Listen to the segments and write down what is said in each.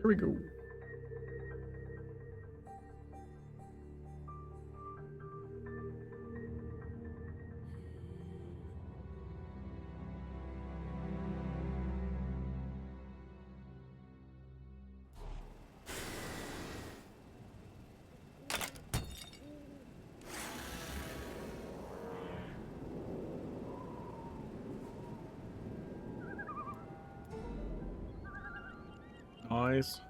Here we go. Nice.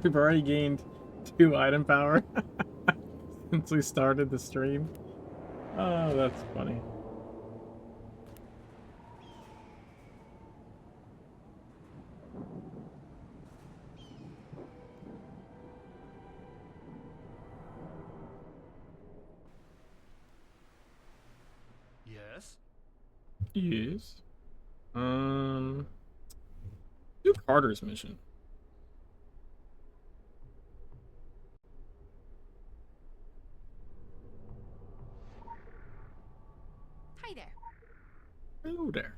We've already gained 2 item power since we started the stream. Oh, that's funny. Yes. Yes. Do Carter's mission. Hi there. Hello there.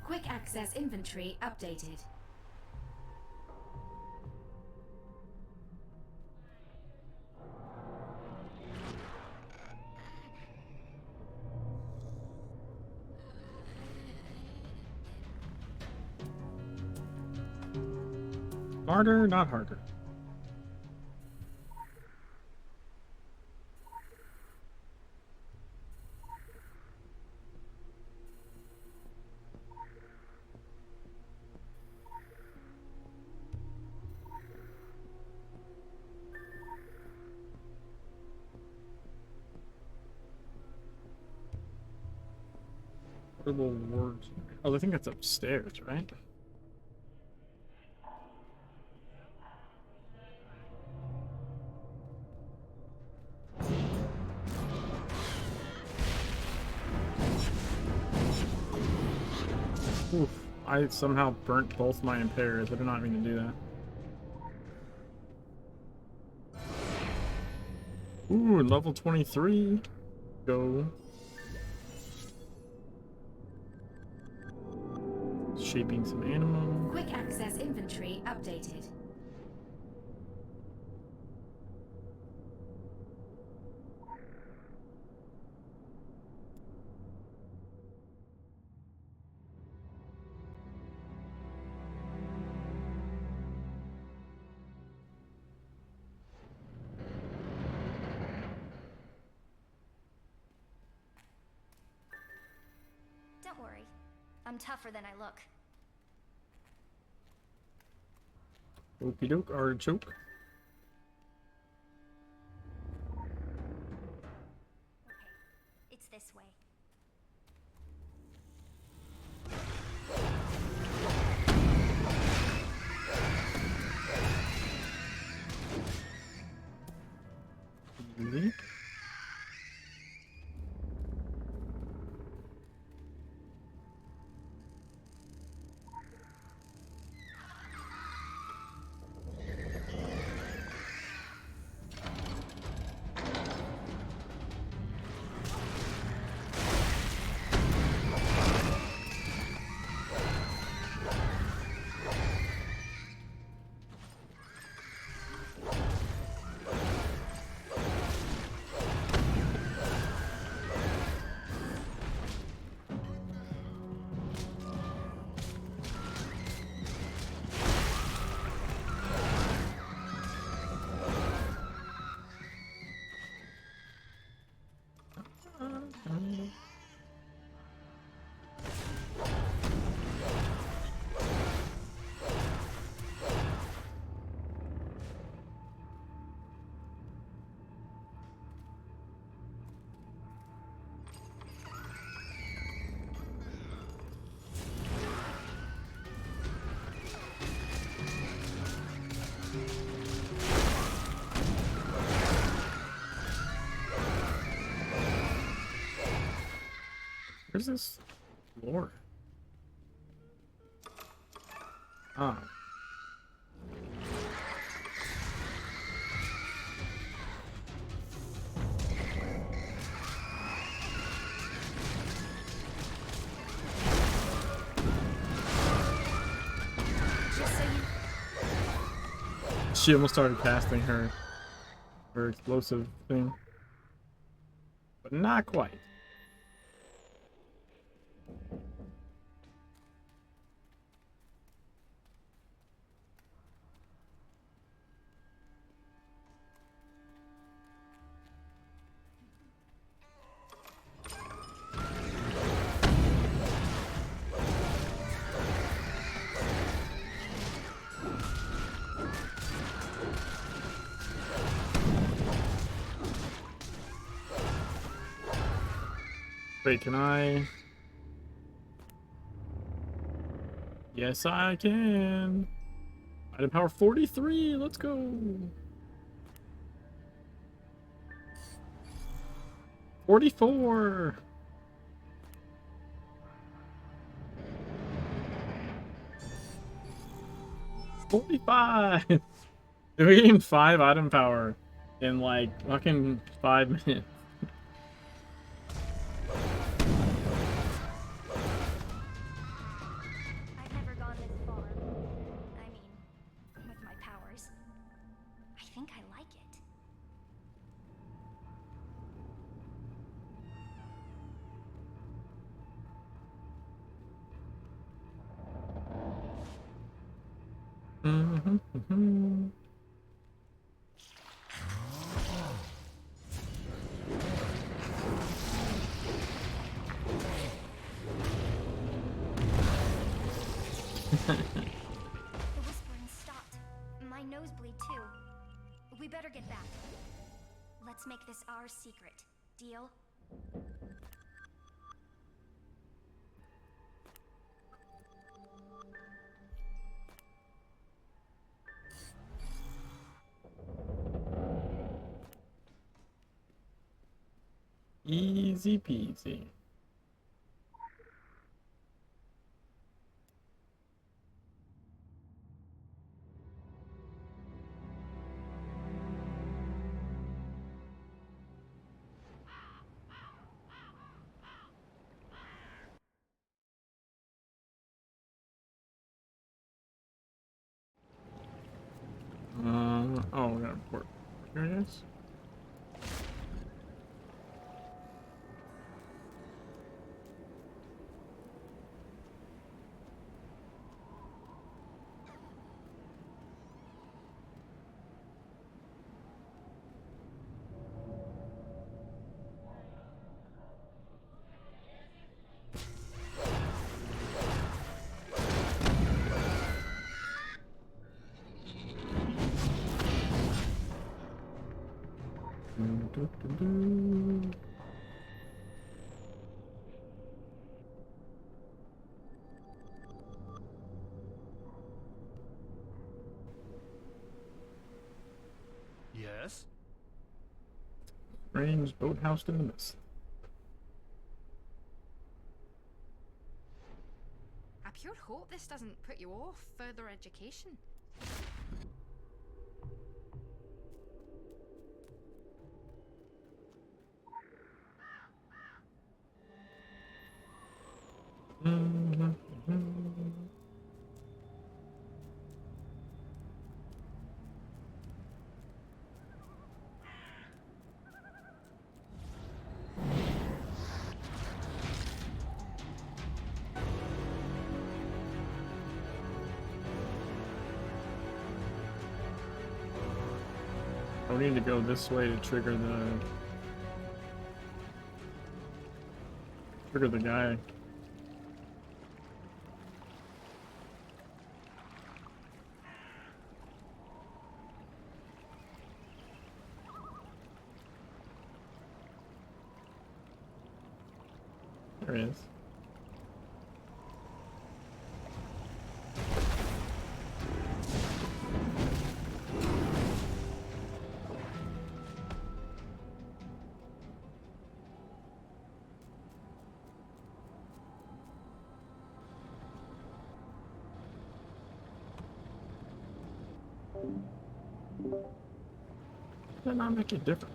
Quick access inventory updated. Harder, not harder. Portable words. Oh, I think that's upstairs, right? Oof. I somehow burnt both my impairs. I did not mean to do that. Ooh, level 23. Go. Shaping some animal. Quick access inventory updated. Don't worry. I'm tougher than I look. Okey doke, artichoke. Okay, it's this way. Easy. Where's this floor? Oh. Just so you... She almost started casting her explosive thing. But not quite. Wait, can I? Yes, I can. Item power 43. Let's go. 44. 45. Did we gain 5 item power in like fucking 5 minutes? I've never gone this far. I mean, with my powers. I think I like it. The whispering stopped. My nosebleed too. We better get back. Let's make this our secret. Deal? Easy peasy. Oh, we're gonna port here, I guess. Yes? Strange boathouse in the mist. I pure hope this doesn't put you off further education. I need to go this way to trigger the guy. There he is. Does that not make a difference?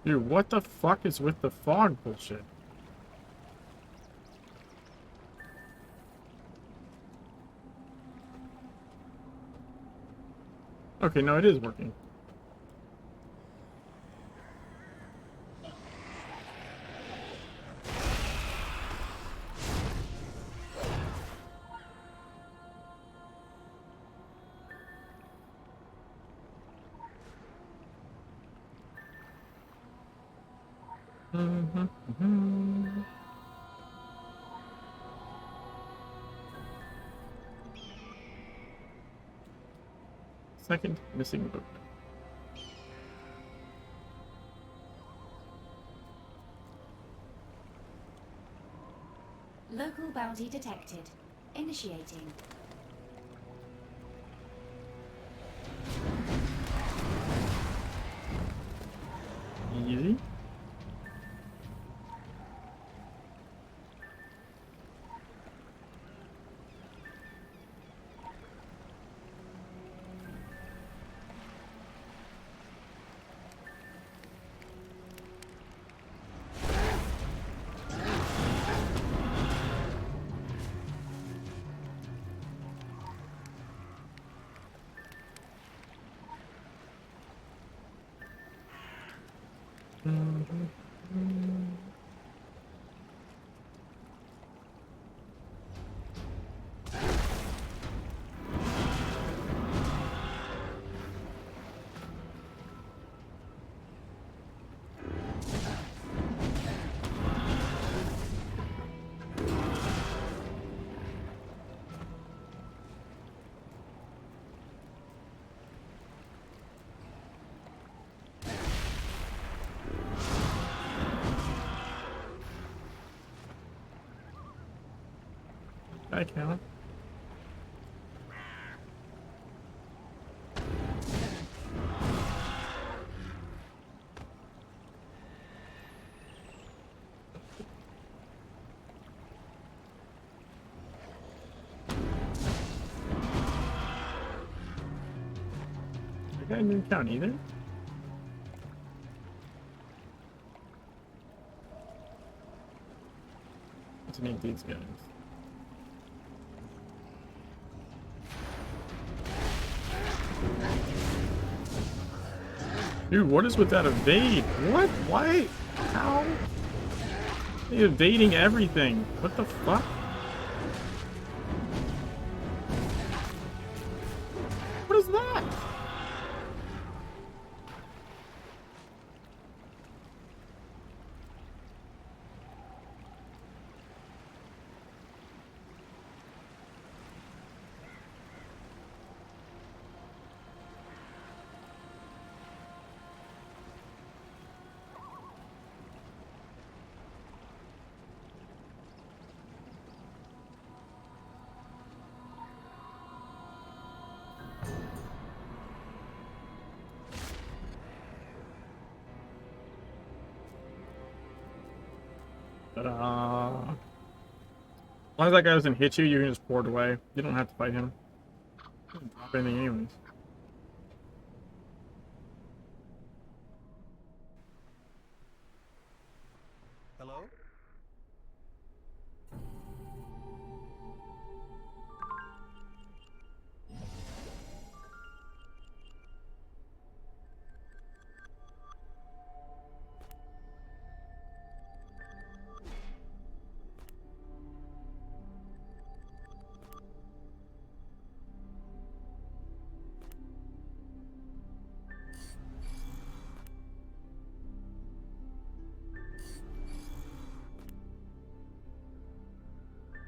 Dude, what the fuck is with the fog bullshit? Okay, no, it is working. Second missing boat. Local bounty detected. Initiating. Easy. I count. That guy didn't count either. Let's need these guys. Dude, what is with that evade? What? Why? How? They're evading everything. What the fuck? What is that? Ta-da. As long as that guy doesn't hit you, you can just pour it away. You don't have to fight him. He doesn't drop anything anyways. Hello?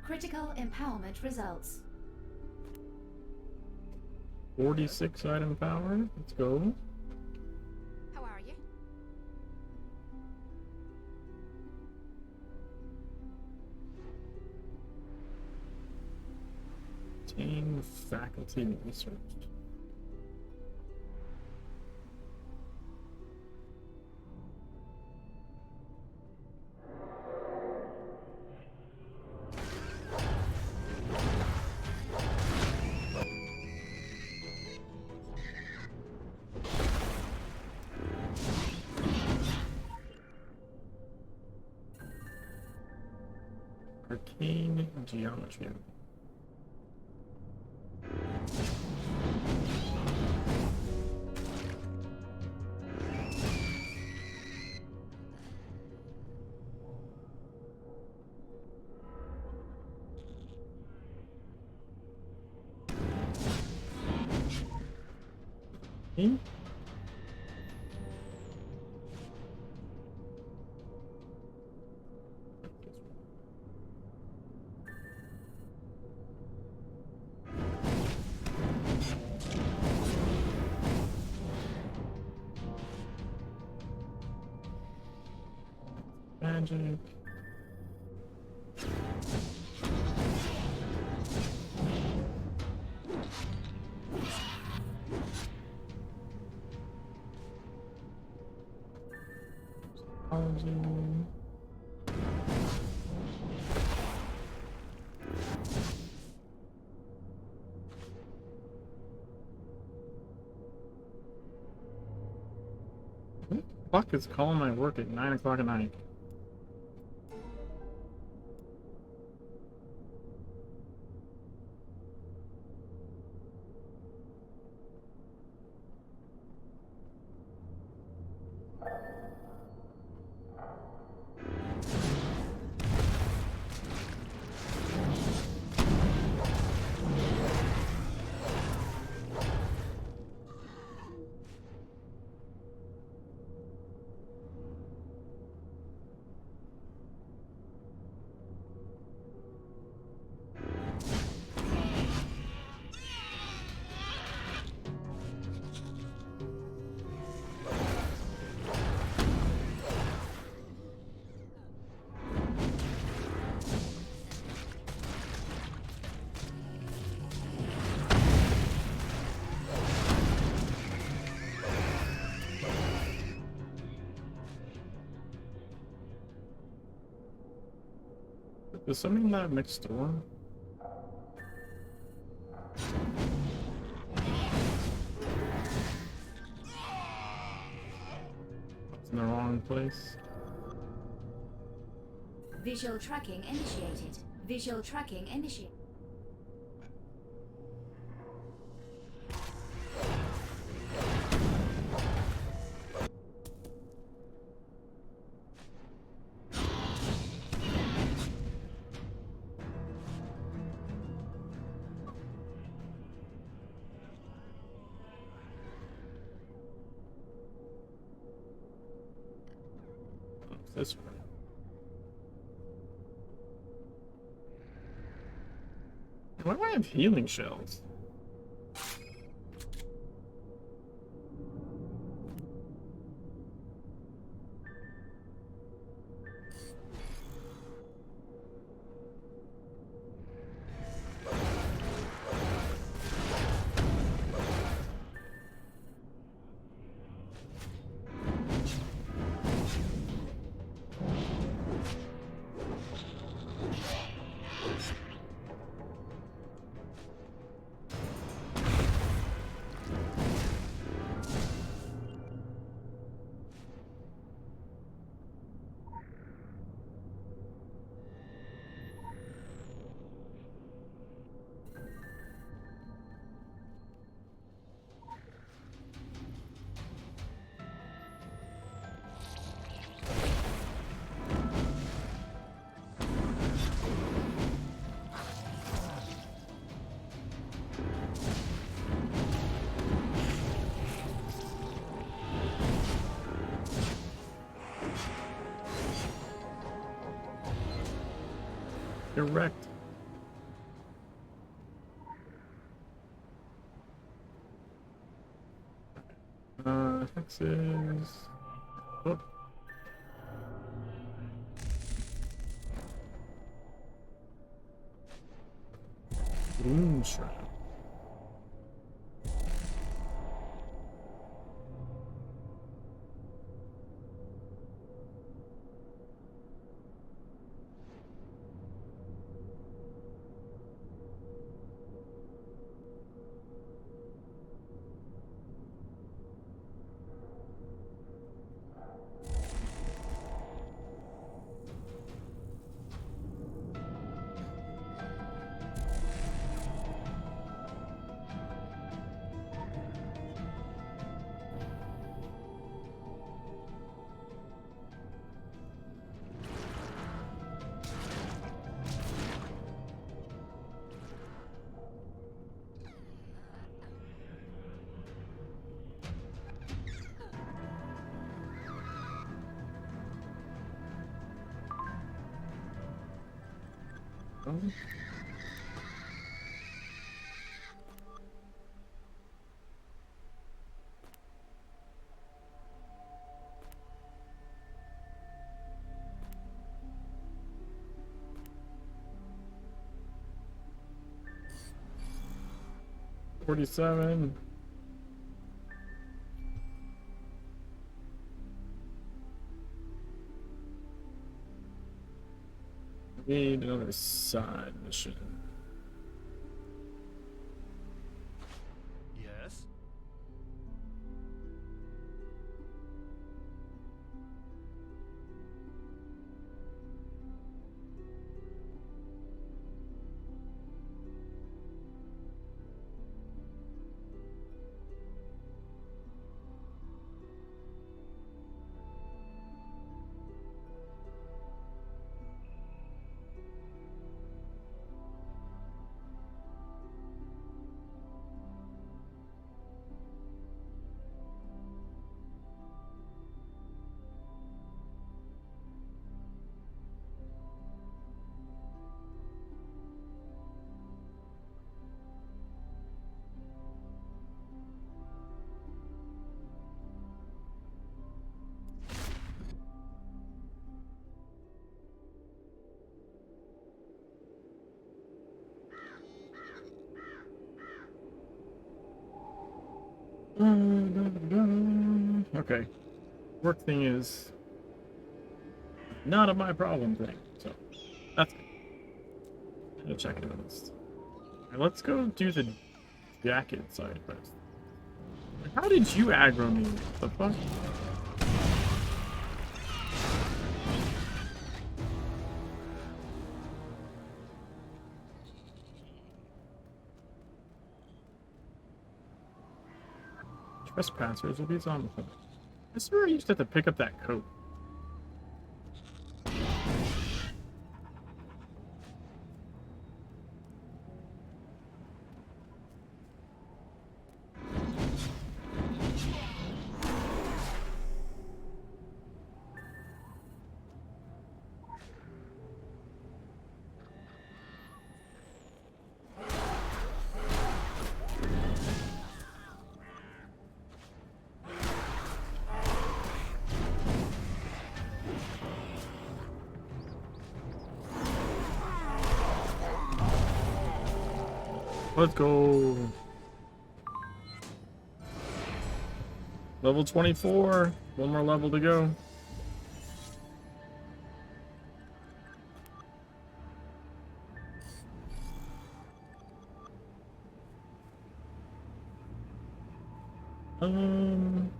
Critical empowerment results. 46 item power. Let's go. How are you? Arcane faculty research. Arcane geometry. Hmm? Magic. Psychology. Who the fuck is calling my work at 9 o'clock at night? Is something that next door? It's in the wrong place. Visual tracking initiated. Visual tracking initiated. This way. Why do I have healing shells? You're wrecked. Hexes. Oh. Moonshroud. Oh. $47. Need another side mission. Yes? Okay. Work thing is not a my problem thing, so that's good. I'm gonna check it out. Alright, let's go do the jacket side quest. How did you aggro me? What the fuck? Trespassers will be zombified. I swear I used to have to pick up that coat. Let's go. Level 24. One more level to go. Um...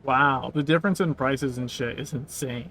Wow, the difference in prices and shit is insane.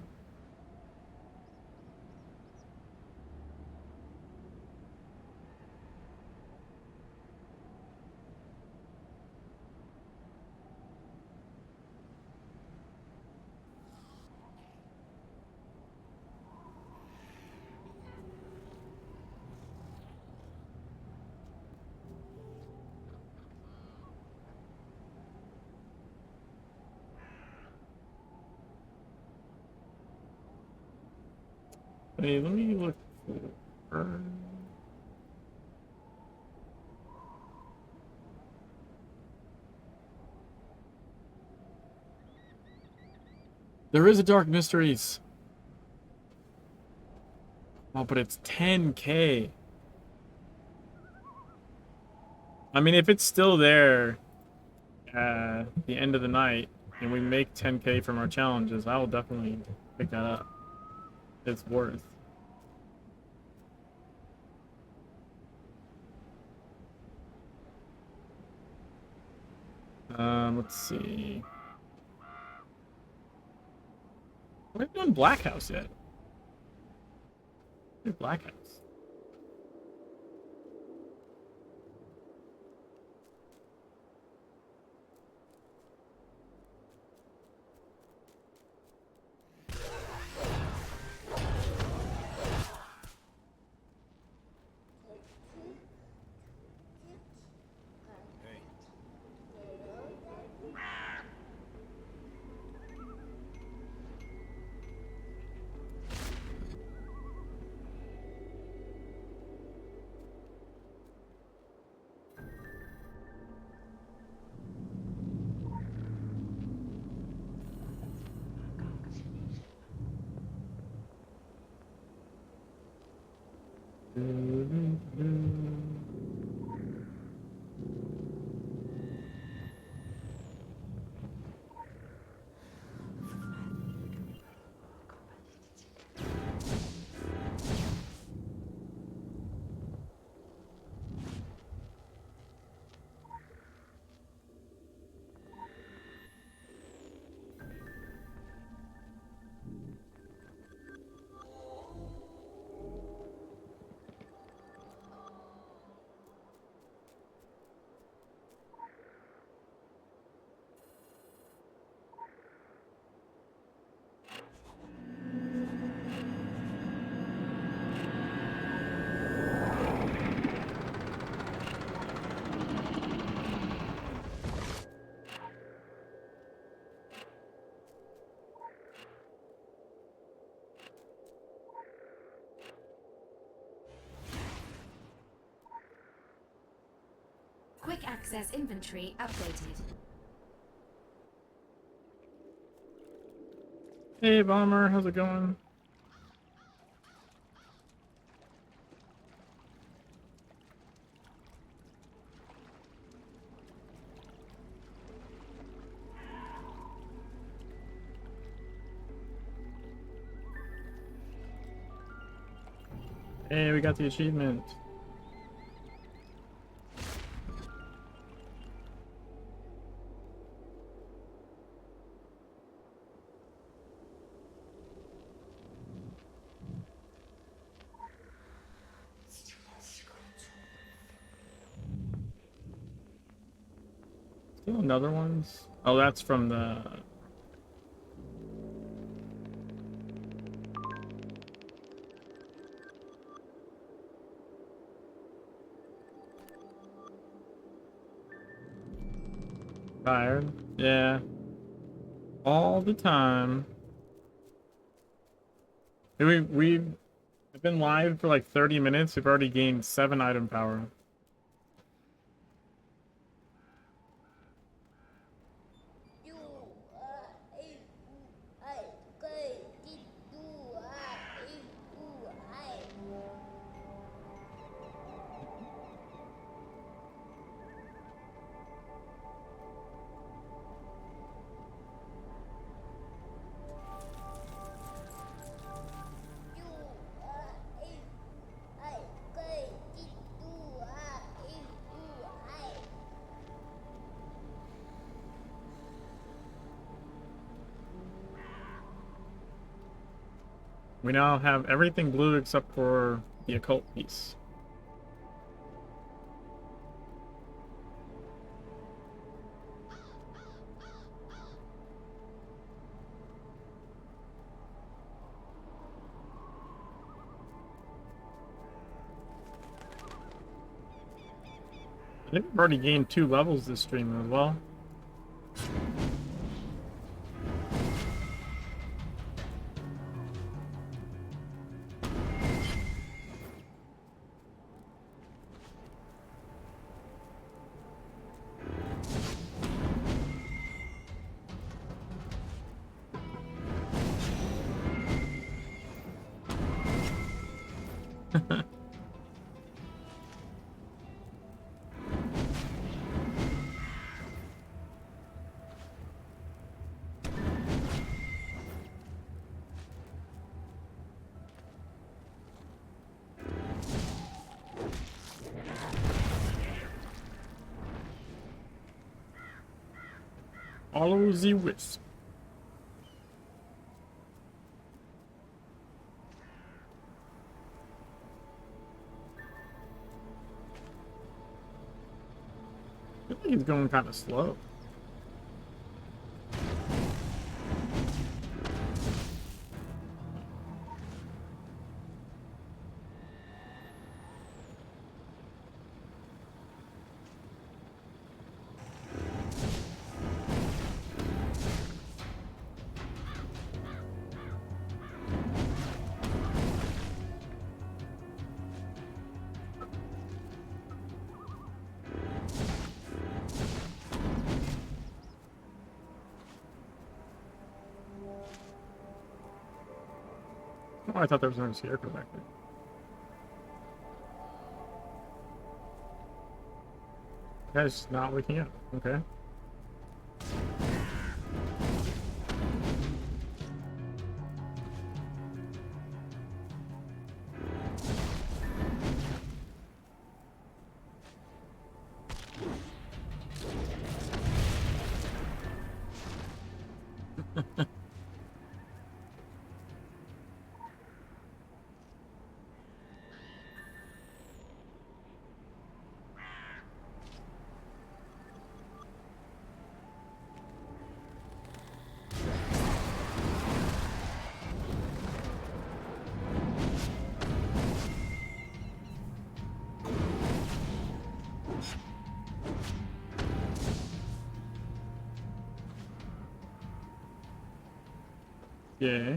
Hey, let me look. There is a Dark Mysteries. Oh, but it's 10K. I mean, if it's still there at the end of the night and we make 10K from our challenges, I will definitely pick that up. It's worth. Let's see. We're not doing Black House yet. Do Black House. Quick access inventory updated. Hey, Bomber, how's it going? Hey, we got the achievement. Still another ones? Oh, that's from the... Tired? Yeah. All the time. We've been live for like 30 minutes. We've already gained 7 item power. We now have everything blue except for the occult piece. I think we've already gained 2 levels this stream as well. Follow the wisp. I feel like he's going kind of slow. Oh, I thought there was another scarecrow back there. The guy's just not waking up. Okay. Yeah.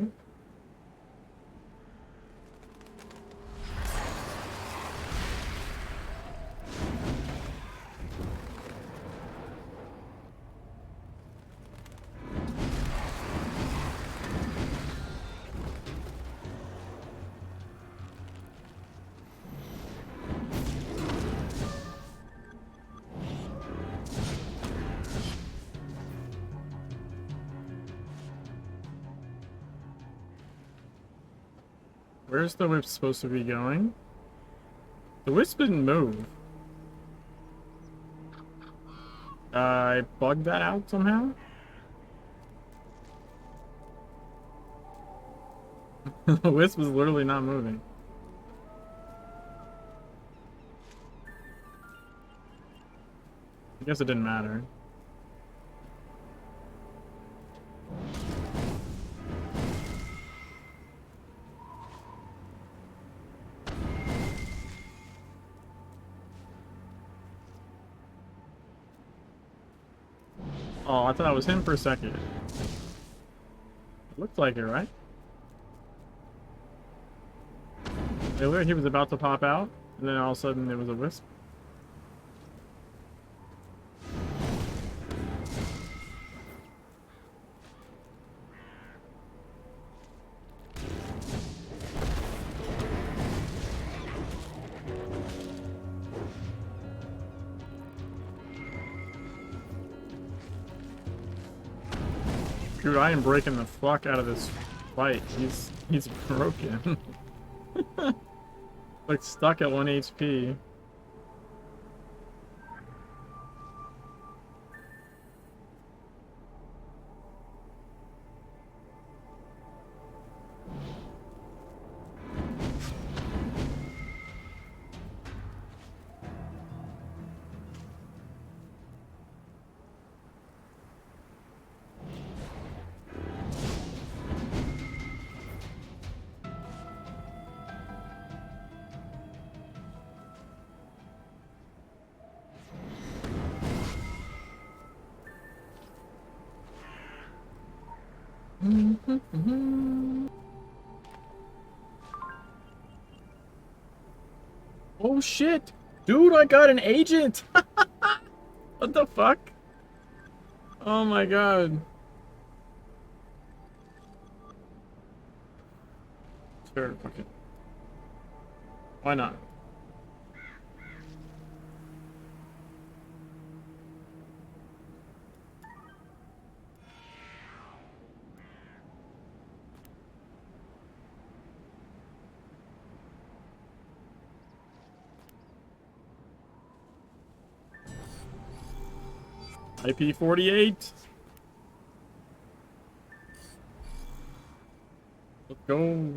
Where's the whip supposed to be going? The wisp didn't move. I bugged that out somehow? The wisp was literally not moving. I guess it didn't matter. Oh, I thought that was him for a second. It looked like it, right? Earlier he was about to pop out, and then all of a sudden it was a wisp. Dude, I am breaking the fuck out of this fight. He's broken. Like stuck at 1 HP. Oh shit! Dude, I got an agent! What the fuck? Oh my god. Sure, fuck it. Why not? IP-48. Let's go.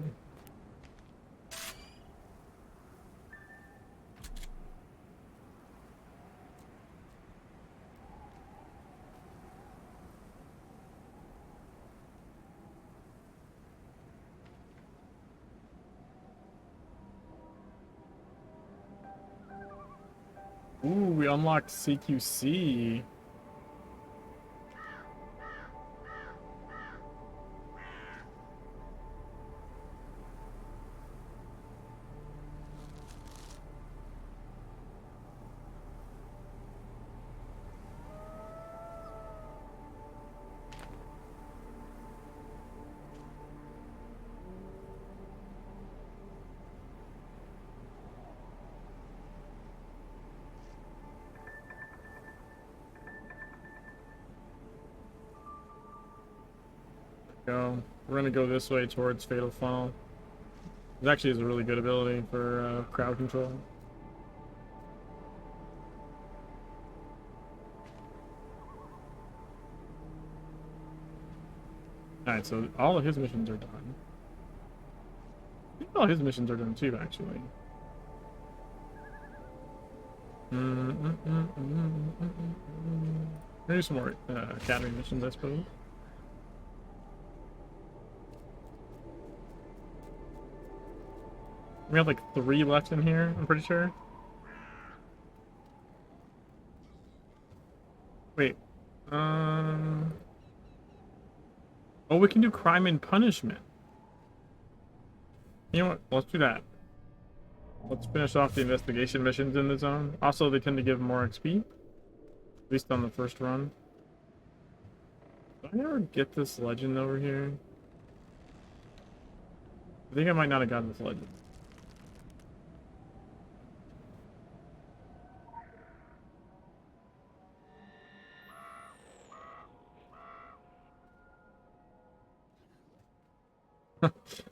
Ooh, we unlocked CQC. Go. We're gonna go this way towards Fatal Funnel. It actually is a really good ability for crowd control. Alright, so all of his missions are done. I think all his missions are done too, actually. Maybe some more academy missions, I suppose. We have like 3 left in here, I'm pretty sure. Wait. Oh, we can do crime and punishment. You know what? Let's do that. Let's finish off the investigation missions in the zone. Also, they tend to give more XP. At least on the first run. Did I ever get this legend over here? I think I might not have gotten this legend. I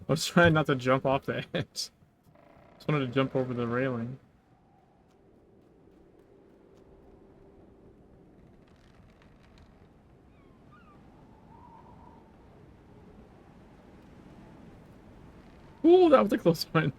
was trying not to jump off the edge. Just wanted to jump over the railing. Ooh, that was a close one.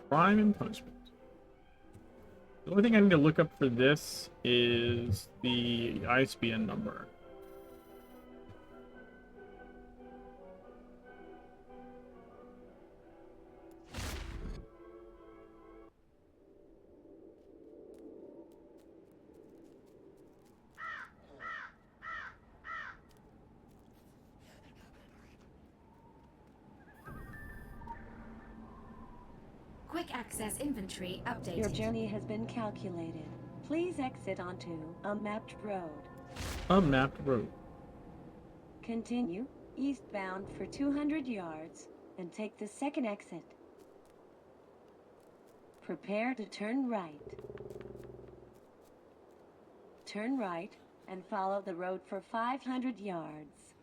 Crime and punishment. The only thing I need to look up for this is the ISBN number. Quick access inventory updated. Your journey has been calculated. Please exit onto a mapped road. A mapped road. Continue eastbound for 200 yards and take the second exit. Prepare to turn right. Turn right and follow the road for 500 yards.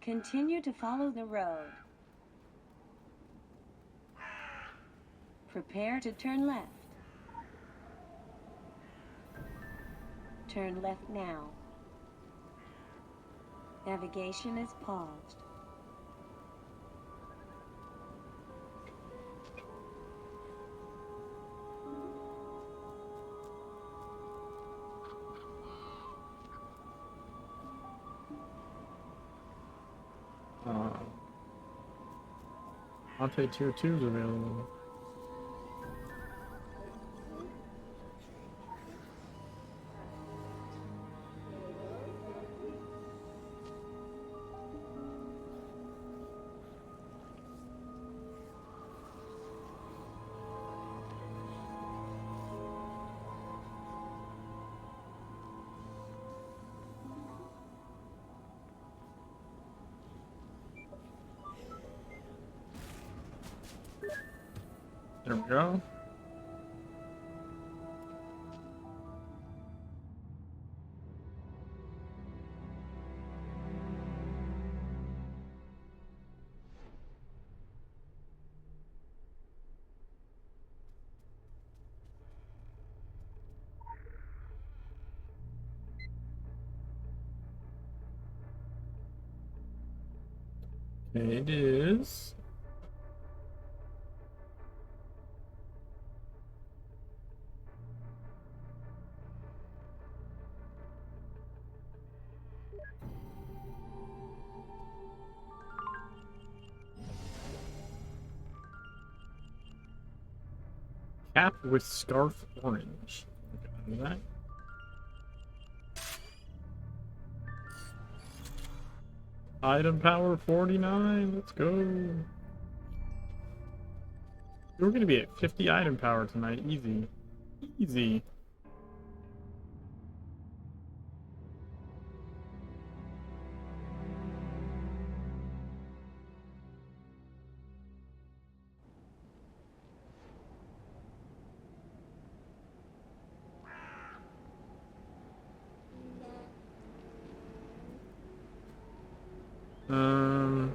Continue to follow the road. Prepare to turn left. Turn left now. Navigation is paused. Ante Tier 2 is available. There we go. It is. Cap with scarf orange. Okay, that. Item power 49. Let's go. We're gonna be at 50 item power tonight. Easy. Easy. Um.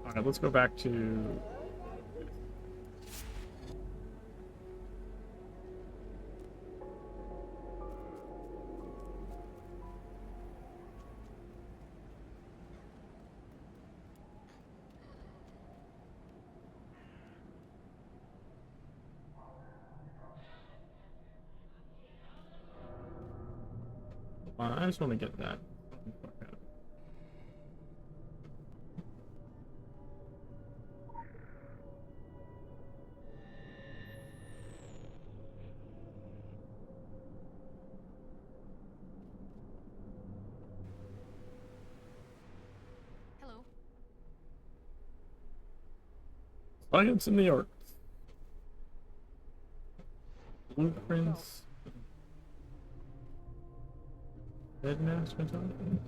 Alright, let's go back to... I just want to get that. Hello. Science in the arts. Blueprints. Headmaster talking.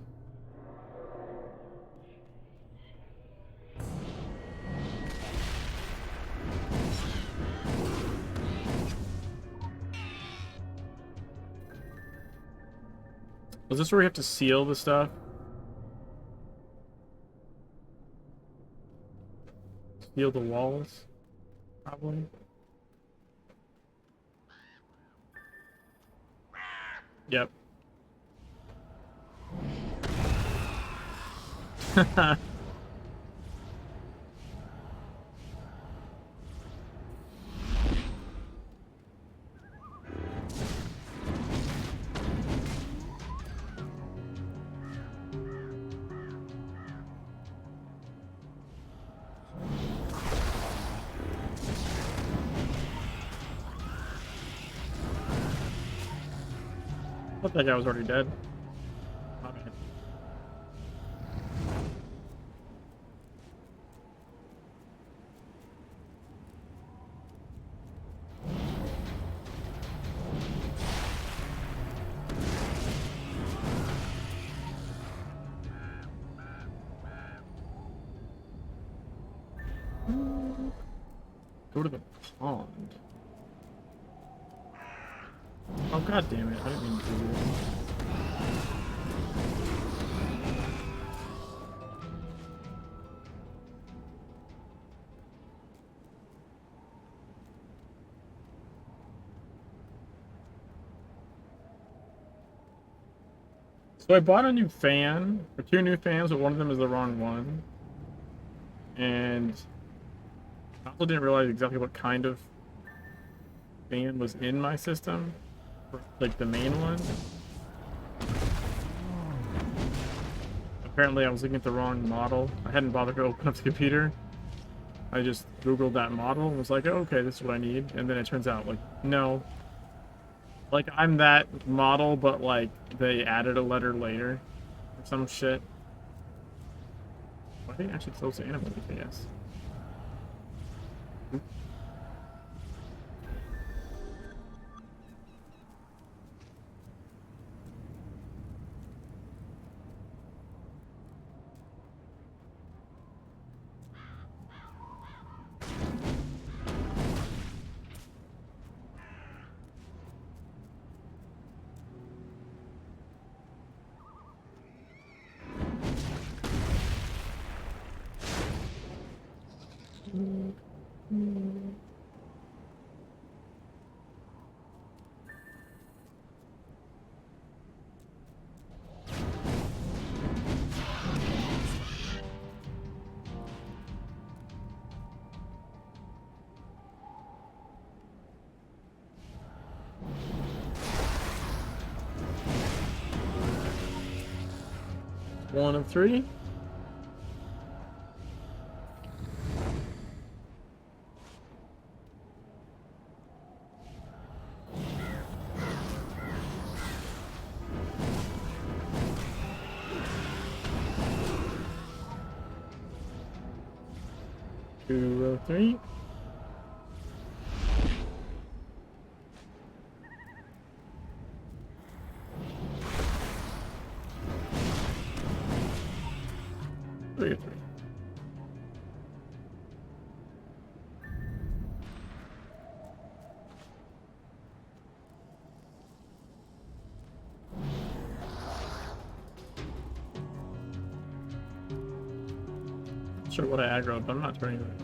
Is this where we have to seal the stuff? Seal the walls? Probably. Yep. I thought that guy was already dead. My bad. Go to the pond. Oh, god damn it. I didn't mean to do this. So I bought a new fan, or two new fans, but one of them is the wrong one. And I also didn't realize exactly what kind of fan was in my system, like the main one. Apparently I was looking at the wrong model. I hadn't bothered to open up the computer. I just googled that model and was like, oh, okay, this is what I need. And then it turns out, like, no. Like, I'm that model, but, like, they added a letter later. Or some shit. Why are they actually close to animal, I guess? One of three. Two of three. Three of three. Not sure what I aggroed, but I'm not turning around.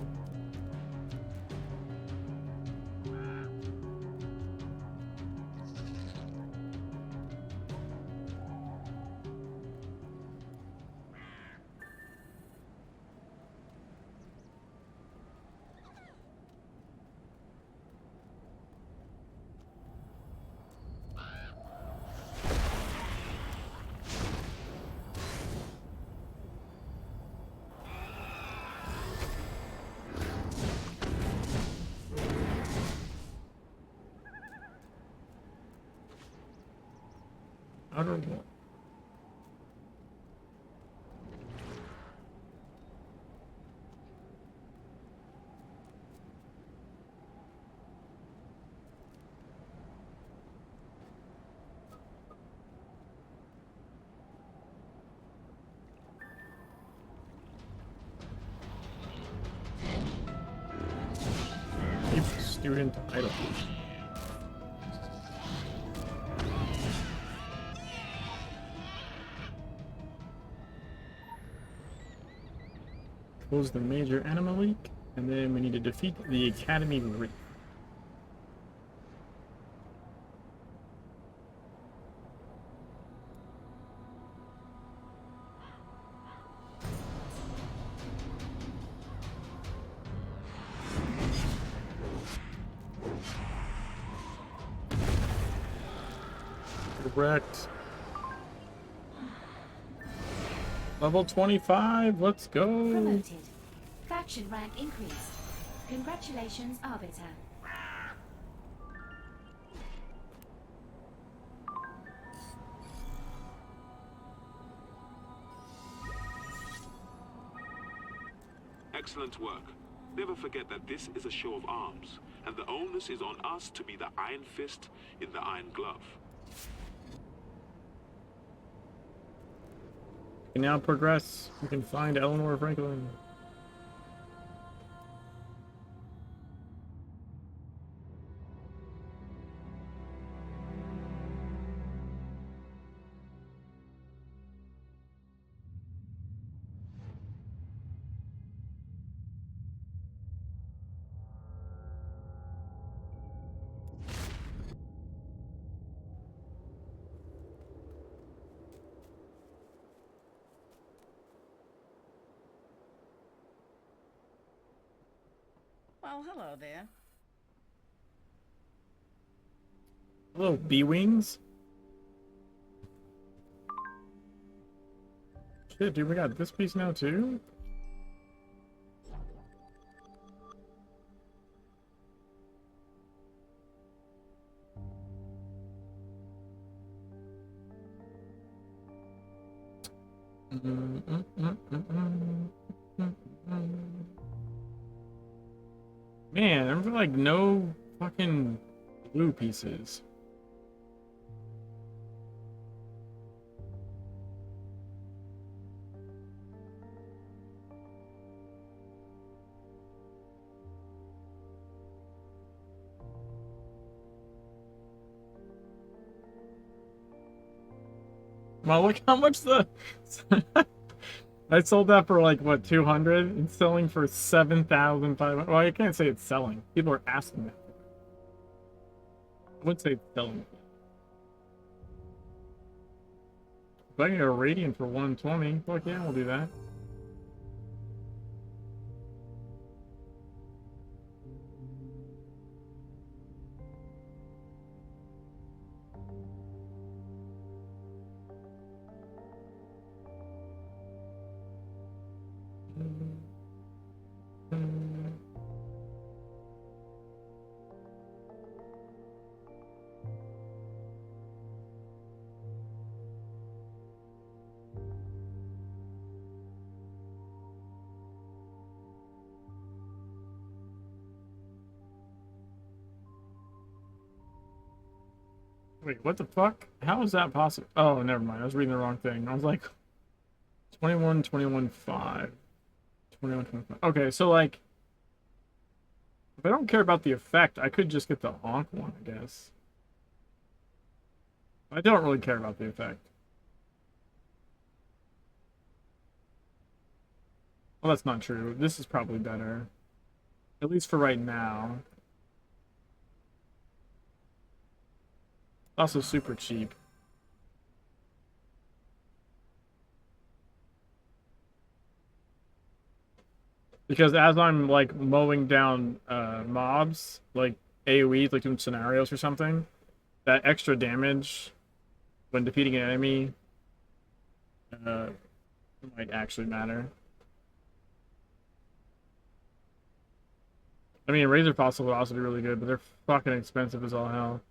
Outer wall. Keep student idle. Close the major animal leak, and then we need to defeat the Academy Reef. Correct. Level 25, let's go. Promoted. Faction rank increased. Congratulations, Arbiter. Excellent work. Never forget that this is a show of arms, and the onus is on us to be the Iron Fist in the Iron Glove. We can now progress. We can find Eleanor Franklin. Well, hello there. Hello, B-Wings. Shit, dude, we got this piece now, too? Man, I'm for like no fucking blue pieces. Well, look how much the I sold that for like what 200 and selling for 7,500. Well, I can't say it's selling. People are asking that. I would say it's selling. If I can get a radiant for 120, fuck yeah, we'll do that. Wait, what the fuck? How is that possible? Oh, never mind. I was reading the wrong thing. I was like 21, 21, 5. 21, 25. Okay, so like if I don't care about the effect, I could just get the honk one, I guess. I don't really care about the effect. Well, that's not true. This is probably better. At least for right now. Also super cheap. Because as I'm like mowing down mobs, like AoEs, like doing scenarios or something, that extra damage when defeating an enemy might actually matter. I mean, Razor Fossil would also be really good, but they're fucking expensive as all hell.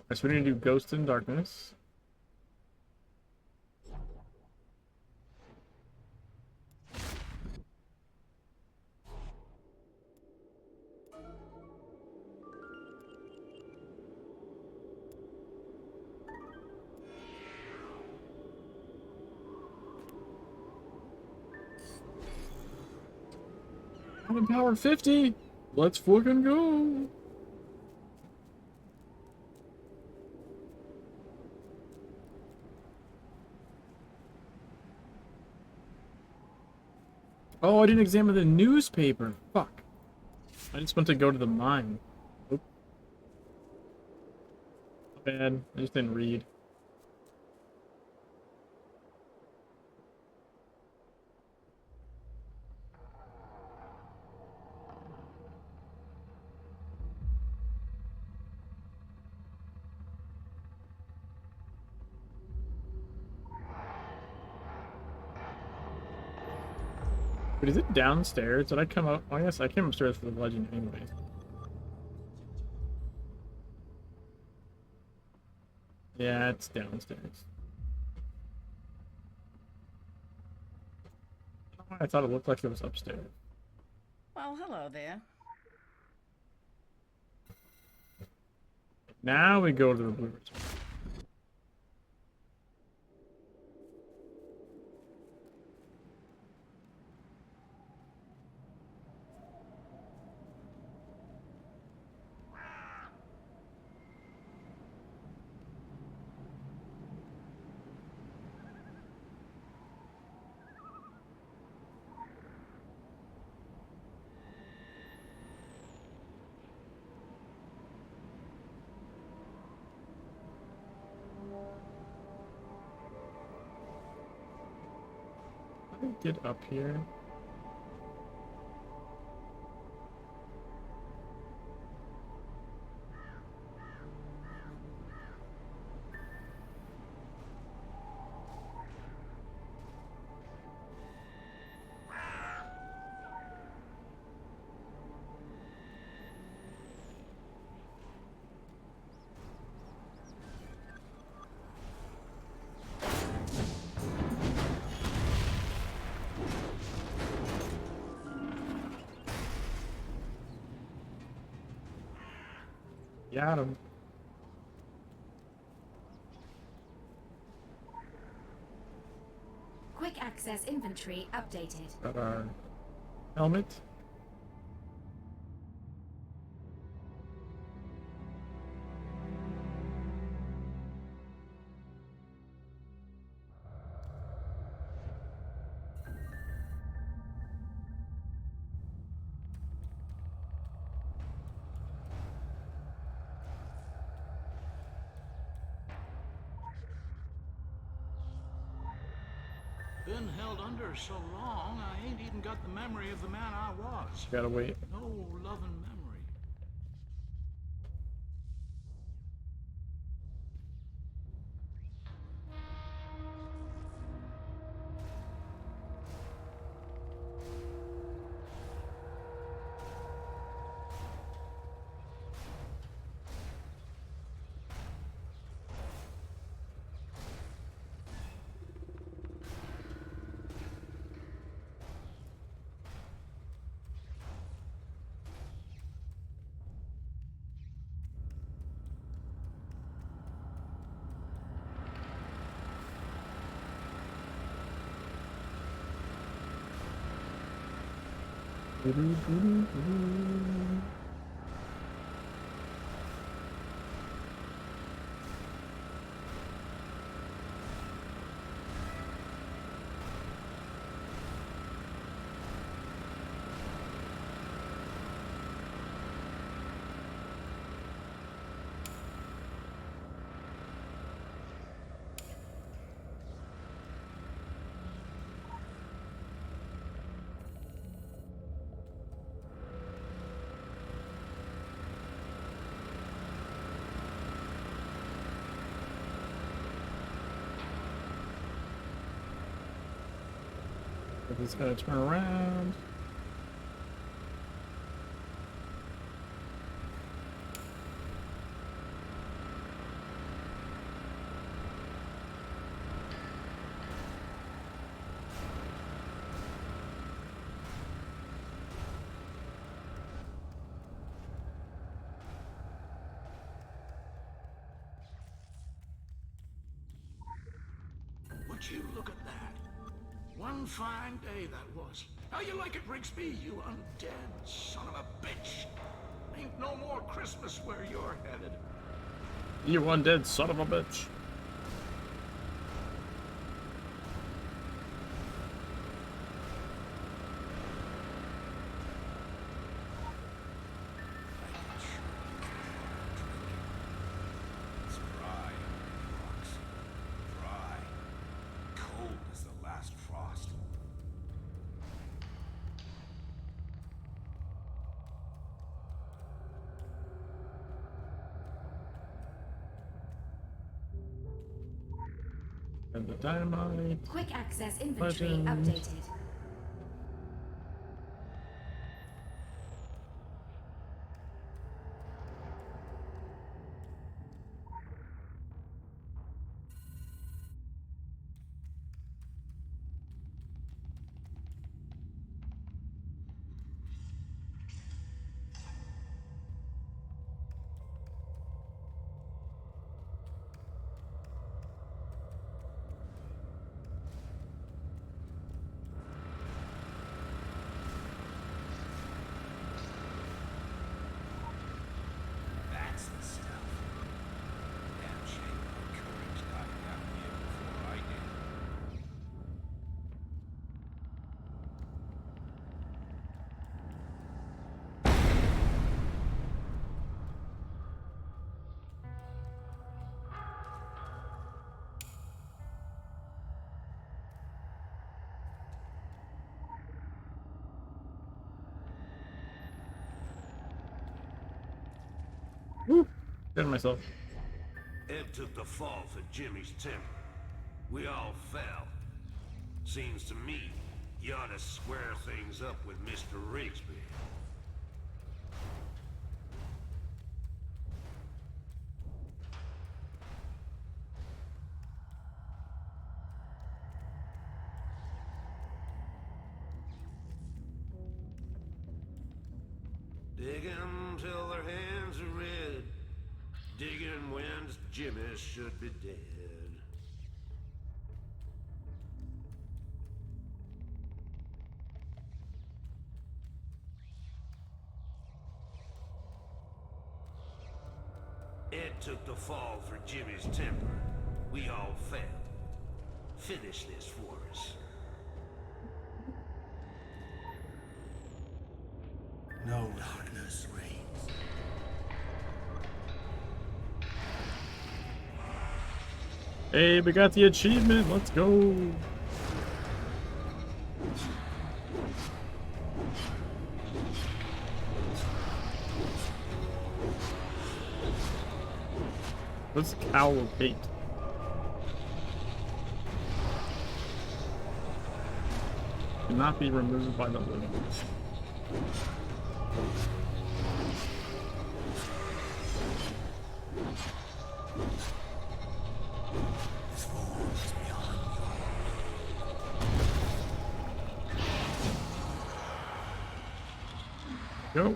Alright, so we need to do Ghost in Darkness. I'm in power 50! Let's fucking go! Oh, I didn't examine the newspaper. Fuck. I just went to go to the mine. Oop. Bad. I just didn't read. But is it downstairs? Did I come up? Oh, I guess I came upstairs for the legend anyways. Yeah, it's downstairs. I thought it looked like it was upstairs. Well, hello there. Now we go to the blue. How do I get up here? Got him. Quick access inventory updated. Got our helmet. Been held under so long, I ain't even got the memory of the man I was. Gotta wait. No loving memory. If it's gonna turn around. Would you look at that? One fine day that was. How you like it, Rigsby, you undead son of a bitch? Ain't no more Christmas where you're headed. You undead son of a bitch. It's dry under the rocks. Dry. Cold as the last frost. And the dynamite. Quick access inventory Legend. updated. That's the stuff. Damn shame my courage died down here before I did. Woo! Did it myself. Ed took the fall for Jimmy's temper. We all fell. Seems to me, you ought to square things up with Mr. Rigsby. Dig 'em till their hands are red. Digging wins, Jimmy should be dead. Ed took the fall for Jimmy's temper. We all fell. Finish this for us. No darkness reigns. Hey, we got the achievement. Let's go. What's Cowl of Hate? Cannot be removed by the living. Go.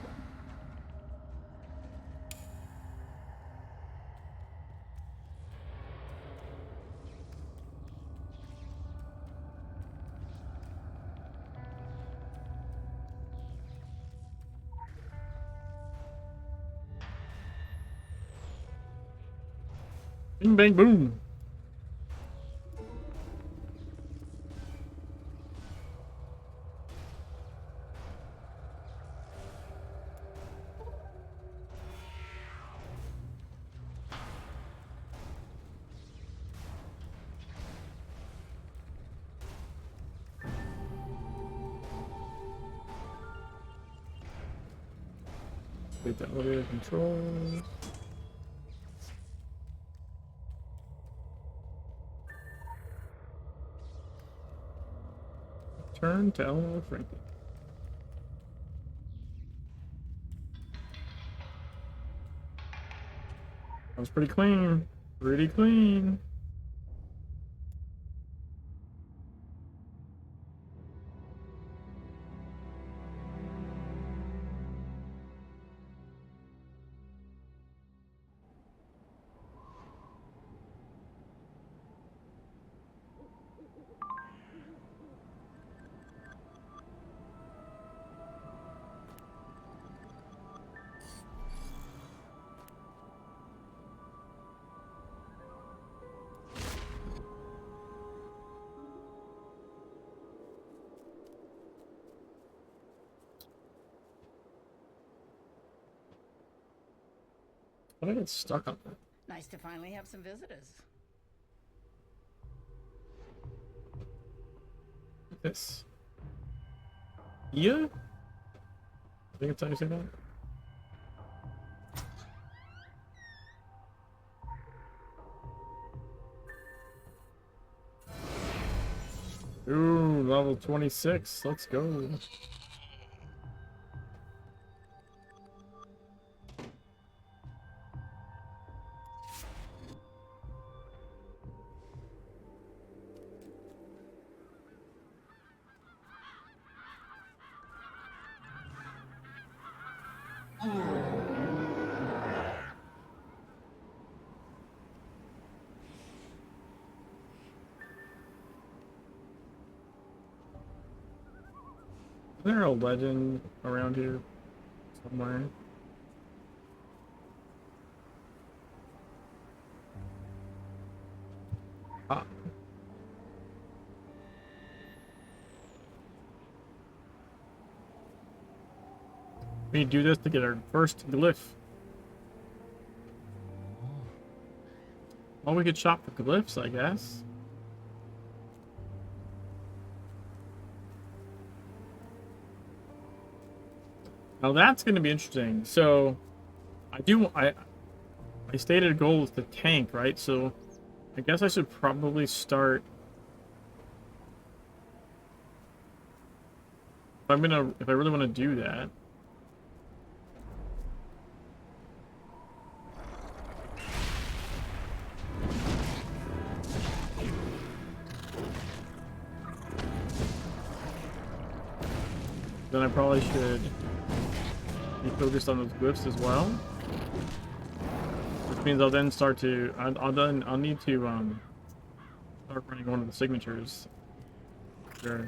Bing, bang, boom. Wait, the elevator controls. Turn to Eleanor Franklin. That was pretty clean. Pretty clean. How did I get stuck on that? Nice to finally have some visitors. This. Yeah? I think it's how you say that. Ooh, level 26. Let's go. Is there a legend around here somewhere? Ah. We do this to get our first glyph. Well, we could shop for glyphs, I guess. Now that's going to be interesting. So, I stated a goal is to tank, right? So, I guess I should probably start. If I really want to do that. Then I probably should be focused on those glyphs as well. Which means I'll then start to. I'll need to start running one of the signatures. Sure.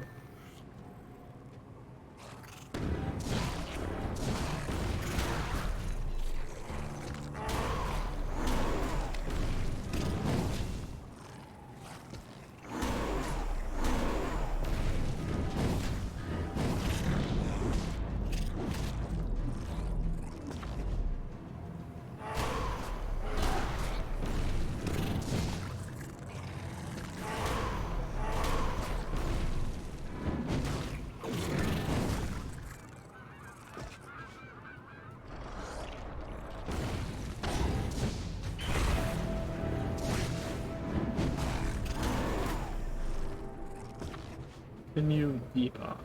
Continue deeper.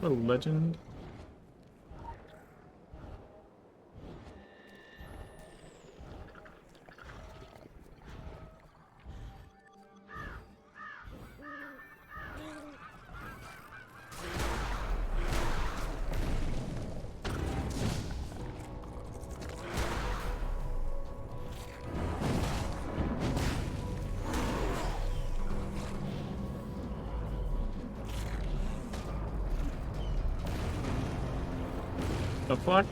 What a legend. The fuck?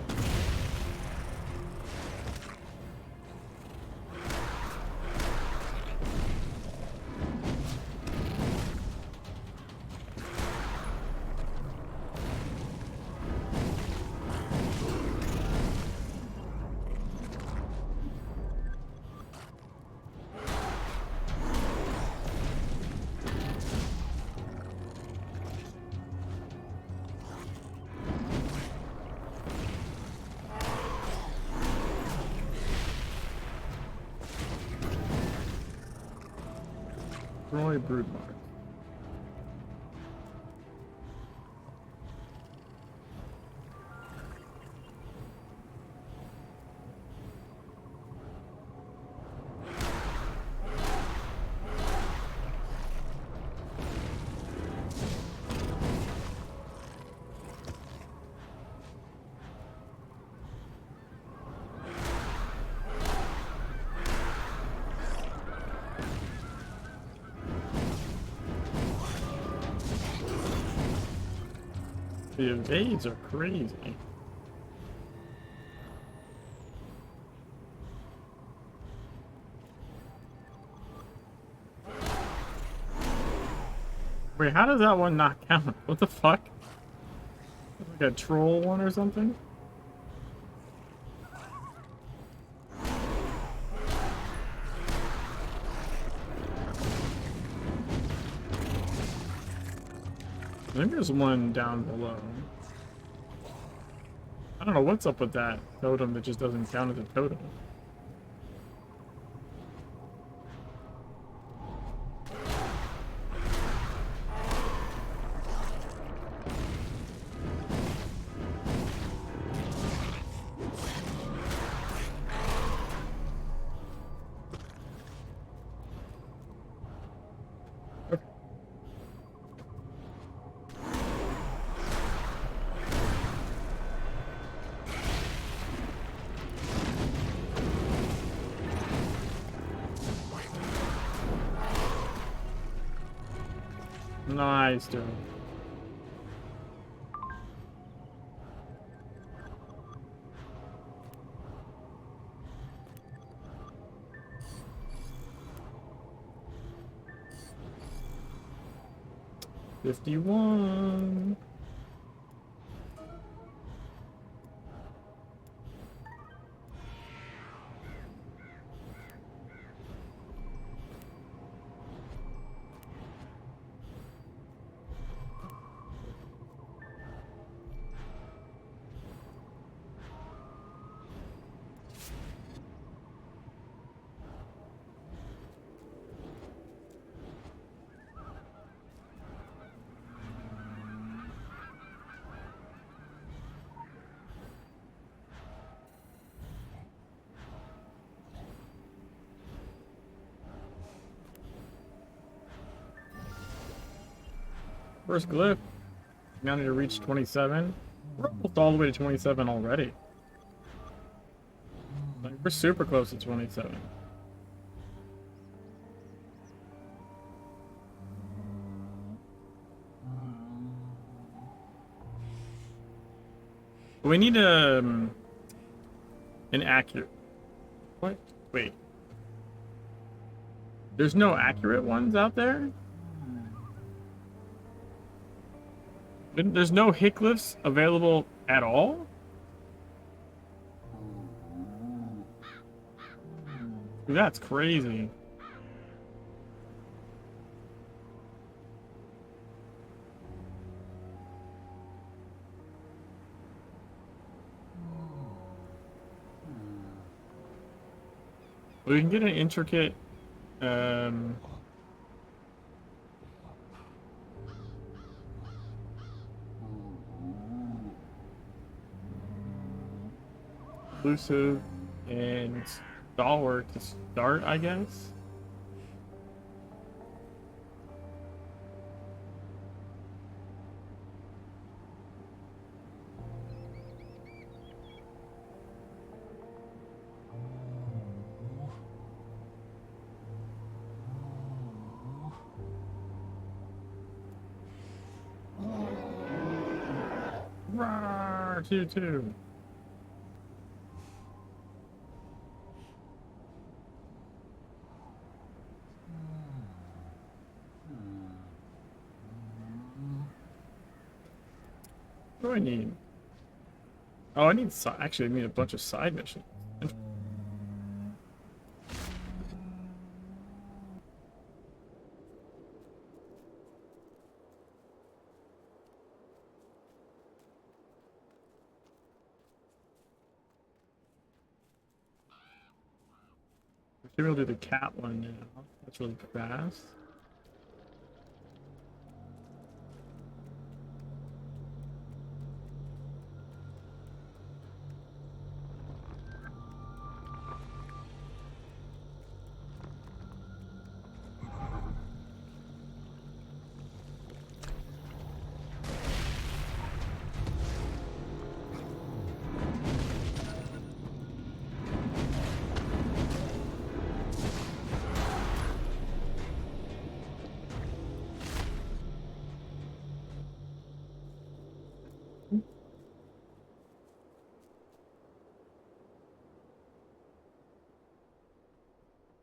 Roy Broodmark. The evades are crazy. Wait, how does that one not count? What the fuck? Like a troll one or something? I think there's one down below. I don't know what's up with that totem that just doesn't count as a totem. Nice, dude. $51. First glyph. Now need to reach 27. We're almost all the way to 27 already. Like, we're super close to 27. We need an accurate. What? Wait. There's no accurate ones out there? There's no hit glyphs available at all? Dude, that's crazy. We can get an intricate, elusive and stalwart to start, I guess. Roar, 2-2. What do I need? Oh, I need actually I need a bunch of side missions. Maybe we'll do the cat one now. That's really fast.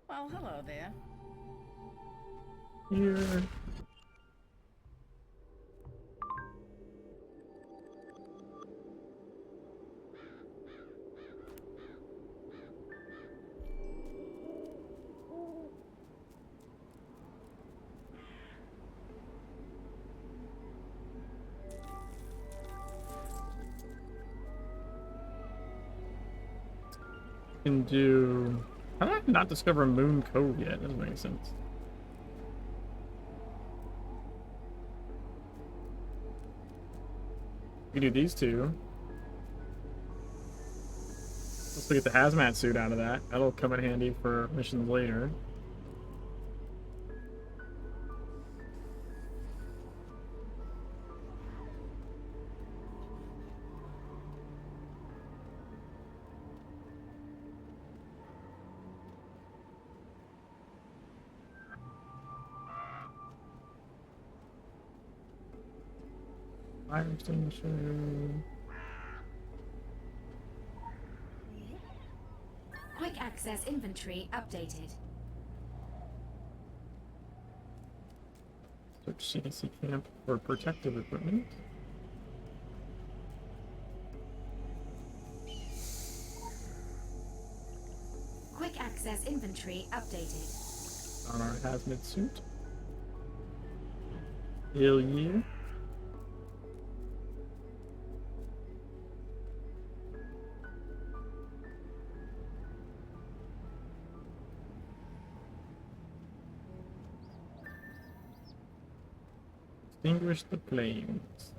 Well, hello there. Here. Can do. How did I not discover Moon Cove yet? Doesn't make sense. We can do these two. Let's get the hazmat suit out of that. That'll come in handy for missions later. Fire extinguisher. Quick access inventory updated. Search CDC camp for protective equipment. Quick access inventory updated. On our hazmat suit. Hell yeah. Extinguish the flames.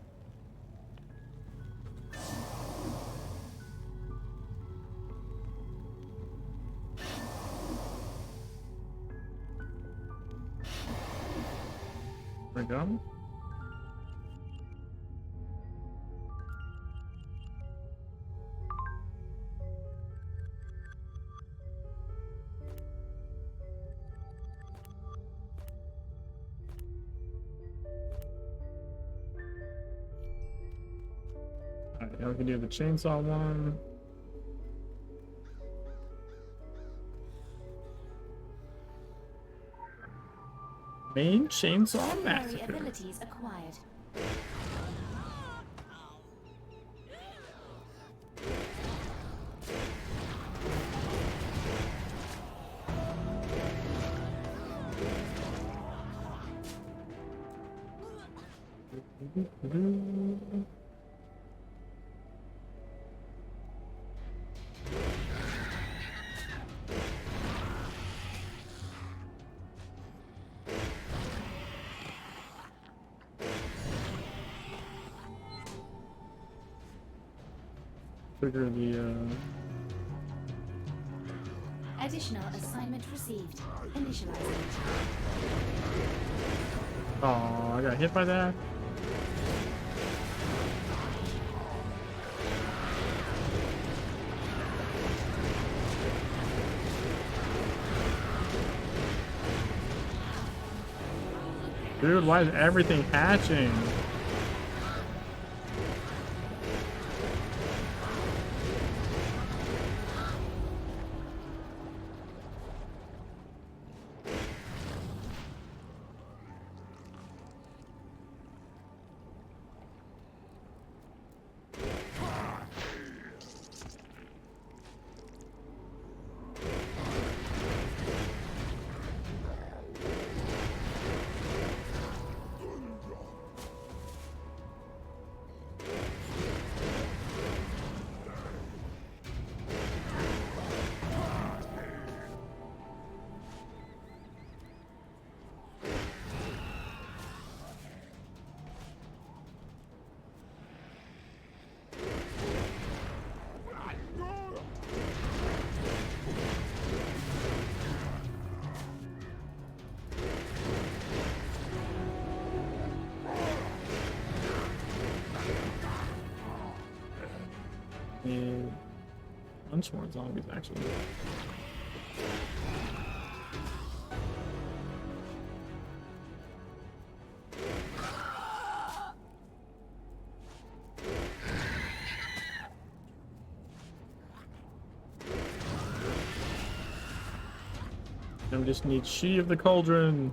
There we go. Alright, now we can do the chainsaw one. Main chainsaw Secondary massacre. abilities acquired. Trigger the Additional assignment received. Initializing. Oh, I got hit by that. Dude, why is everything hatching? And bunch more zombies actually. I just need She of the Cauldron.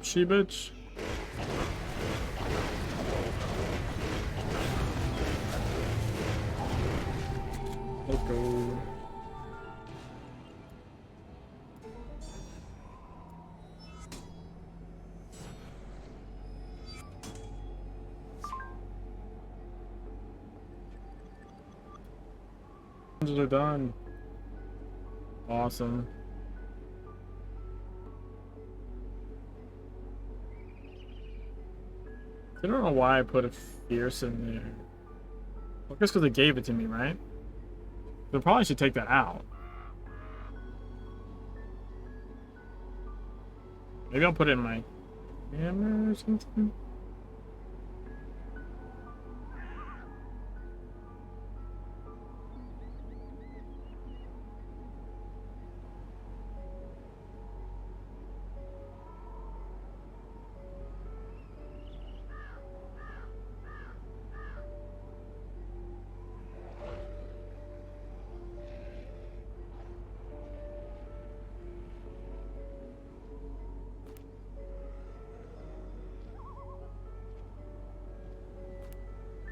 She bitch. Let's go. Are done. Awesome. I don't know why I put a fierce in there. Well, just because they gave it to me, right? They probably should take that out. Maybe I'll put it in my hammer or something.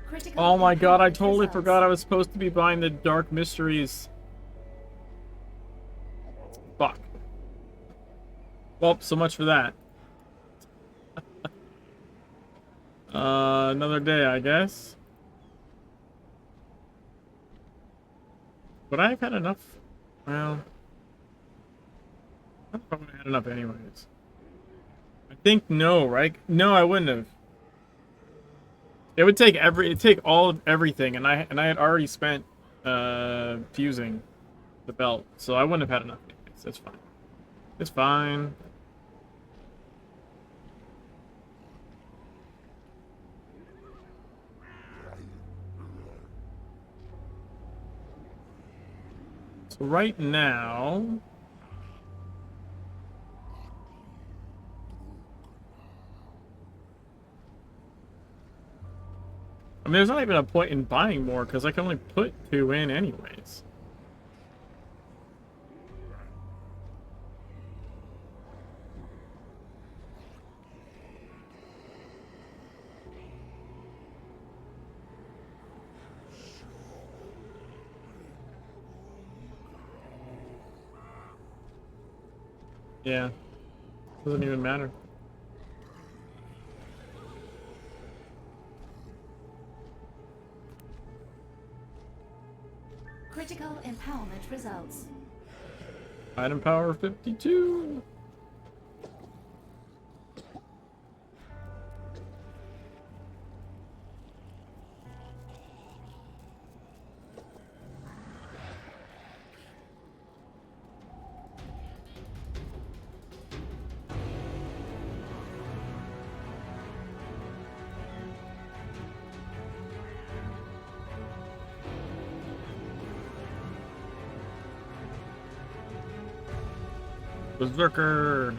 Critical Oh my god, I enhancement totally results. forgot I was supposed to be buying the Dark Mysteries. Fuck. Well, so much for that. Another day, I guess. Would I have had enough? Well, I probably had enough anyways. I think no, right? No, I wouldn't have. It would take it'd take all of everything, and I had already spent fusing the belt, so I wouldn't have had enough anyways. It's fine. It's fine. So right now, I mean, there's not even a point in buying more, because I can only put 2 in anyways. Yeah. Doesn't even matter. Critical empowerment results. Item power 52. Berserker.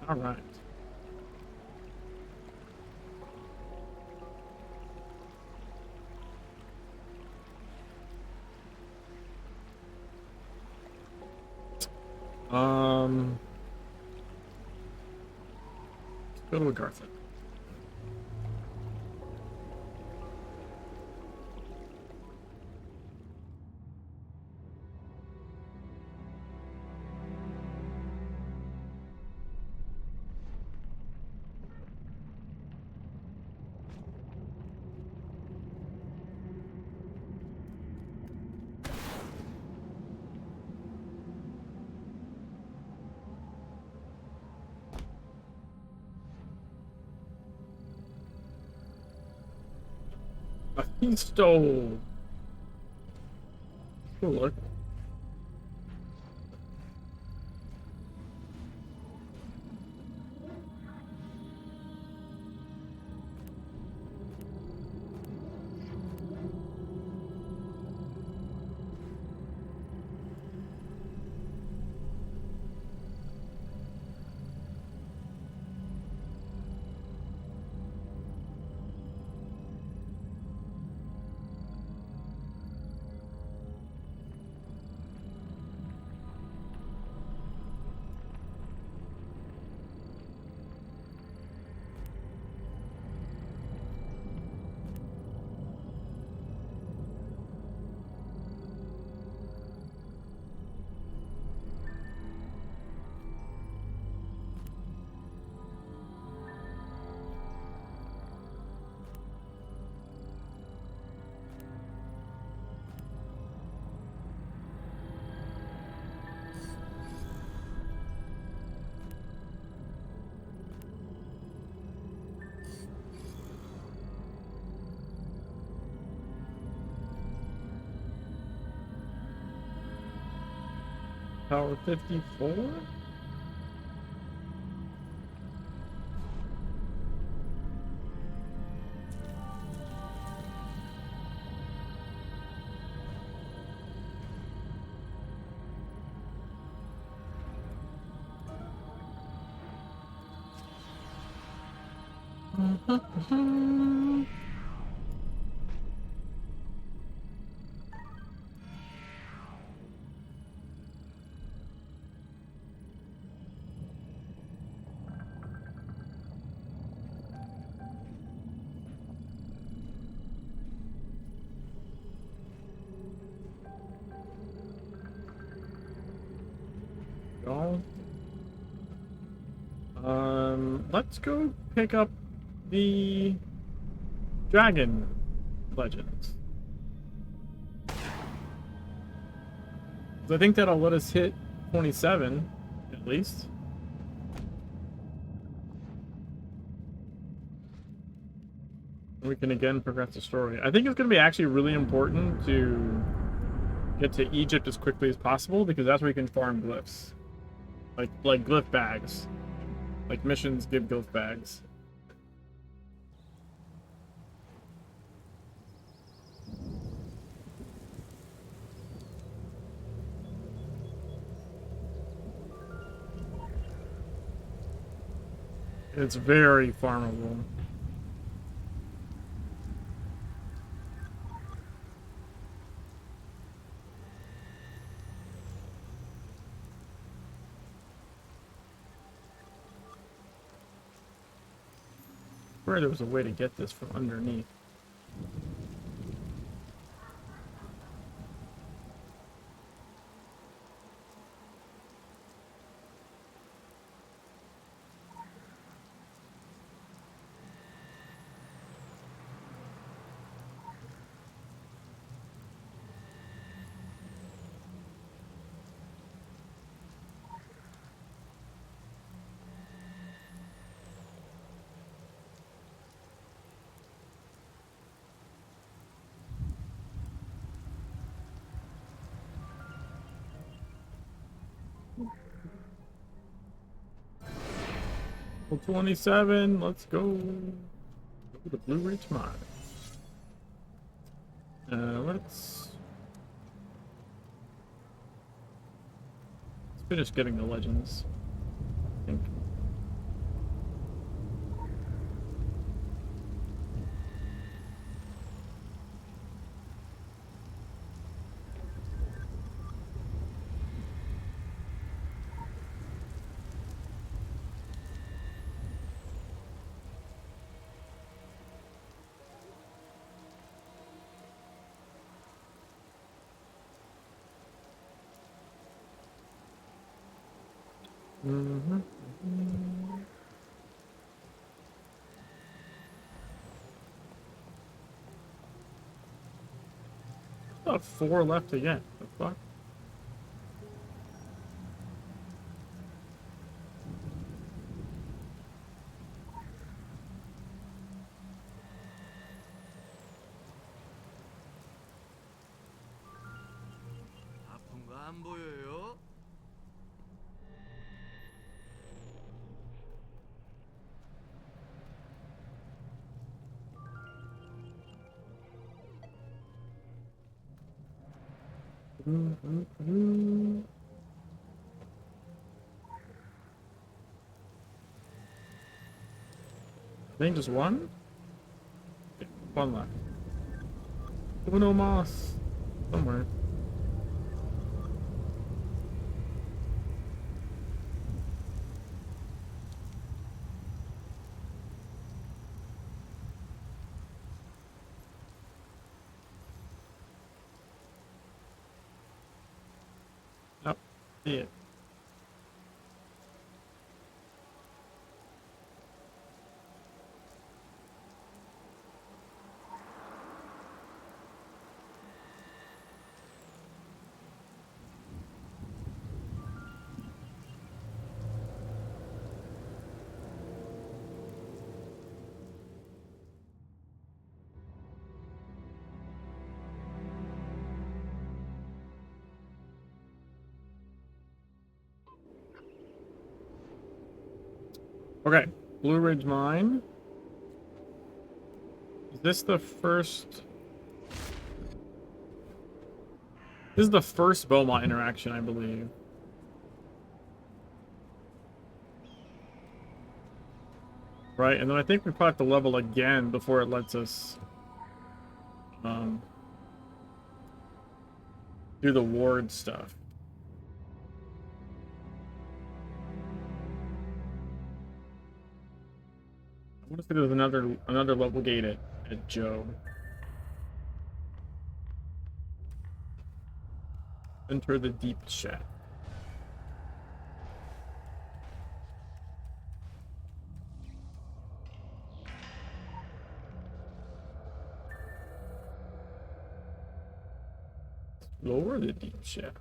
All right. Let's go to Agartha. He stole. Cool look. Power 54? Go. Let's go pick up the Dragon Legends. I think that'll let us hit 27, at least. We can again progress the story. I think it's going to be actually really important to get to Egypt as quickly as possible because that's where you can farm glyphs. Like glyph bags. Like missions give glyph bags. It's very farmable. Where there was a way to get this from underneath. Well, 27, let's go. Go to the Blue Ridge Mine. Let's finish getting the legends, I think. About 4 left to get. The fuck? 아픈 거 안 보여요? I think just one? Okay, one left. Uno mas. Somewhere. Nope. See it. Okay, Blue Ridge Mine. Is this the first? This is the first Beaumont interaction, I believe. Right, and then I think we probably have to level again before it lets us do the ward stuff. I want to say there's another level gate at Joe. Enter the deep shaft. Lower the deep shaft.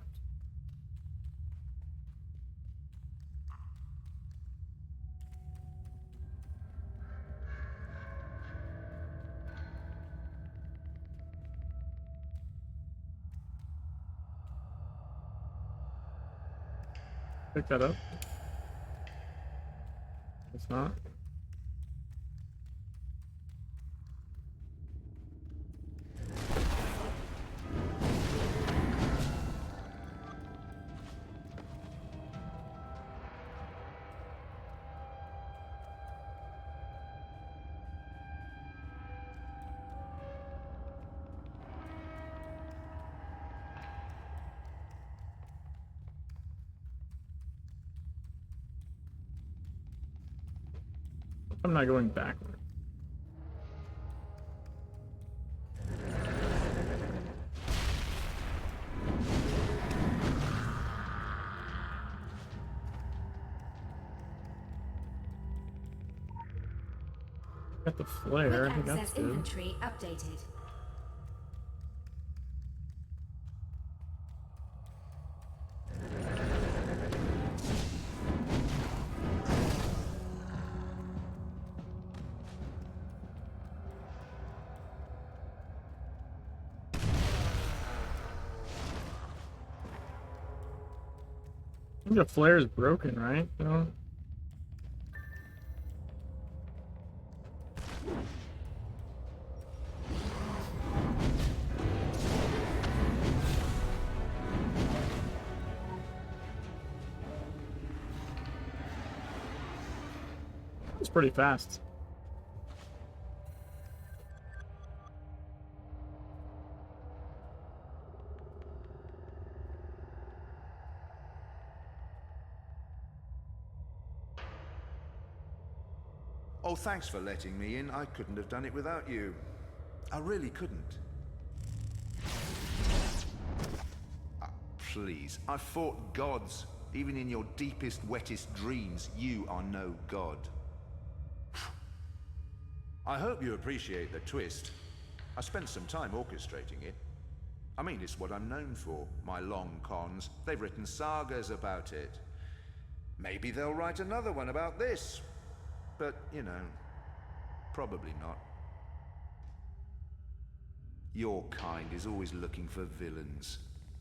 Pick that up. It's not. I'm not going backward. Got the flare. I think that's Access good. inventory updated. I think the flare is broken, right? No. It's pretty fast. Oh, thanks for letting me in. I couldn't have done it without you. I really couldn't. Please, I fought gods. Even in your deepest, wettest dreams, you are no god. I hope you appreciate the twist. I spent some time orchestrating it. I mean, it's what I'm known for, my long cons. They've written sagas about it. Maybe they'll write another one about this. But, you know, probably not. Your kind is always looking for villains.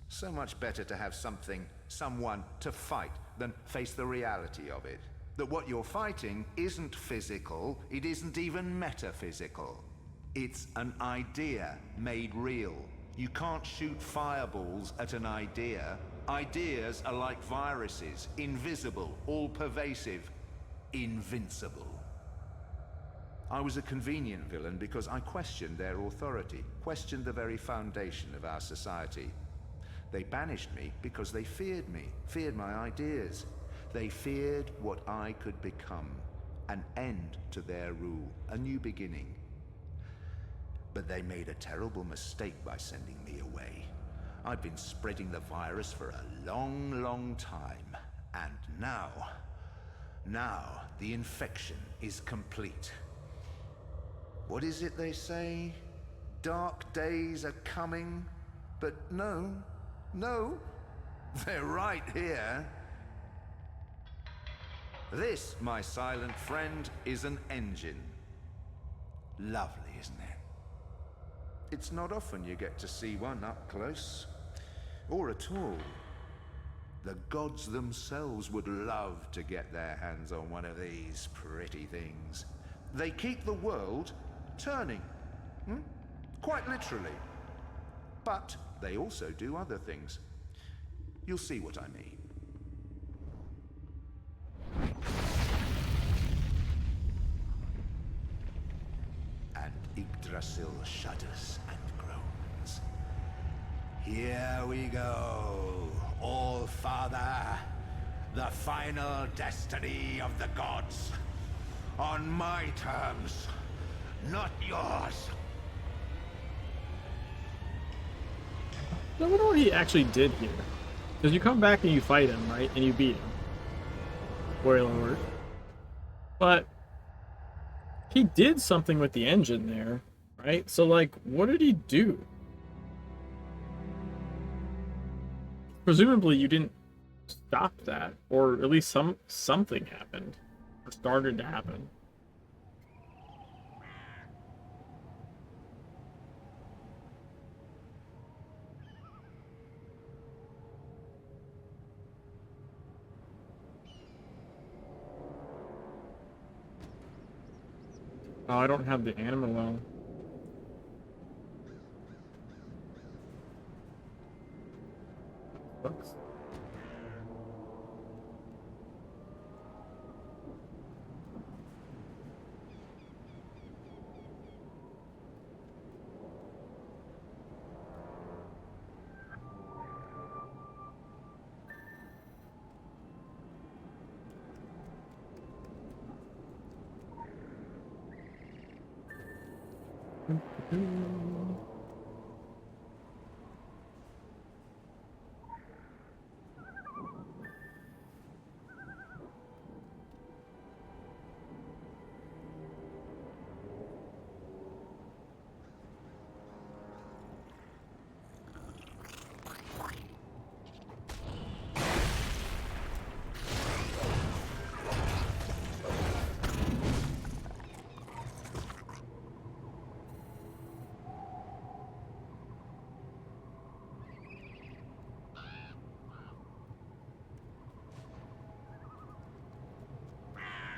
So much better to have someone to fight than face the reality of it. That what you're fighting isn't physical, it isn't even metaphysical. It's an idea made real. You can't shoot fireballs at an idea. Ideas are like viruses, invisible, all-pervasive, invincible. I was a convenient villain because I questioned their authority, questioned the very foundation of our society. They banished me because they feared me, feared my ideas. They feared what I could become, an end to their rule, a new beginning. But they made a terrible mistake by sending me away. I've been spreading the virus for a long, long time. And now the infection is complete. What is it they say? Dark days are coming, but no, they're right here. This, my silent friend, is an engine. Lovely, isn't it? It's not often you get to see one up close, or at all. The gods themselves would love to get their hands on one of these pretty things. They keep the world turning, quite literally. But they also do other things. You'll see what I mean. And Yggdrasil shudders and groans. Here we go, All-Father, the final destiny of the gods. On my terms, not yours. I wonder what he actually did here. Because you come back and you fight him, right? And you beat him. Spoiler alert. But he did something with the engine there, right? So, like, what did he do? Presumably you didn't stop that, or at least something happened, or started to happen. Oh, I don't have the animal well. Sucks.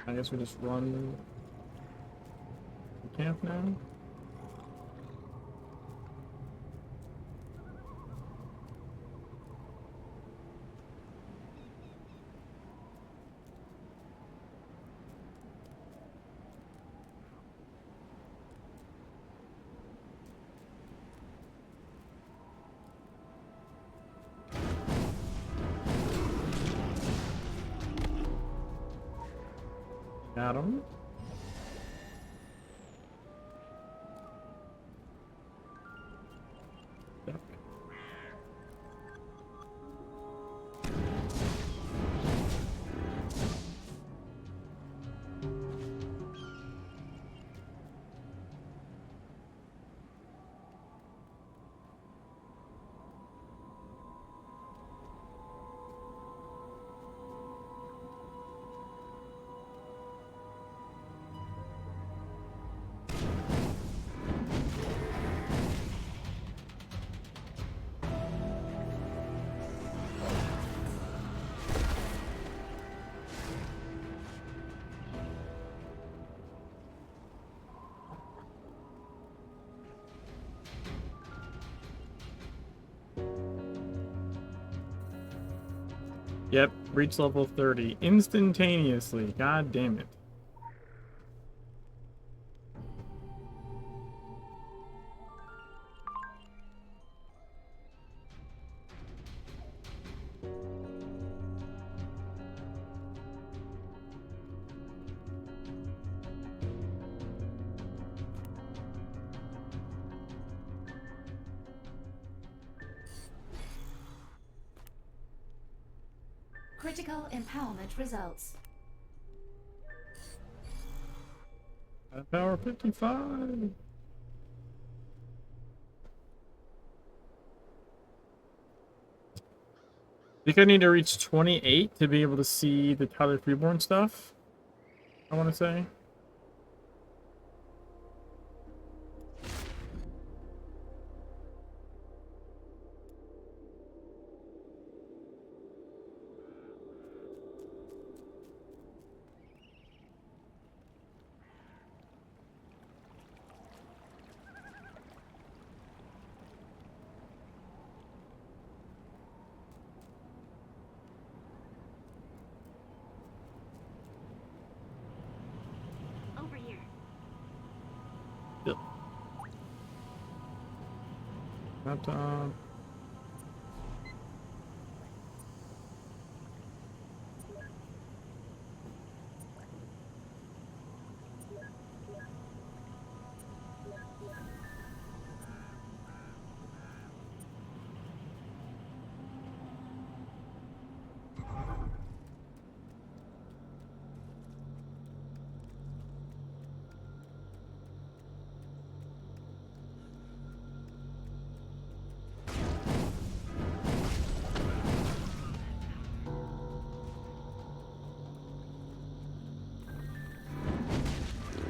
I guess we just run the camp now. Adam. Yep. Yep, reach level 30 instantaneously. God damn it. Critical empowerment results. Power 55. I think I need to reach 28 to be able to see the Tyler Freeborn stuff, I want to say. Over here. Yep. Laptop.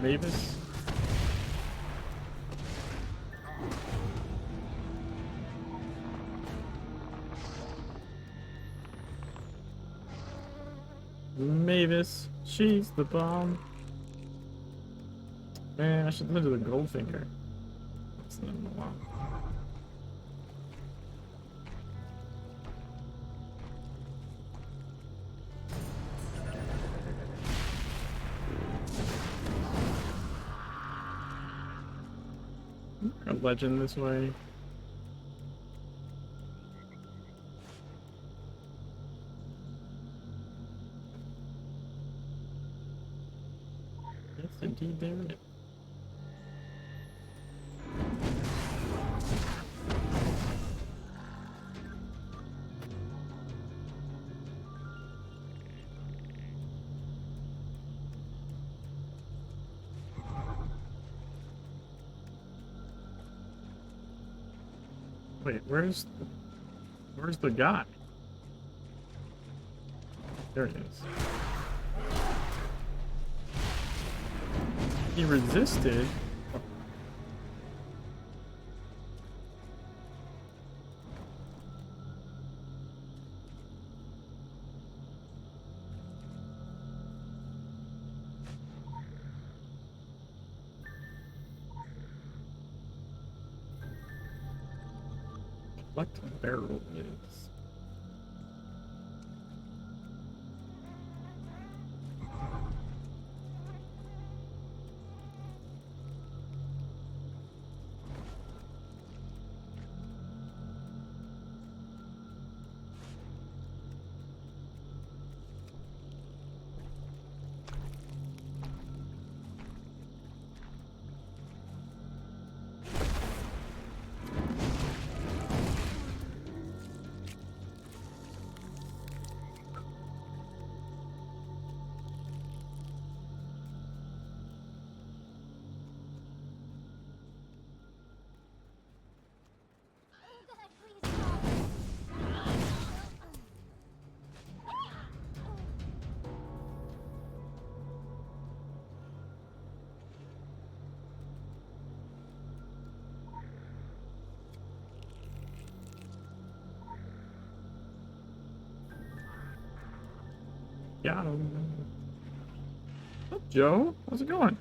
Mavis. Mavis, she's the bomb. Man, I should listen to the Goldfinger. It's been a while. A legend this way. Yes, indeed, there it is. Wait, where's the guy? There he is. He resisted. What barrel is? Got him. What's up, Joe? How's it going?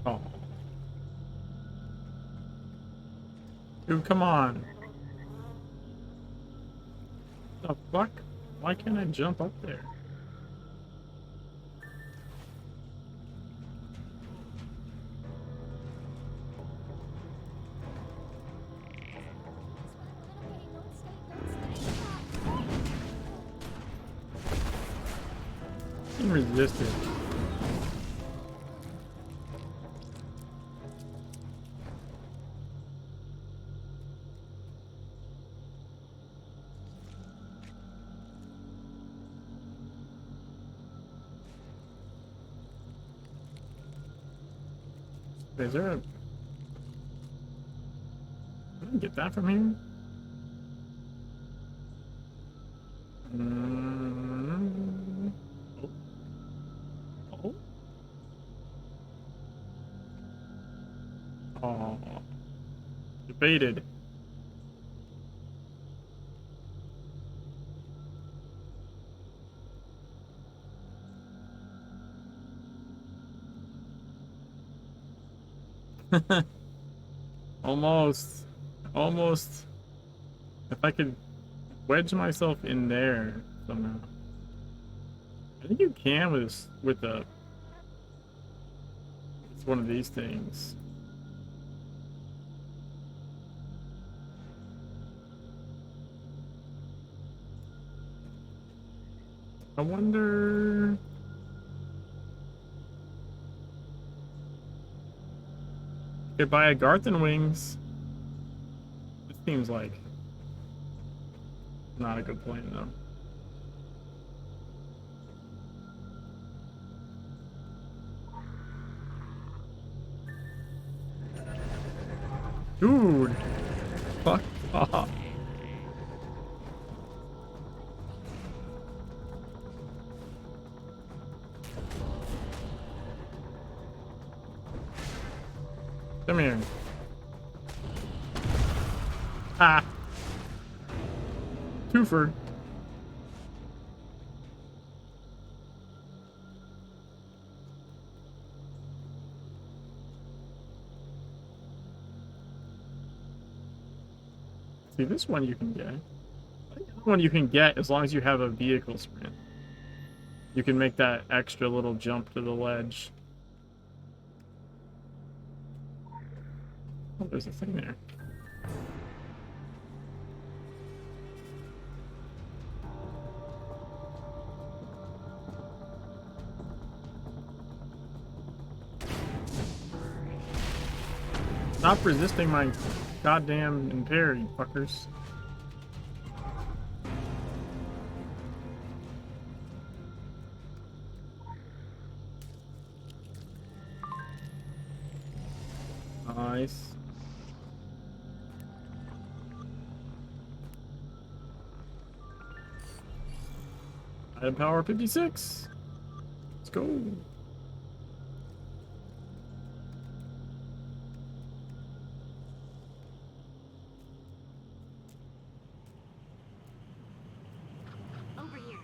Oh. Dude, come on. The fuck? Why can't I jump up there? He resisted. Is there a... Can I get that from here? Oh. Oh. Oh. Debated. Almost. Almost. If I could wedge myself in there somehow. I think you can with the... It's one of these things. I wonder... Could buy a Garthen wings. This seems like not a good plan though. Dude, fuck Haha. Come here. Ah. Twofer. See, this one you can get. I think this one you can get as long as you have a vehicle sprint. You can make that extra little jump to the ledge. Oh, there's a thing there. Stop resisting my goddamn impair, you fuckers. Nice. Item power 56. Let's go. Over here.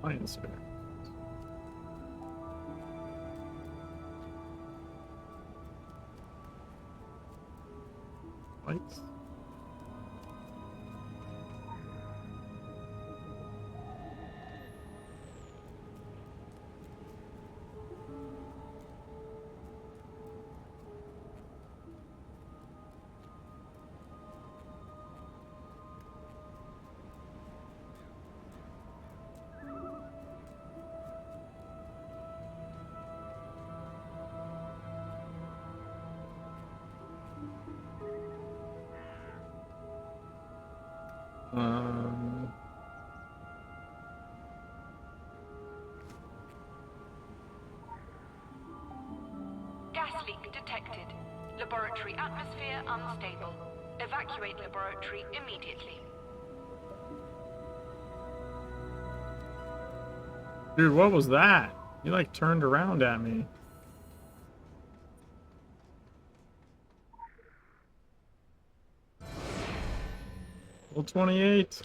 Science fair. Lights. Gas leak detected. Laboratory atmosphere unstable. Evacuate laboratory immediately. Dude, what was that? You like turned around at me. Level 28.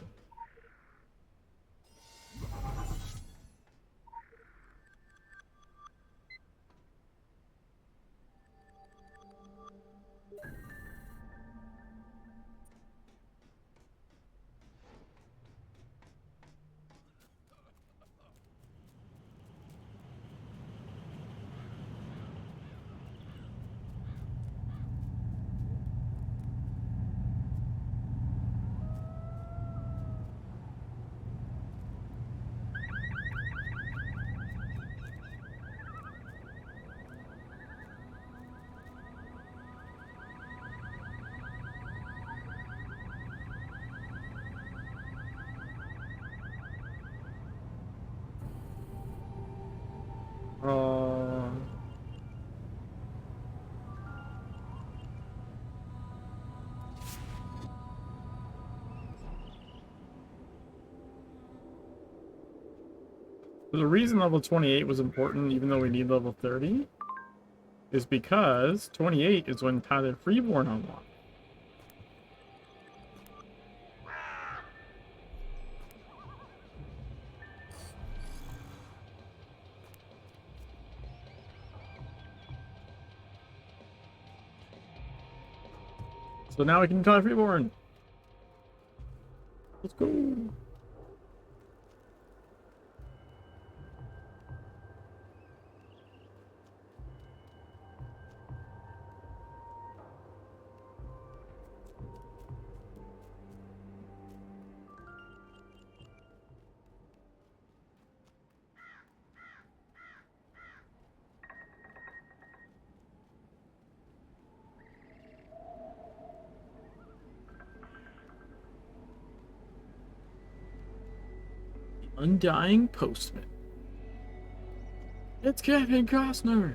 The reason level 28 was important, even though we need level 30, is because 28 is when Tyler Freeborn unlocked. So now we can Tyler Freeborn. Let's go. Undying Postman. It's Kevin Costner.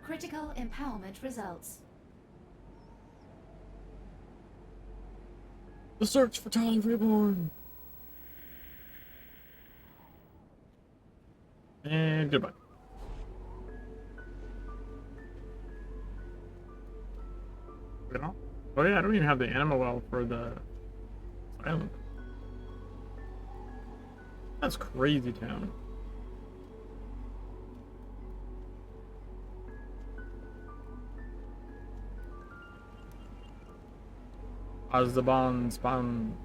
Critical empowerment results. The search for Tyler Freeborn. And goodbye. Oh yeah, I don't even have the animal well for the island. That's crazy town. Azzaban spawn.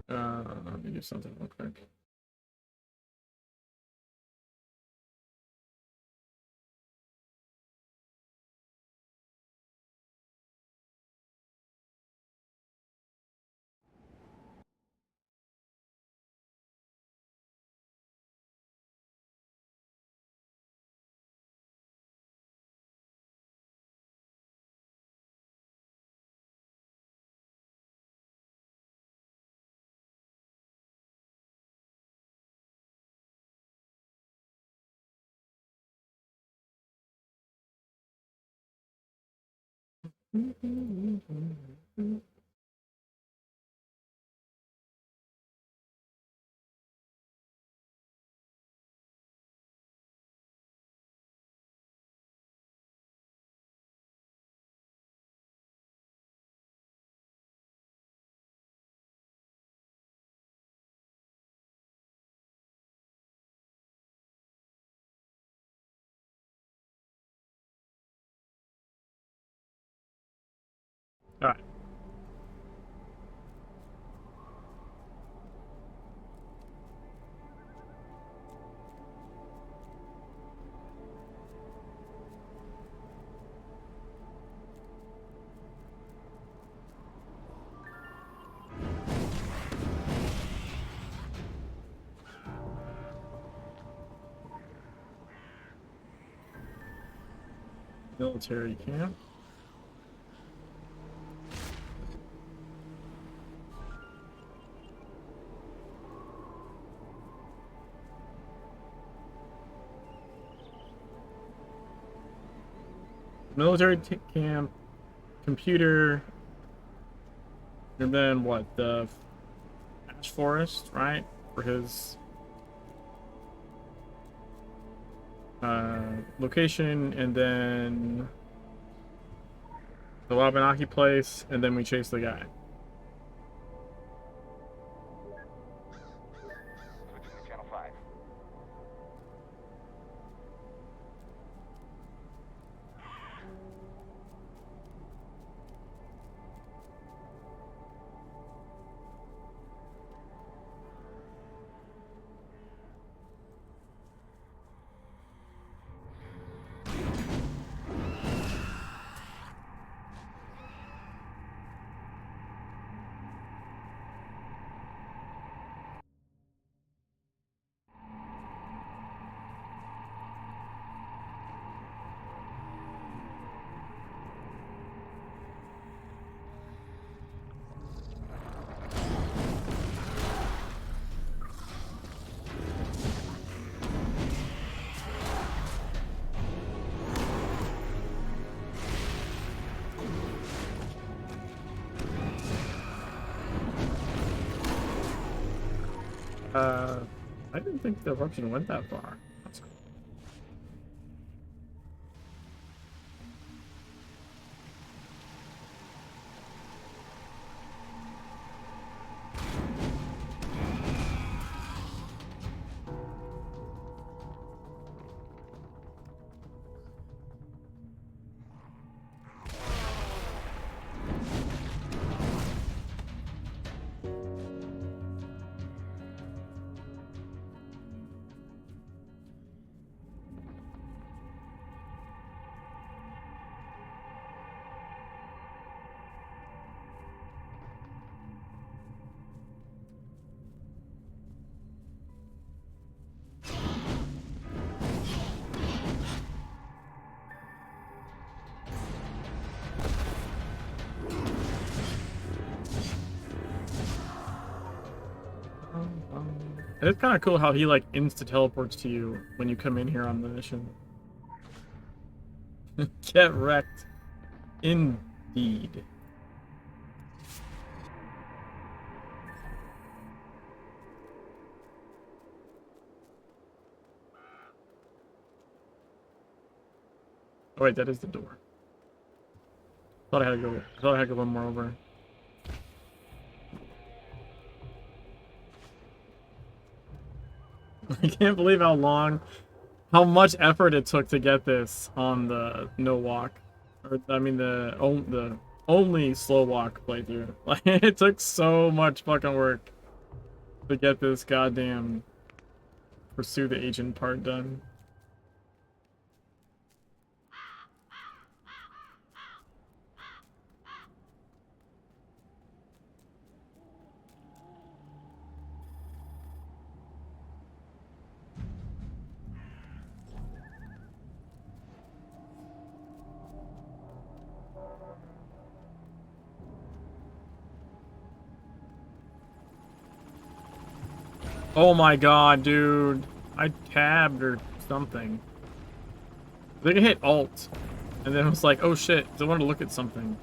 Let me do something real quick. All right. Military camp. Military camp, computer, and then what? The ash forest, right? For his location, and then the Wabanaki place, and then we chase the guy. Switching to channel 5. I didn't think the eruption went that far. That's cool. It's kind of cool how he like insta teleports to you when you come in here on the mission. Get wrecked. Indeed. Oh wait, that is the door. Thought I had to go. I thought I had to go one more over. I can't believe how much effort it took to get this on the no walk, or I mean the only slow walk playthrough. Like it took so much fucking work to get this goddamn pursue the agent part done. Oh my god, dude. I tabbed or something. I think I hit Alt. And then I was like, oh shit, I wanted to look at something.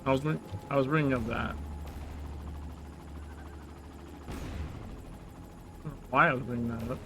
I was ringing of that. I don't know why I was bringing that up.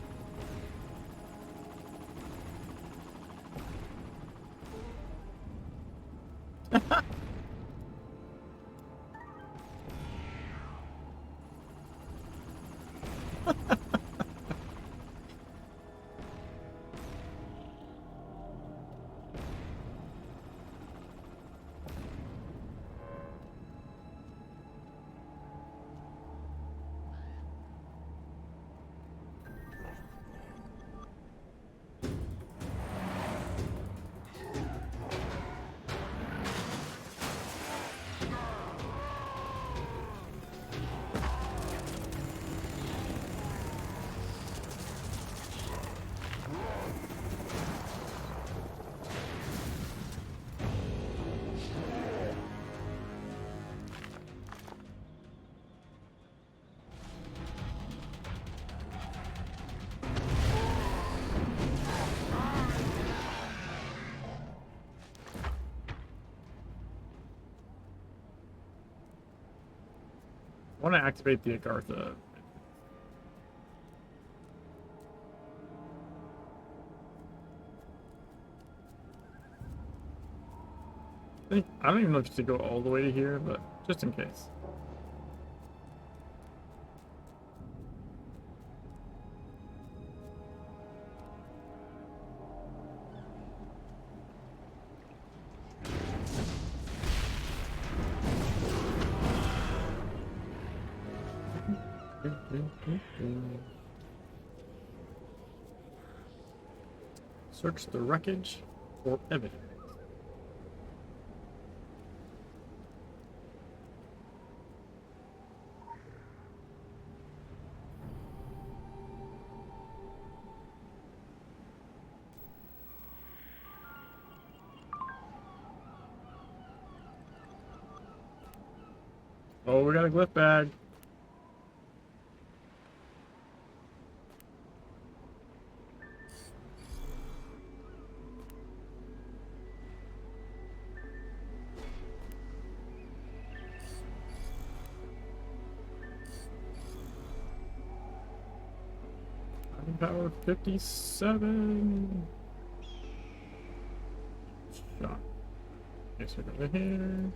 I want to activate the Agartha. I don't even know if to go all the way to here, but just in case. Search the wreckage for evidence. Oh, we got a glyph bag. Power 57. Shot. Okay, so over here.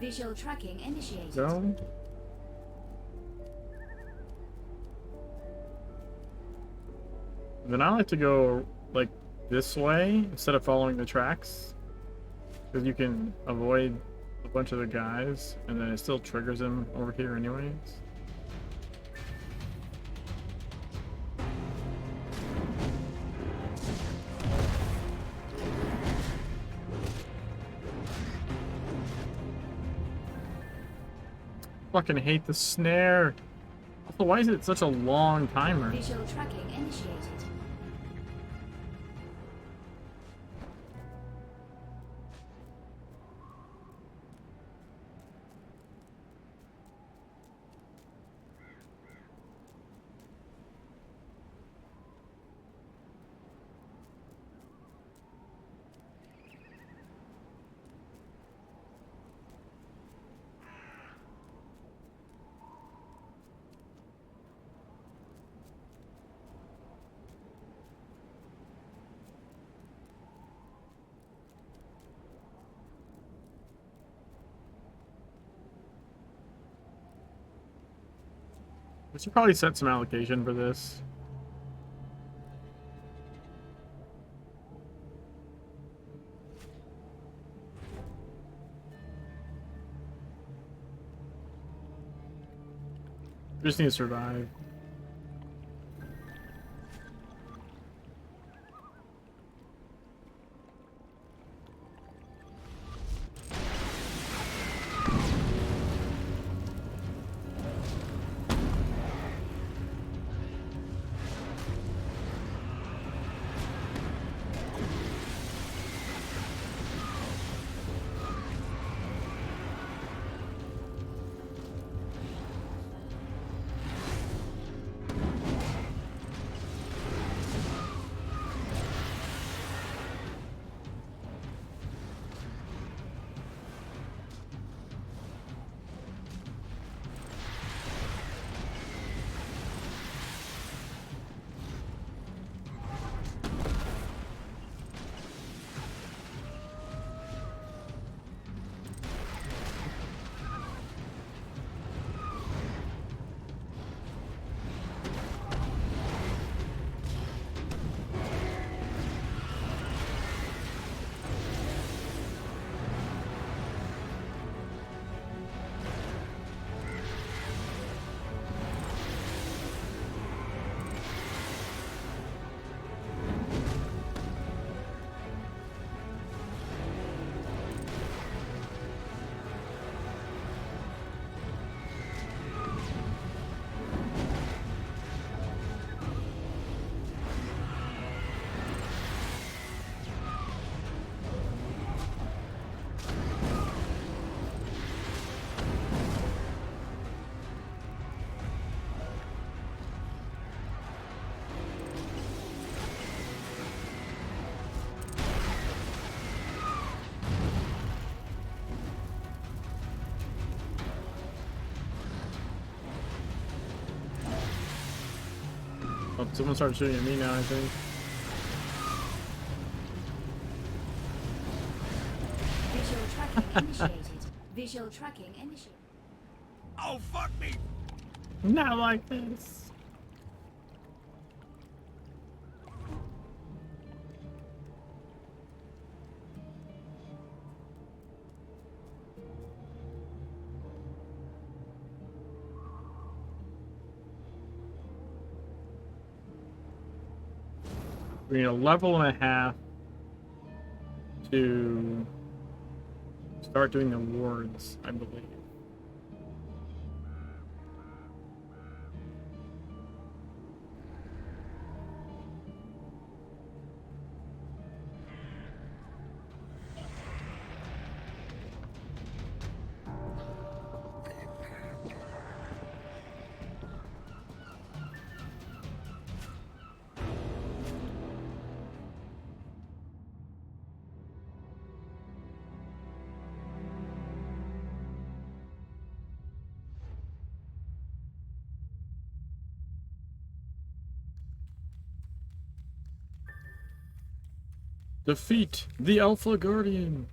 Visual tracking initiated. Go. Then I like to go like this way instead of following the tracks, because you can avoid a bunch of the guys, and then it still triggers them over here anyways. Fucking hate the snare. Also, why is it such a long timer? Visual tracking initiated. We should probably set some allocation for this. We just need to survive. Oh, someone started shooting at me now, I think. Visual tracking initiated. Visual tracking initiated. Oh, fuck me! Not like this. We need a level and a half to start doing the awards, I believe. Defeat the Alpha Guardian.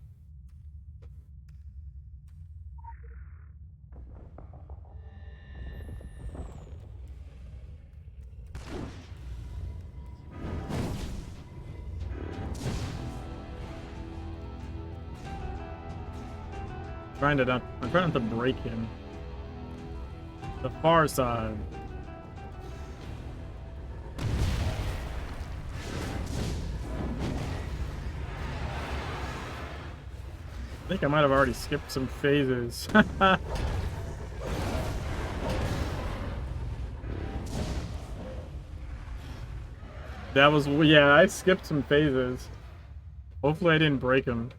I'm trying not to break him. The far side. I think I might have already skipped some phases. That was, yeah, I skipped some phases. Hopefully I didn't break him.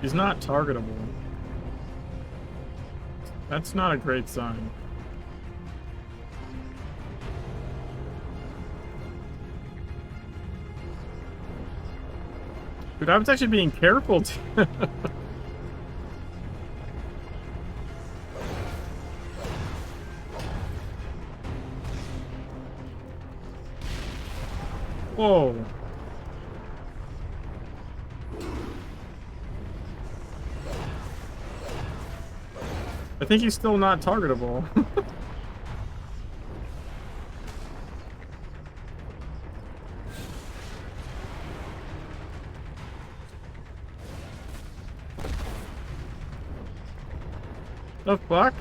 He's not targetable. That's not a great sign. Dude, I was actually being careful. Whoa. I think he's still not targetable. The fuck?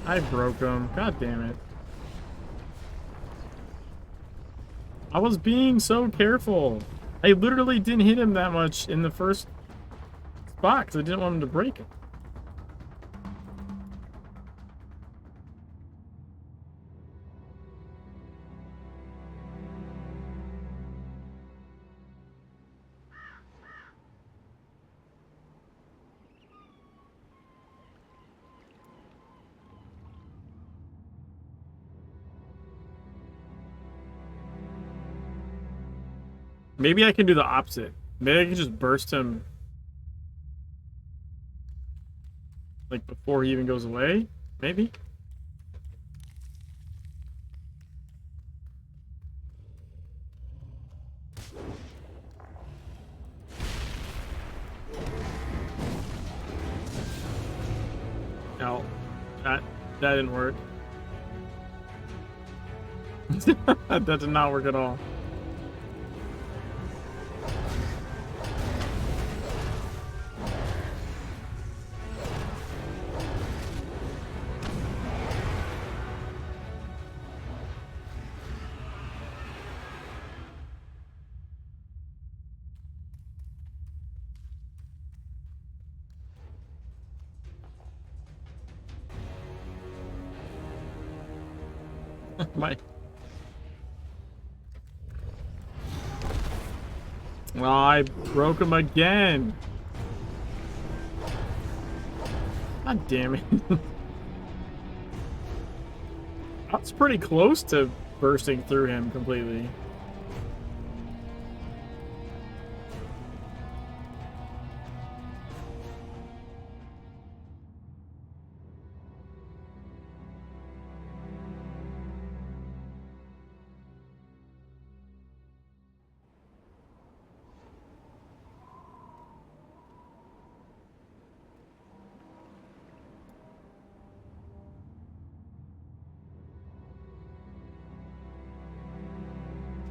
I broke him. God damn it. I was being so careful. I literally didn't hit him that much in the first spot because I didn't want him to break it. Maybe I can do the opposite. Maybe I can just burst him like before he even goes away. Maybe. No, that didn't work. That did not work at all. My. Oh, I broke him again. God damn it. I was pretty close to bursting through him completely.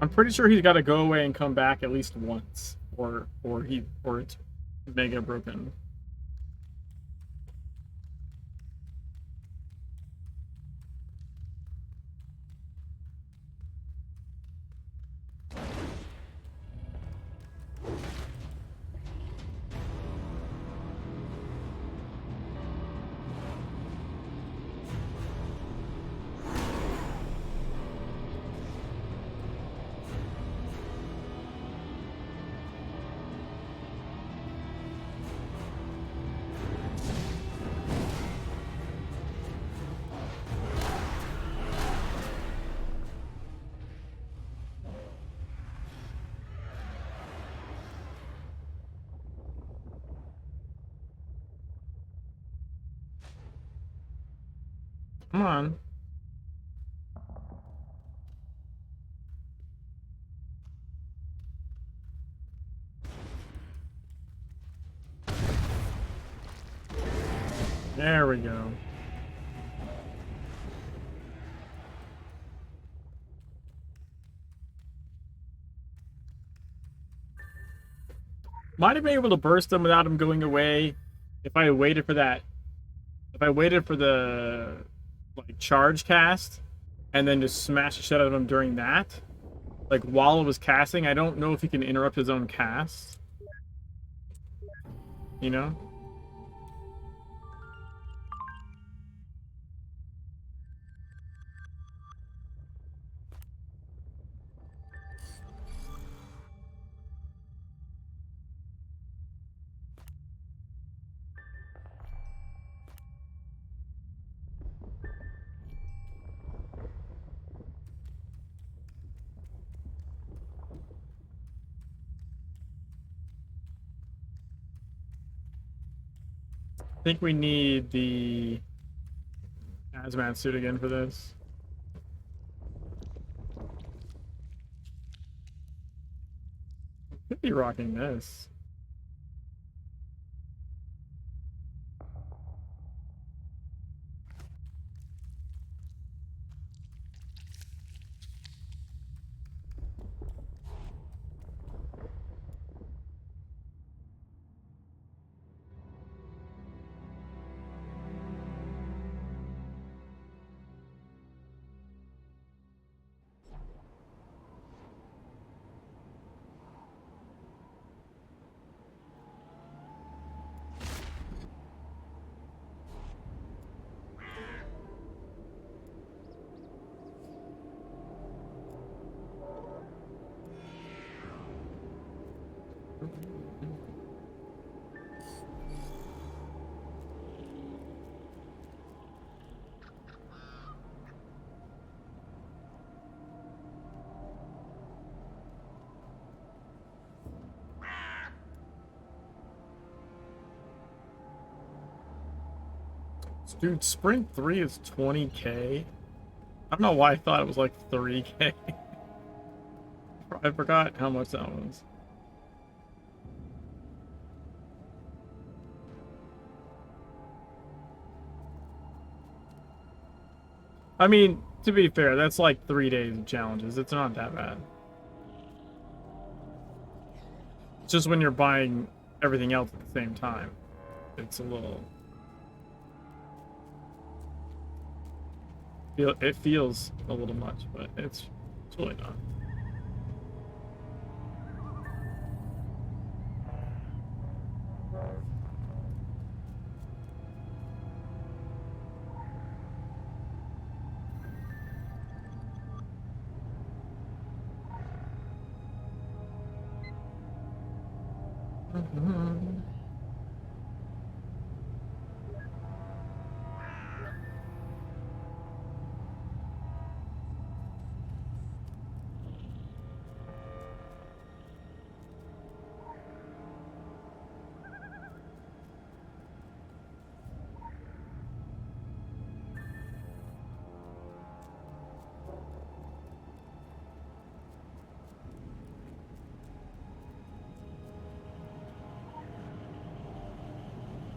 I'm pretty sure he's got to go away and come back at least once, or it's mega broken. Come on. There we go. Might have been able to burst him without him going away if I waited for that. If I waited for the like charge cast and then just smash the shit out of him during that. Like while it was casting, I don't know if he can interrupt his own cast. You know? I think we need the hazmat suit again for this. Could be rocking this. Dude, Sprint 3 is 20k. I don't know why I thought it was like 3k. I forgot how much that was. I mean, to be fair, that's like 3 days of challenges. It's not that bad. It's just when you're buying everything else at the same time, it's a little... It feels a little much, but it's really not.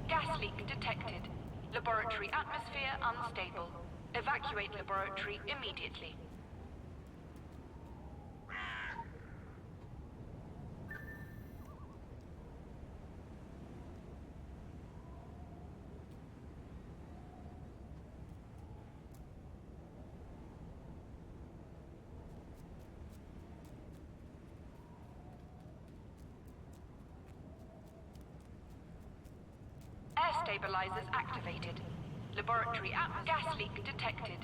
Gas leak detected. Laboratory atmosphere unstable. Evacuate laboratory immediately. stabilizers activated. Laboratory gas leak detected.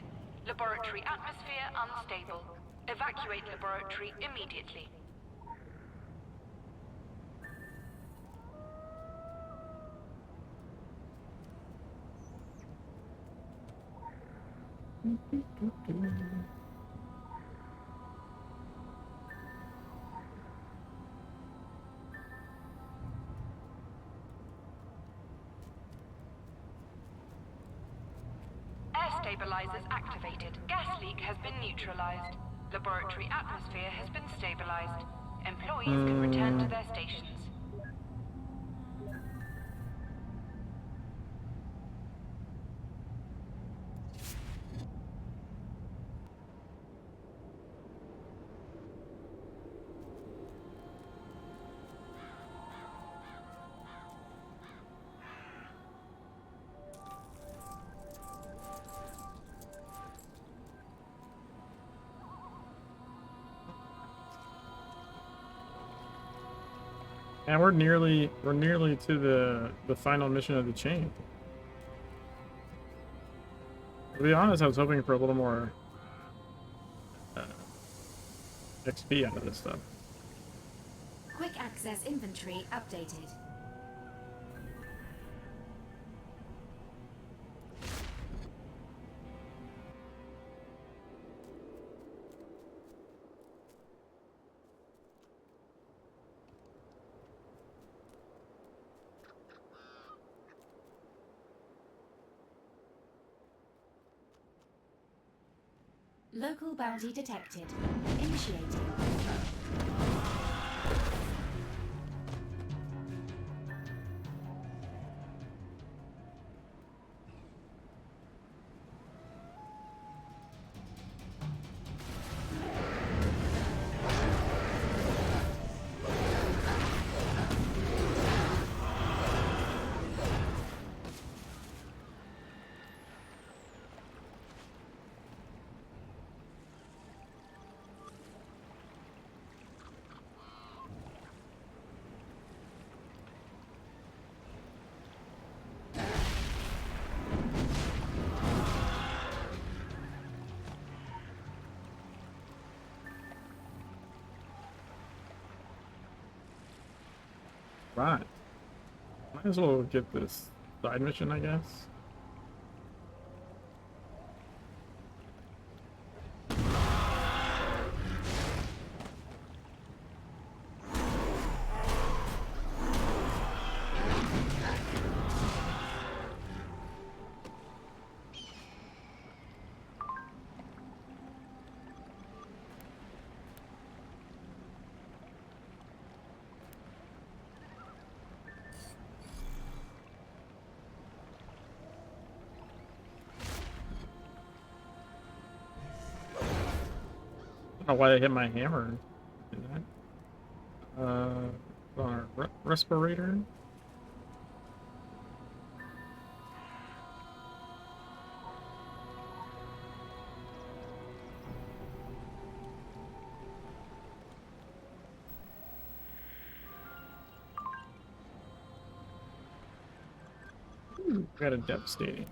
Laboratory atmosphere unstable. Evacuate laboratory immediately. Air stabilizers activated. Gas leak has been neutralized. Laboratory atmosphere has been stabilized. Employees can return to their stations. And we're nearly to the final mission of the chain. To be honest, I was hoping for a little more XP out of this stuff. Quick access inventory updated. Local bounty detected. Initiating. Right. Might as well get this side mission, I guess. I don't know why they hit my hammer. Do that. Respirator. Got a devastating.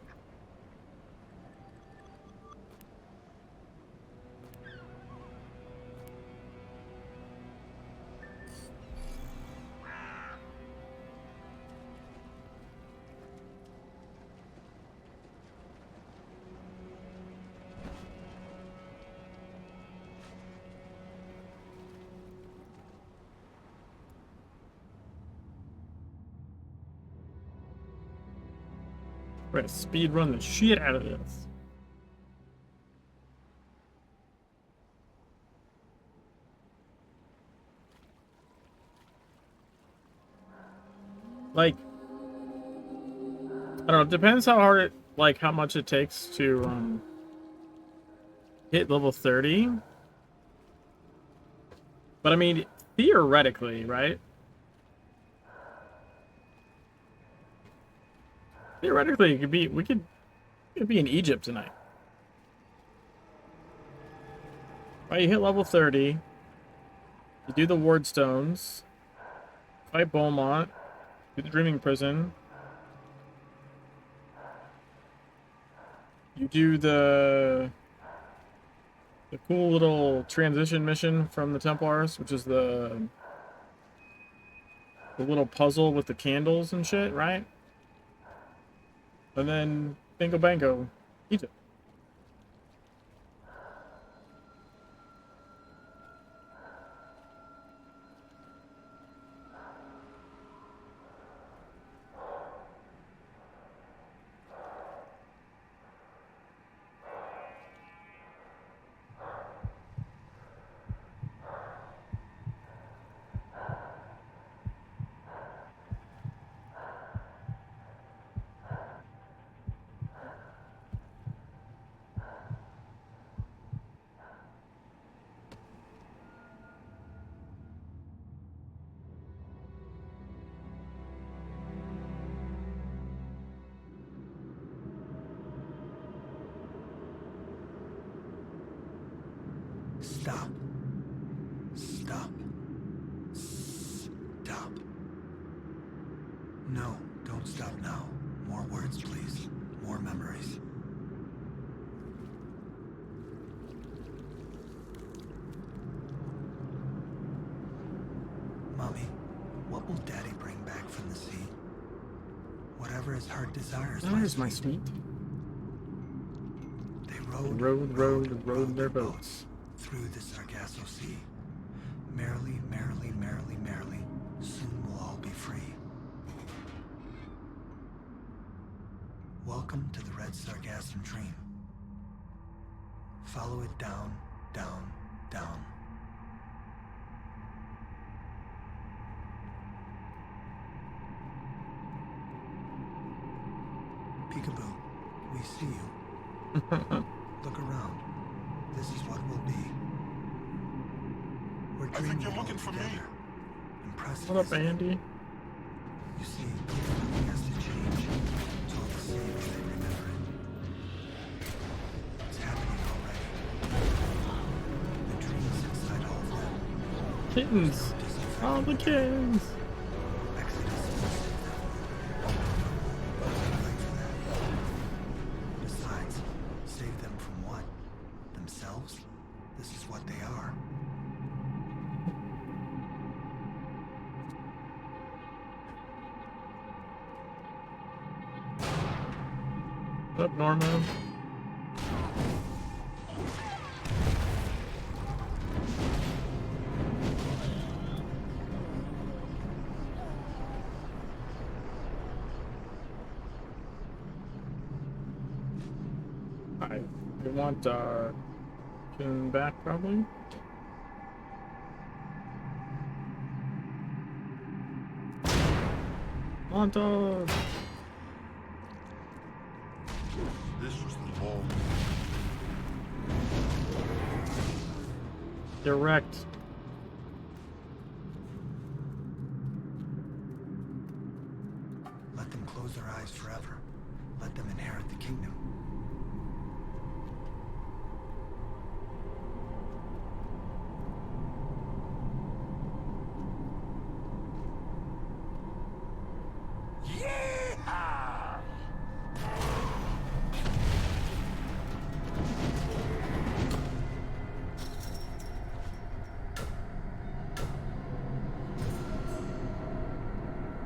We're gonna speed run the shit out of this. Like, I don't know, it depends how hard it, like, how much it takes to, hit level 30. But I mean, theoretically, right? Theoretically, it could be, we could be in Egypt tonight. Right, you hit level 30. You do the ward stones. Fight Beaumont. Do the Dreaming Prison. you do the cool little transition mission from the Templars, which is the little puzzle with the candles and shit, right? And then bingo bango, Egypt. Stop. Stop. Stop. No, don't stop now. More words, please. More memories. Mommy, what will Daddy bring back from the sea? Whatever his heart desires. There's my sweet. They rode their boats through the Sargasso Sea. Merrily, merrily, merrily, merrily, soon we'll all be free. Welcome to the Red Sargassum Dream. Follow it down, down, down. Peekaboo, we see you. Look around. This is what we'll be. We're dreaming. I think you're looking for me. Impressive. What up, Andy? You see, nothing has to change. It's all the same as they remember it. It's happening already. The dreams inside all of them. Kittens. All the kittens. Besides, save them from what? Themselves? This is what they are. What's up, Norma? I want June back probably. Montage. This was the moment. Direct. Let them close their eyes forever. Let them inherit the kingdom.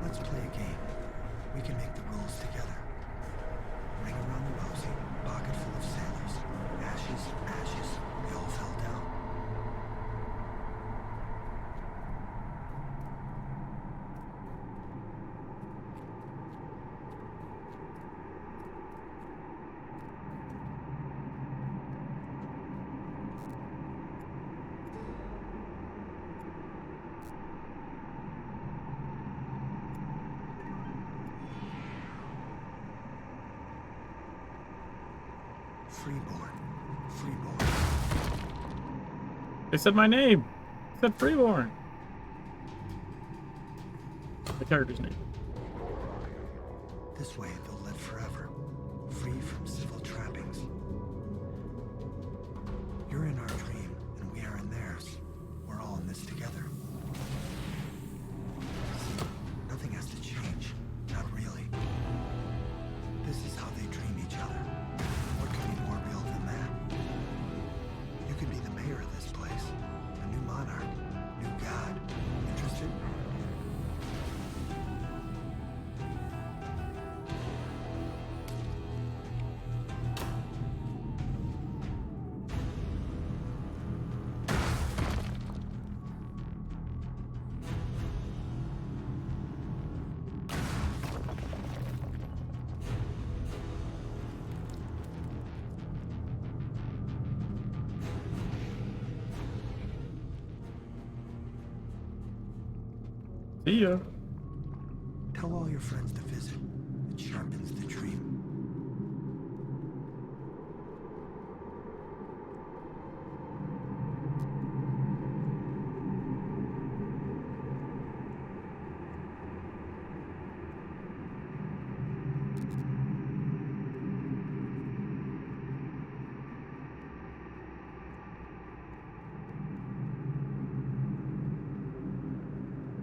Let's play a game. We can make the rules together. Ring around the rosy, pocket full of sailors. Ashes, ashes, we all fell down. Freeborn. Freeborn. They said my name. They said Freeborn. The character's name. This way they'll live forever, free from civil trappings. You're in our dream, and we are in theirs. We're all in this together. See, nothing has to change. Not really. This is how they dream each other. What could See ya. Tell all your friends to visit. It sharpens the dream.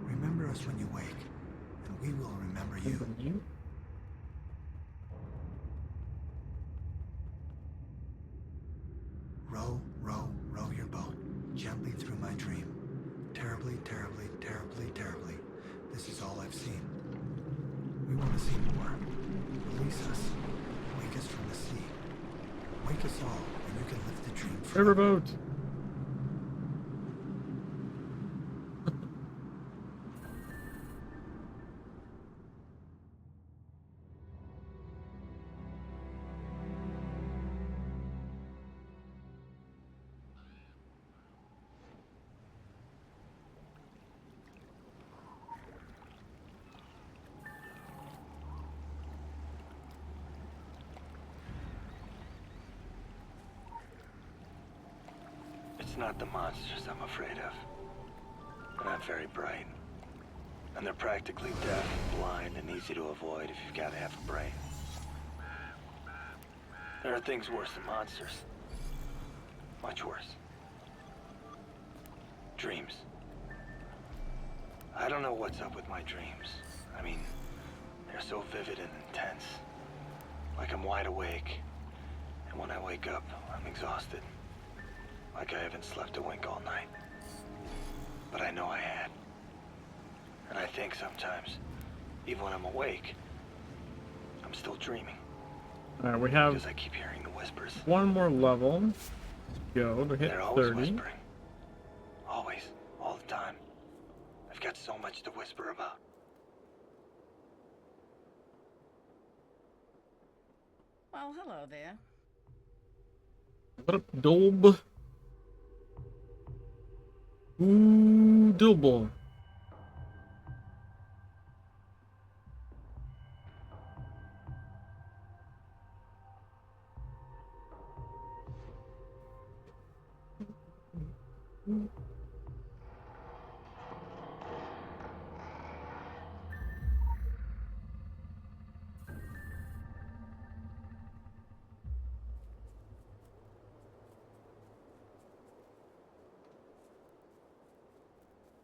Remember us when you wake, and we will remember you. Row, row, row your boat gently through my dream. Terribly, terribly, terribly, terribly. This is all I've seen. We want to see more. Release us. Wake us from the sea. Wake us all, and you can live the dream forever. Riverboat. It's not the monsters I'm afraid of. They're not very bright. And they're practically deaf, blind, and easy to avoid if you've got half a brain. There are things worse than monsters. Much worse. Dreams. I don't know what's up with my dreams. I mean, they're so vivid and intense. Like I'm wide awake. And when I wake up, I'm exhausted. Like I haven't slept a wink all night. But I know I had. And I think sometimes, even when I'm awake, I'm still dreaming. Alright, we have because I keep hearing the whispers. one more level to go to hit They're always 30. whispering. Always. All the time. I've got so much to whisper about. Well, hello there. What up, Dolb? Ooh, Dolbo.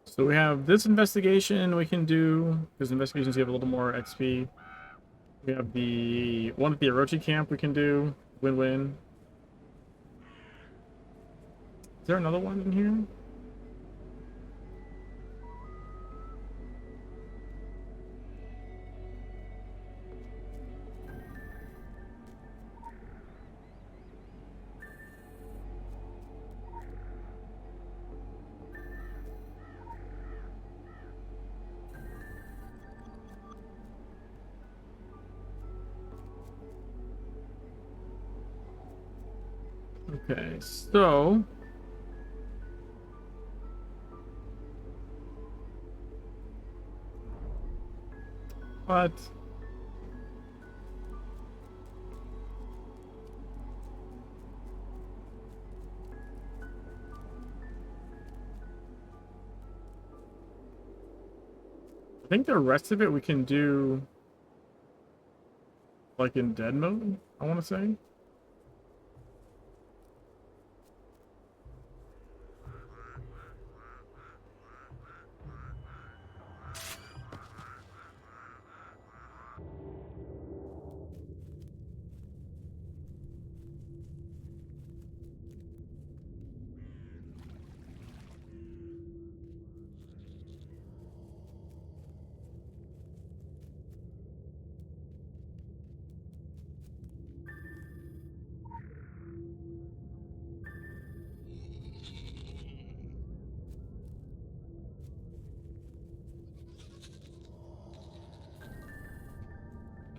So we have this investigation we can do, because investigations give a little more XP. We have the one at the Orochi camp we can do. Win-win. Is there another one in here? Okay, so what? I think the rest of it we can do like in dead mode, I want to say.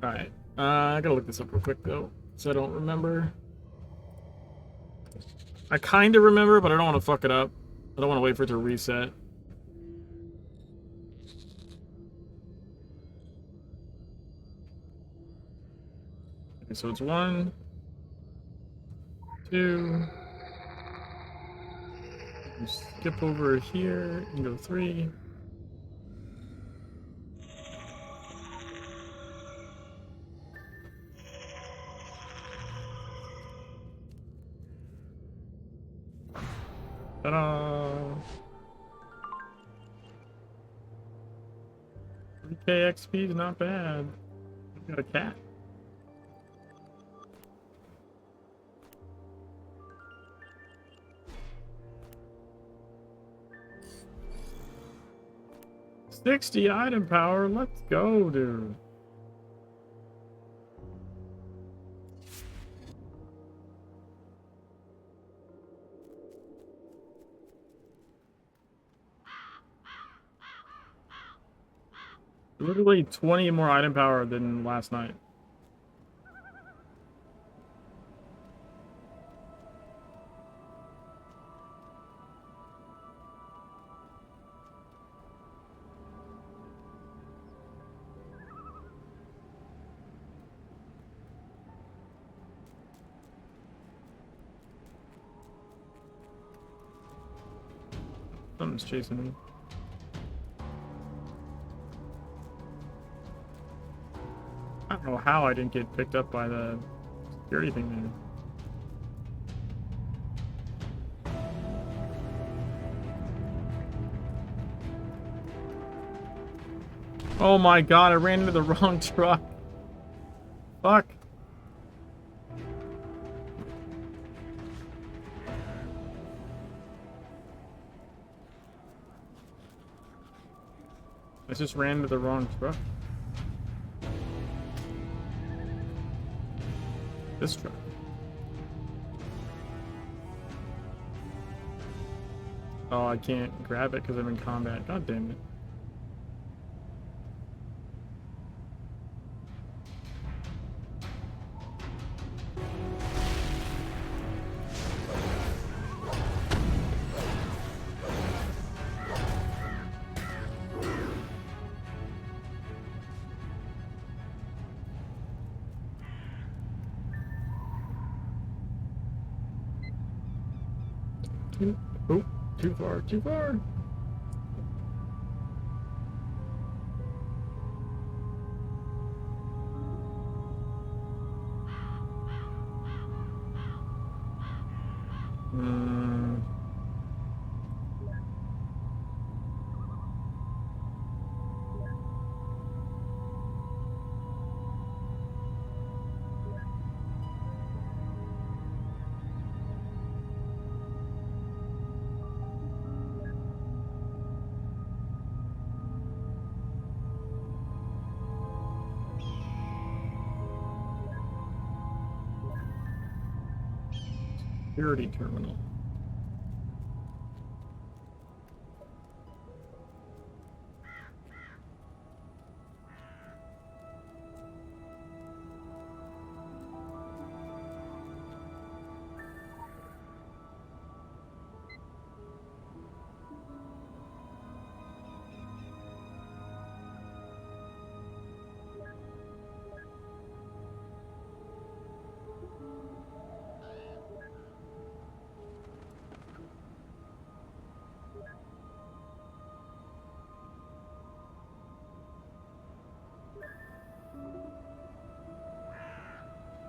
Alright, I gotta look this up real quick though, so I don't remember. I kind of remember, but I don't want to fuck it up. I don't want to wait for it to reset. Okay, so it's 1, 2. You skip over here and go 3. Ta-da! 3K XP is not bad. We got a cat. $60 item power. Let's go, dude. Literally 20 more item power than last night. Something's chasing me. I don't know how I didn't get picked up by the security thing there. Oh my god, I ran into the wrong truck. Fuck. I just ran into the wrong truck. This truck. Oh, I can't grab it because I'm in combat. God damn it. Oh, too far, too far. Security terminal.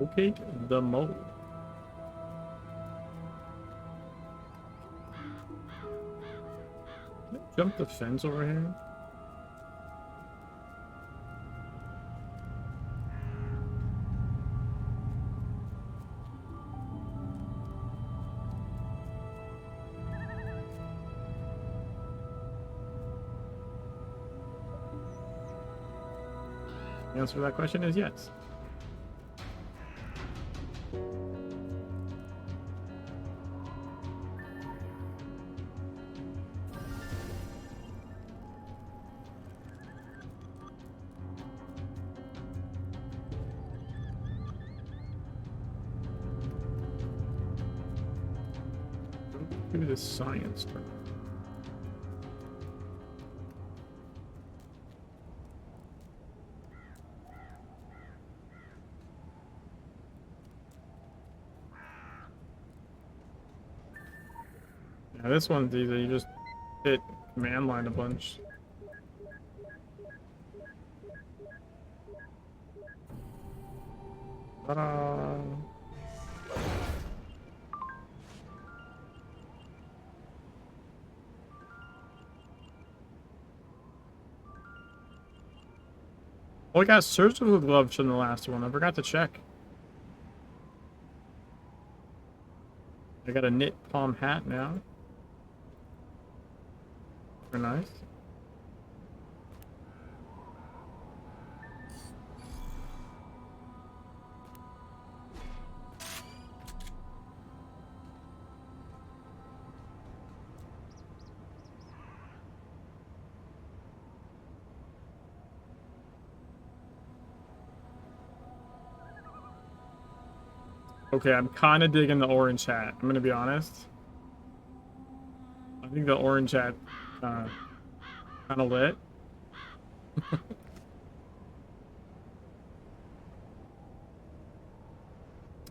Locate the mole. Jump the fence over here. The answer to that question is yes. Do the science part. Yeah, this one's easy. You just hit command line a bunch. Ta-da! Oh, we got surgical gloves from the last one. I forgot to check. I got a knit palm hat now. Very nice. Okay, I'm kind of digging the orange hat. I'm gonna be honest. I think the orange hat kind of lit.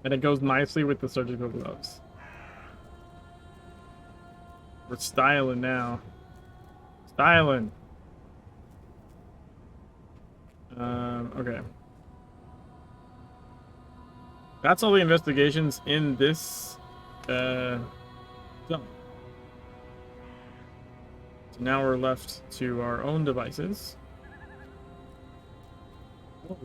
And it goes nicely with the surgical gloves. We're styling now. Styling. Okay. That's all the investigations in this zone. So now we're left to our own devices. Whoa.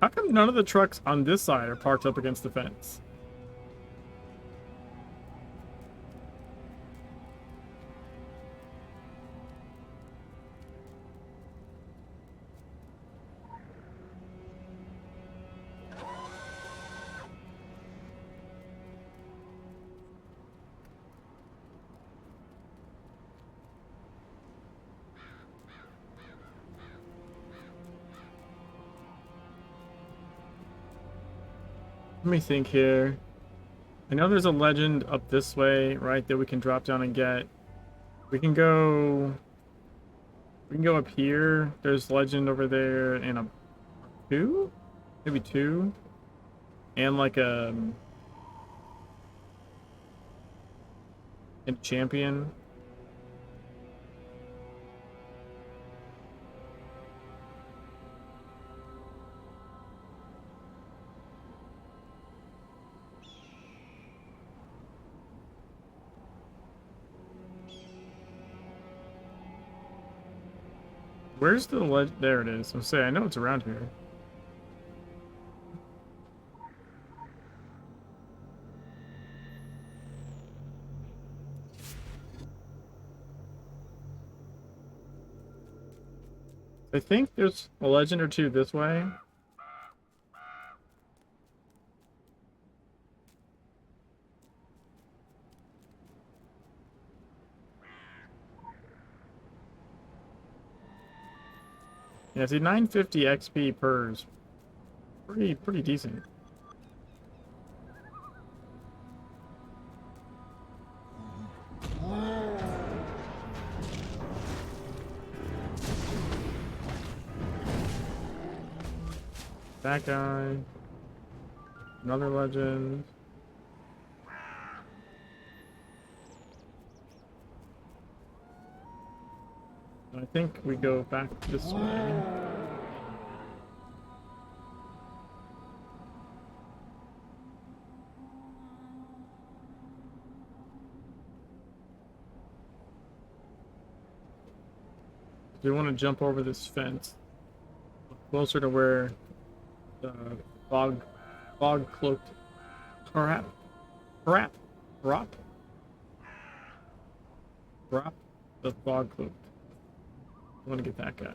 How come none of the trucks on this side are parked up against the fence? Let me think here. I know there's a legend up this way, right, that we can drop down and get. We can go up here. There's legend over there and a 2? Maybe 2. And like a champion. Where's the ledge? There it is. I'll say, I know it's around here. I think there's a legend or 2 this way. Yeah, see, 950 XP pers. Pretty decent. That guy. Another legend. I think we go back this way. We want to jump over this fence closer to where the fog cloaked Rop, the fog cloaked. I want to get that guy.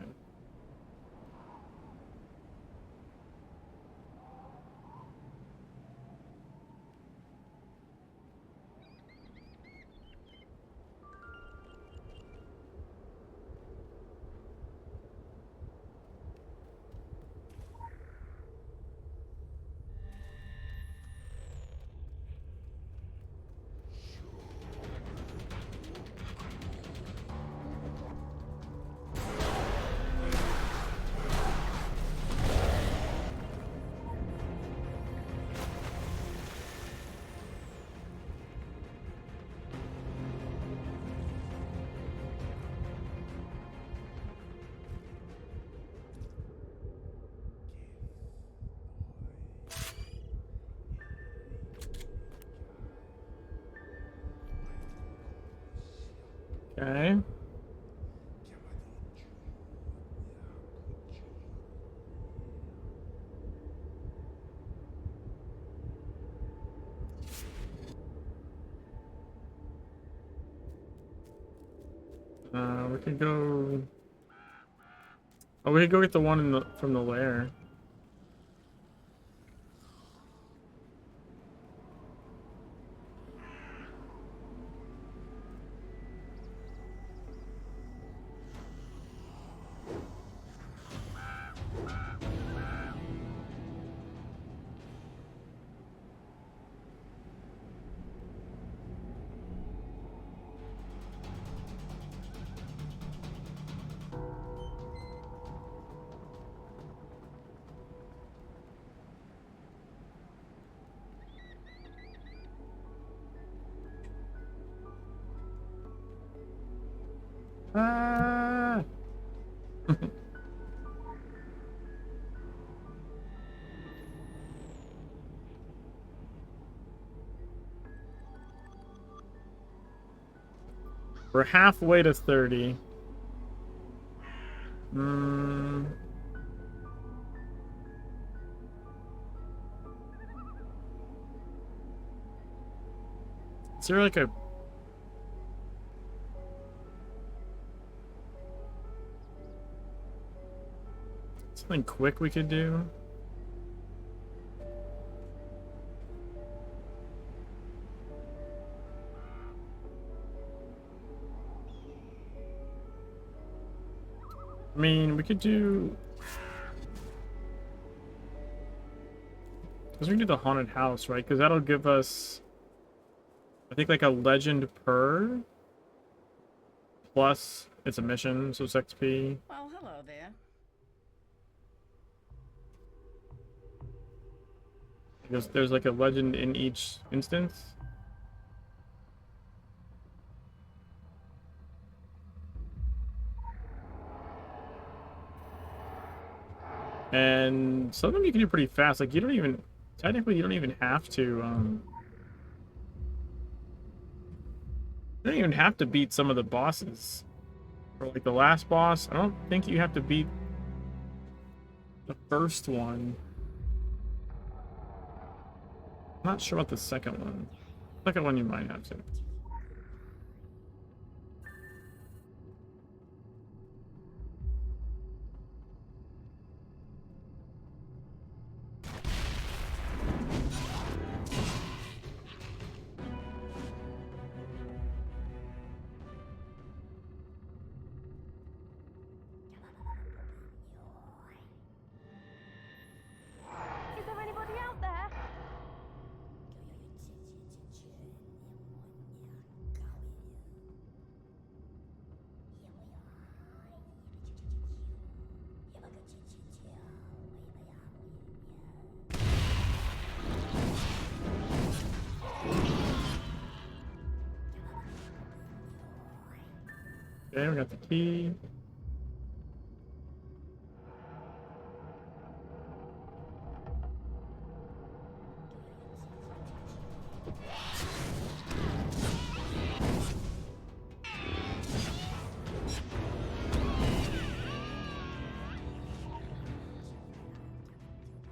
Okay. We could go. Oh, we could go get the one from the lair. Ah! We're halfway to 30. Is there like a... something quick we could do? I mean, we could do... because we can do the haunted house, right? Because that'll give us, I think, like a legend per. Plus, it's a mission, so it's XP. Well, hello there. Because there's like a legend in each instance. And some of them you can do pretty fast. Like, you don't even... technically, you don't even have to, you don't even have to beat some of the bosses. For, like, the last boss, I don't think you have to beat the first one. I'm not sure about the second one. Second one you might have to. Is there anybody out there? Okay, we got the key.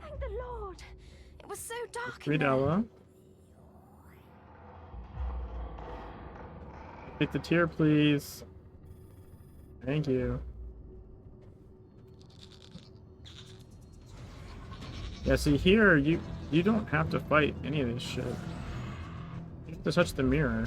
Thank the Lord. It was so dark in there. Redella. Take the tier, please. Thank you. Yeah, see here, you don't have to fight any of this shit. You have to touch the mirror.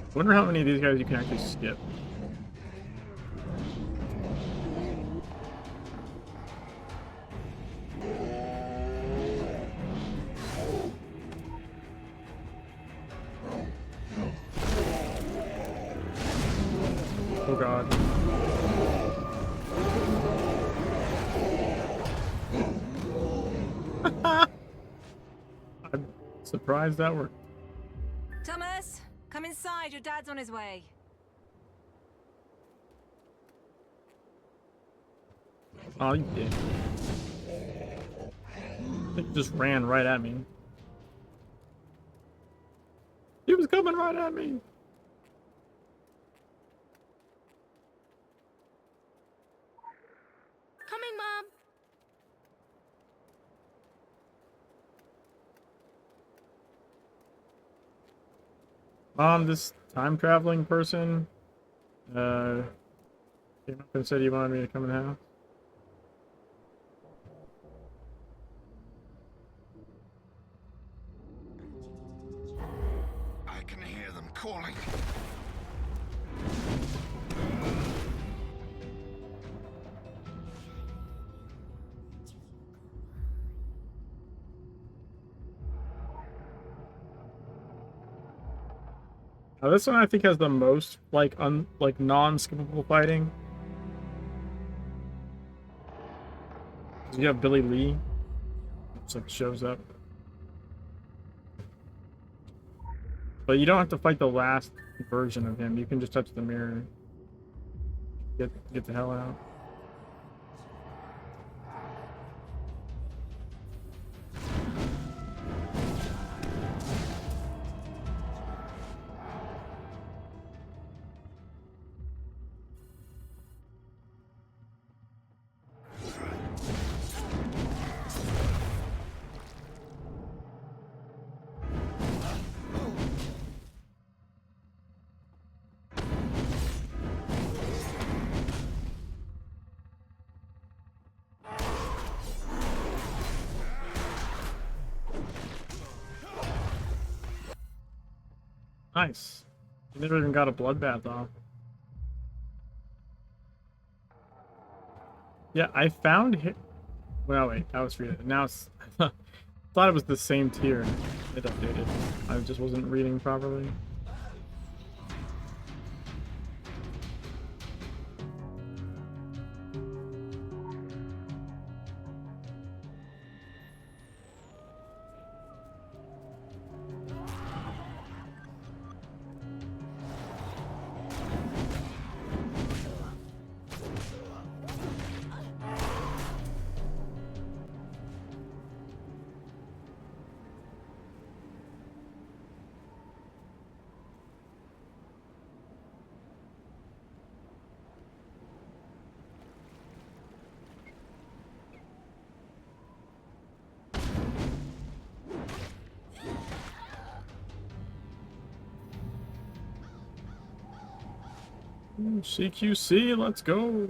I wonder how many of these guys you can actually skip. Oh god. Surprised that worked. Thomas, come inside. Your dad's on his way. Oh, you did. It just ran right at me. He was coming right at me. Coming, Mom. This time traveling person came up and said he wanted me to come in the house. I can hear them calling. Now this one I think has the most like non-skippable fighting. You have Billy Lee, just like shows up, but you don't have to fight the last version of him. You can just touch the mirror. Get the hell out. Nice. You never even got a bloodbath off. Yeah, I found him. Well, wait, that was free. Now it's. Thought it was the same tier. It updated. I just wasn't reading properly. CQC, let's go.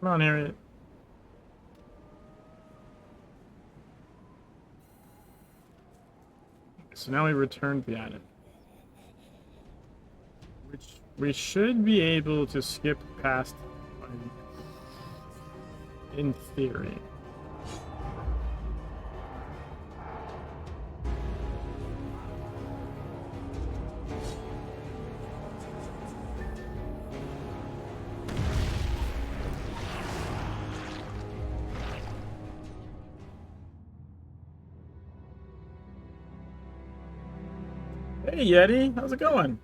Come on, Harriet. So now we return to the attic, which we should be able to skip past in theory. Hey Yeti, how's it going?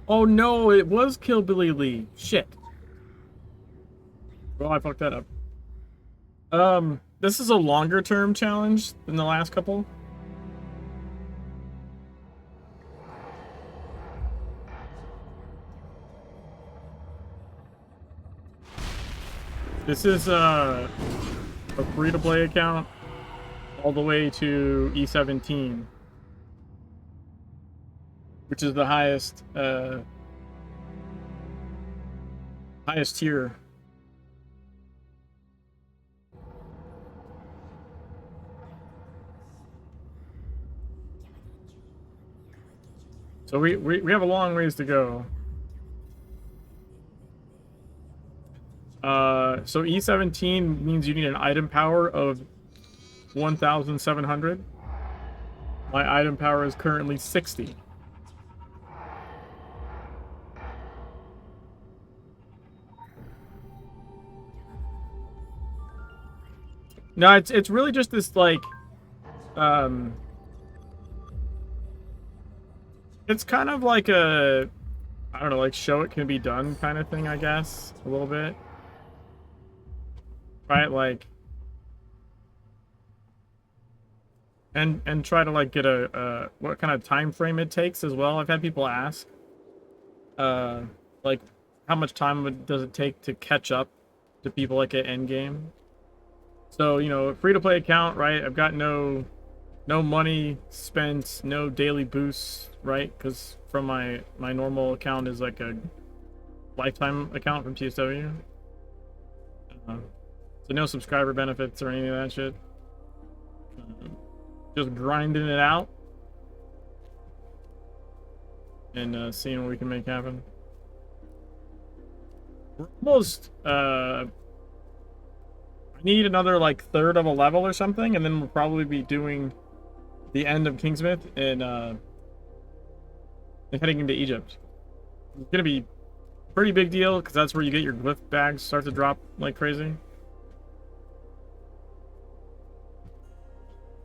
Oh no, it was Kill Billy Lee. Shit. Well, I fucked that up. This is a longer term challenge than the last couple. This is a free-to-play account all the way to E17, which is the highest tier. So we have a long ways to go. So E17 means you need an item power of 1,700. My item power is currently 60. No, it's really just this like it's kind of like a, I don't know, like show it can be done kind of thing, I guess, a little bit. Right, like and try to like get a what kind of time frame it takes as well. I've had people ask like how much time does it take to catch up to people like at endgame. So, you know, free to play account, right? I've got no money spent, no daily boosts, right? Because from my normal account is like a lifetime account from TSW. So no subscriber benefits or any of that shit. Just grinding it out and seeing what we can make happen. We're almost I need another like third of a level or something, and then we'll probably be doing the end of Kingsmith and heading into Egypt. It's gonna be a pretty big deal because that's where you get your glyph bags start to drop like crazy.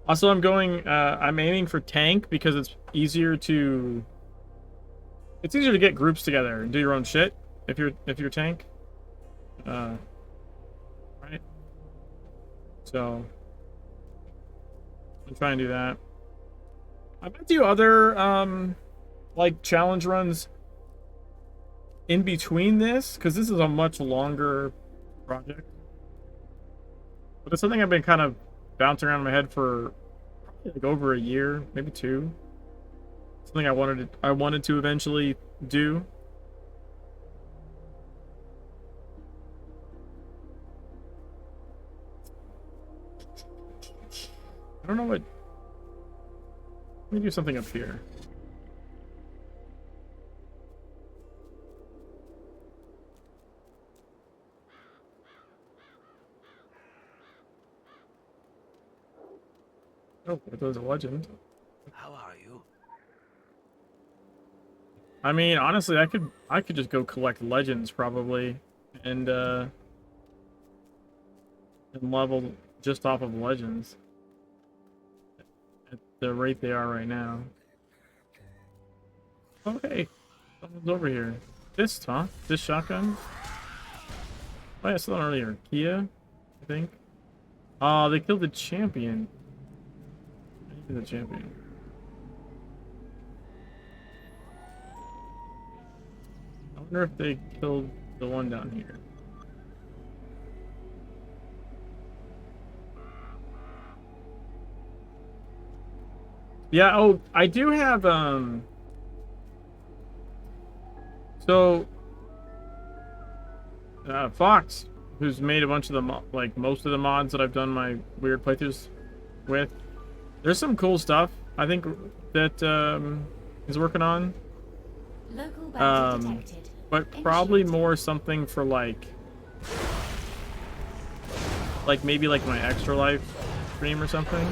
Also, I'm aiming for tank because it's easier to get groups together and do your own shit if you're tank. Right? So I'm trying to do that. I might do other like challenge runs in between this, because this is a much longer project. But it's something I've been kind of bouncing around in my head for probably like over a year, maybe 2. Something I wanted to eventually do. I don't know what. Let me do something up here. Oh, there's a legend. How are you? I mean, honestly, I could just go collect legends probably, and level just off of legends at the rate they are right now. Oh hey, someone's over here. This shotgun. Oh yeah, I saw that earlier. Kia, I think. Oh, they killed the champion. The champion. I wonder if they killed the one down here. Yeah, oh, I do have so Fox, who's made a bunch of the like most of the mods that I've done my weird playthroughs with. There's some cool stuff I think that he's working on. Local bounty detected. But probably more something for like maybe like my Extra Life stream or something.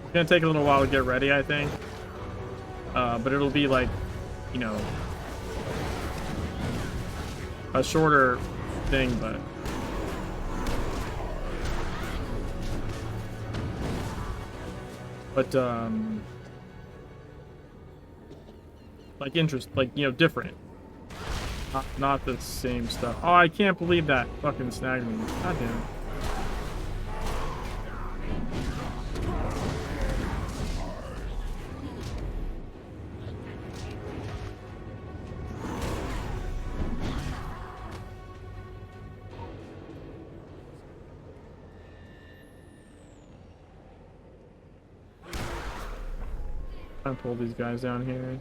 It's gonna take a little while to get ready, I think. But it'll be like, you know, a shorter thing, but like different. Not the same stuff. Oh, I can't believe that fucking snagged me. God damn it. Trying to pull these guys down here.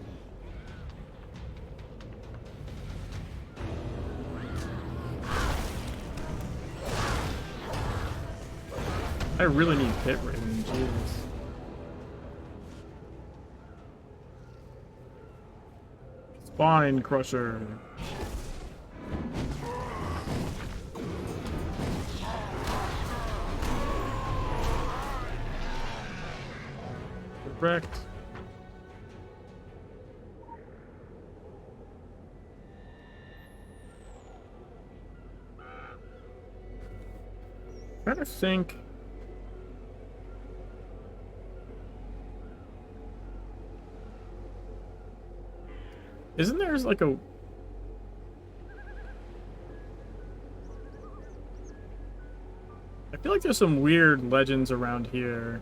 I really need hit rating, Jesus. Spine crusher. Correct. Trying to think. Isn't there like a... I feel like there's some weird legends around here.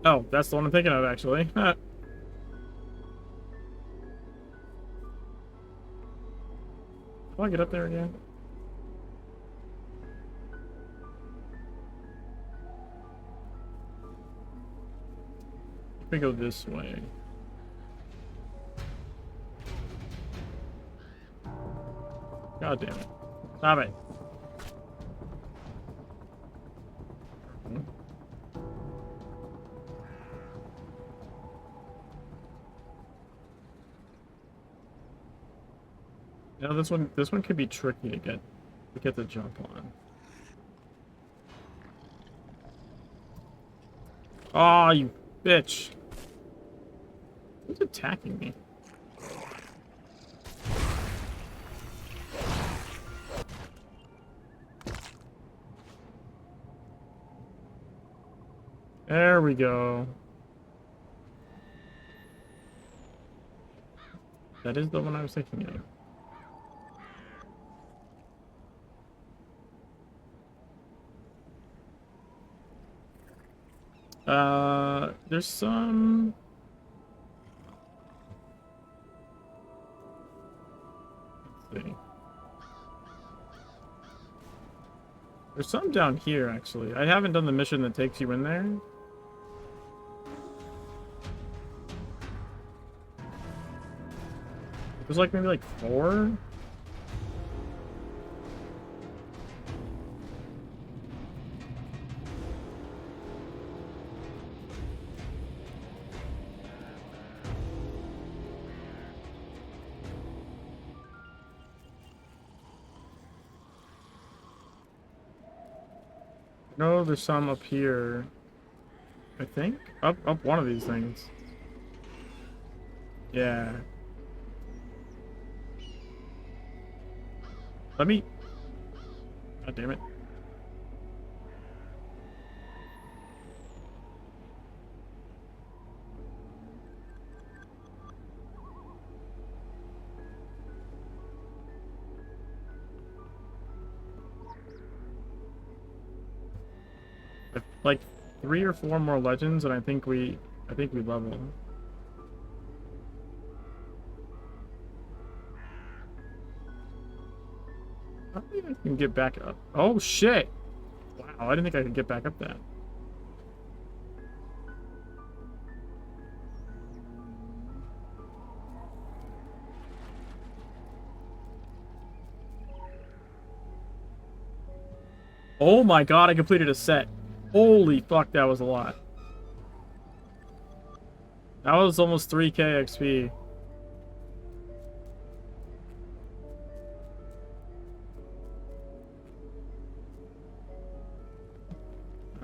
Oh, that's the one I'm thinking of, actually. How do I get up there again? Let me go this way. God damn it. Stop it. No, this one could be tricky to get the jump on. Oh, you bitch. Who's attacking me? There we go. That is the one I was thinking of. There's some... Let's see. There's some down here, actually. I haven't done the mission that takes you in there. There's like maybe like 4? No, there's some up here. I think up one of these things. Yeah. Let me... God damn it. Like 3 or 4 more legends, and I think we level. I don't think I can get back up. Oh shit! Wow, I didn't think I could get back up that. Oh my god, I completed a set. Holy fuck, that was a lot. That was almost 3k XP.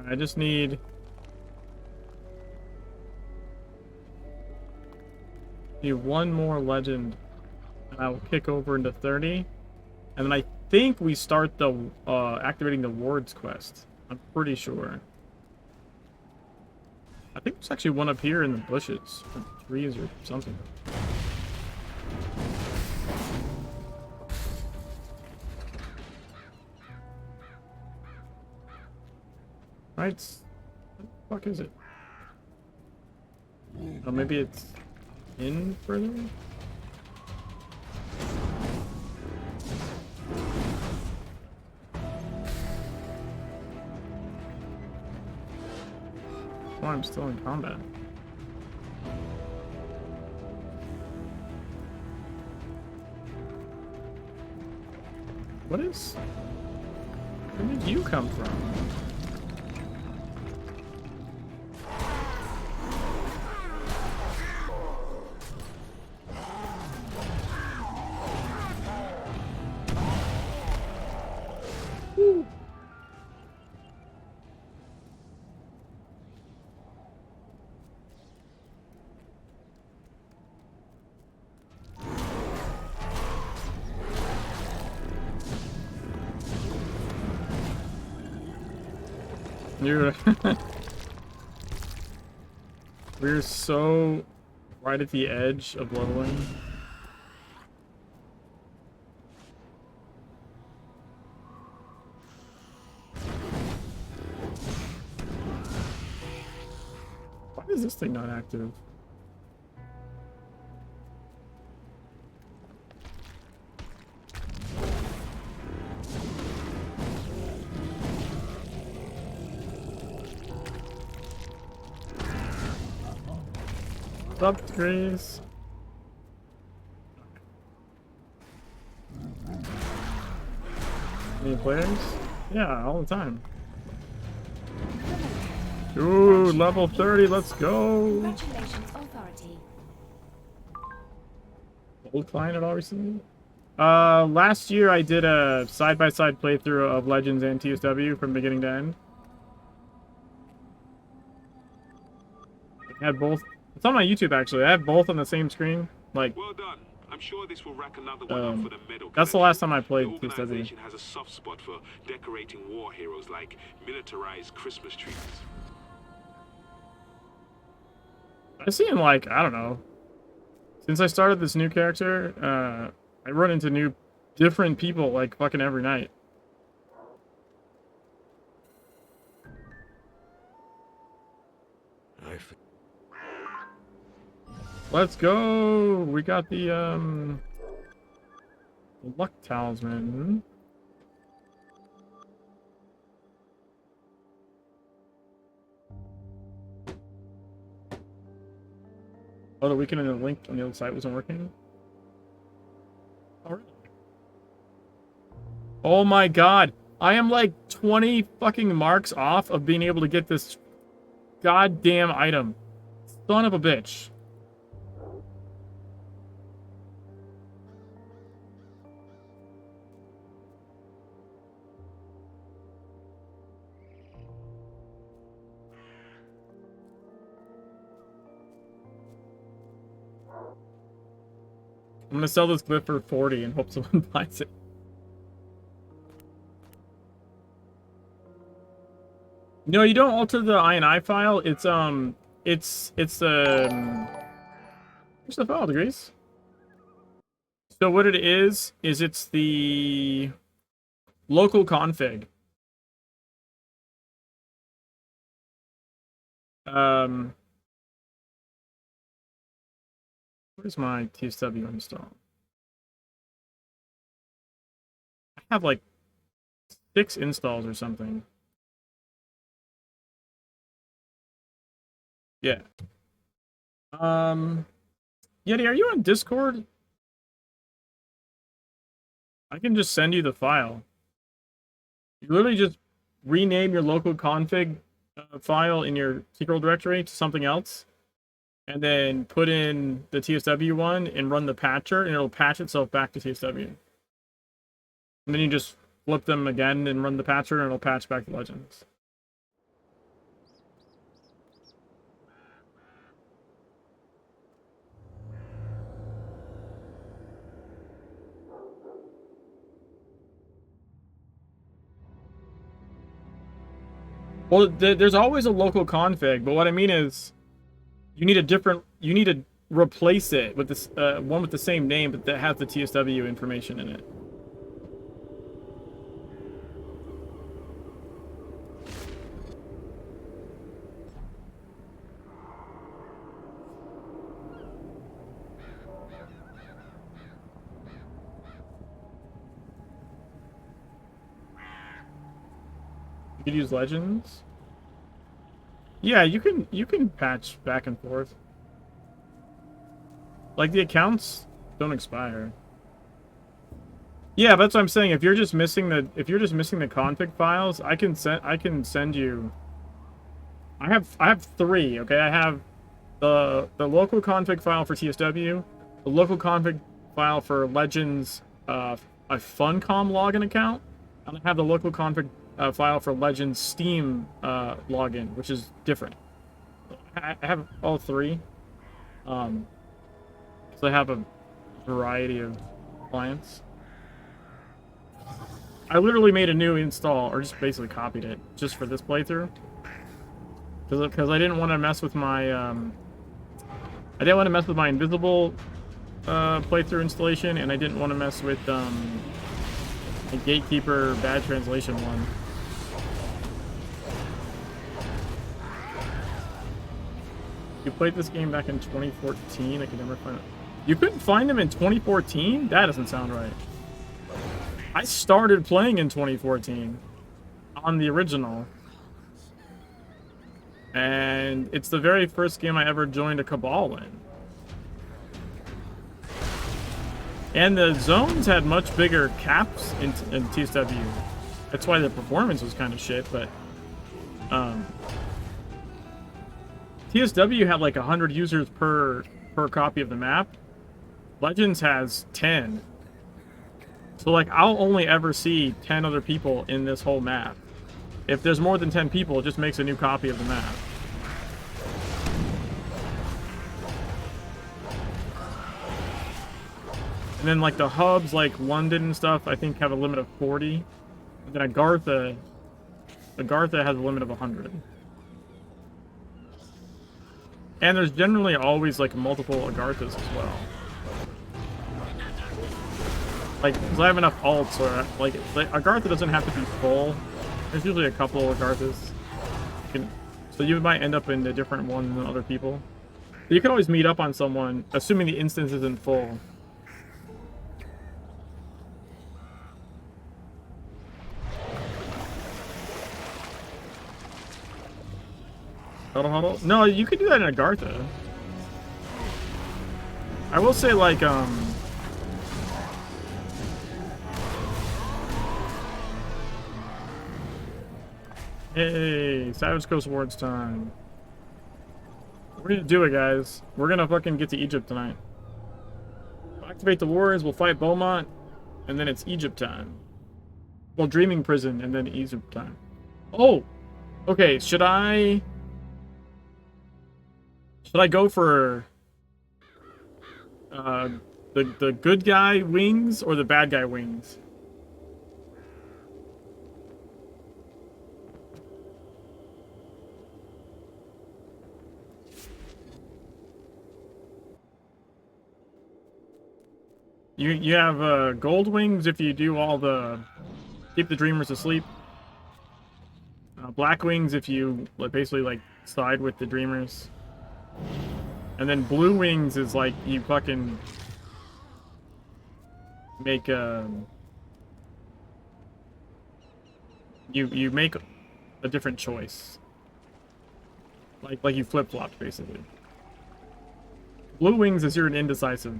I just need... Do one more legend, and I will kick over into 30. And then I think we start the activating the wards quest. I'm pretty sure. I think there's actually one up here in the bushes, or trees, or something. Right? What the fuck is it? Oh, maybe it's in further? Oh, I'm still in combat. What is... Where did you come from? Woo. You're we're so right at the edge of leveling. Why is this thing not active? What's up, Grace? Any players? Yeah, all the time. Ooh, level 30, let's go! Congratulations, Authority. Old client at all recently? Last year I did a side-by-side playthrough of Legends and TSW from beginning to end. I had both. It's on my YouTube, actually. I have both on the same screen. Like, well done. I'm sure this will rack another one up for the medal. That's the last time I played the TSW. organization has a soft spot for decorating war heroes like militarized Christmas trees. I've seen, like, I don't know. Since I started this new character, I run into different people, like, fucking every night. Let's go! We got the luck talisman. Oh, the weekend and the link on the other site wasn't working? Oh, really? Oh my god! I am like 20 fucking marks off of being able to get this goddamn item. Son of a bitch. I'm gonna sell this glyph for 40 and hope someone buys it. No, you don't alter the INI file. It's where's the file, Degrees? So what it is it's the local config. Where's my TSW install? I have like 6 installs or something. Yeah. Yeti, are you on Discord? I can just send you the file. You literally just rename your local config file in your secret directory to something else, and then put in the TSW one and run the patcher, and it'll patch itself back to TSW. And then you just flip them again and run the patcher, and it'll patch back to Legends. Well, there's always a local config, but what I mean is, you need to replace it with this one with the same name, but that has the TSW information in it. You could use Legends. Yeah, you can patch back and forth. Like, the accounts don't expire. Yeah, that's what I'm saying. If you're just missing the config files, I can send you. I have 3. Okay, I have the local config file for TSW, the local config file for Legends, a Funcom login account, and I have the local config file for Legends Steam login, which is different. I have all 3. So I have a variety of clients. I literally made a new install, or just basically copied it, just for this playthrough. Because I didn't want to mess with my, I didn't want to mess with my Invisible playthrough installation, and I didn't want to mess with a Gatekeeper bad translation one. You played this game back in 2014? I can never find it. You couldn't find them in 2014? That doesn't sound right. I started playing in 2014 on the original. And it's the very first game I ever joined a Cabal in. And the zones had much bigger caps in TSW. That's why the performance was kind of shit, but TSW had like 100 users per copy of the map. Legends has 10. So like I'll only ever see 10 other people in this whole map. If there's more than 10 people, it just makes a new copy of the map. And then like the hubs like London and stuff, I think have a limit of 40. And then Agartha has a limit of 100. And there's generally always like multiple Agarthas as well. Like, because I have enough alts where, like, Agartha doesn't have to be full. There's usually a couple of Agarthas. So you might end up in a different one than other people. But you can always meet up on someone, assuming the instance isn't full. Huddle. No, you could do that in Agartha. I will say, like, hey, Savage Coast Awards time. We're gonna do it, guys. We're gonna fucking get to Egypt tonight. We'll activate the warriors, we'll fight Beaumont, and then it's Egypt time. Well, Dreaming Prison, and then Egypt time. Oh! Okay, should I go for the good guy wings or the bad guy wings? You have gold wings if you do all the keep the dreamers asleep. Black wings if you basically like side with the dreamers. And then blue wings is like you fucking make you make a different choice. Like you flip-flopped basically. Blue wings is you're an indecisive.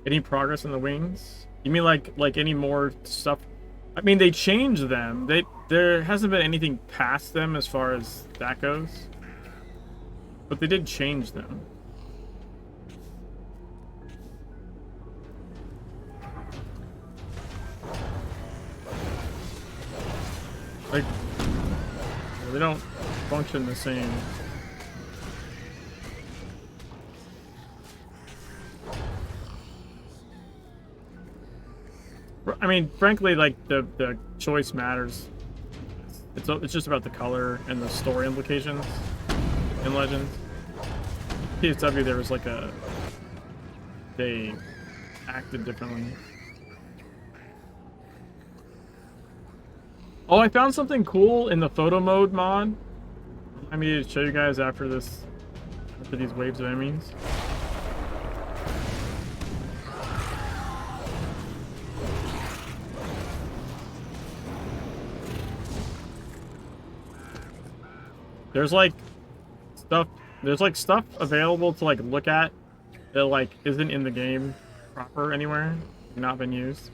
Any progress in the wings? You mean like any more stuff? I mean, they changed them. There hasn't been anything past them as far as that goes. But they did change them. Like, they don't function the same. I mean, frankly, like the choice matters. It's just about the color and the story implications in Legends. PSW, there was like they acted differently. Oh, I found something cool in the photo mode mod. I need to show you guys after these waves of enemies. There's like stuff available to like look at that like isn't in the game proper anywhere, not been used.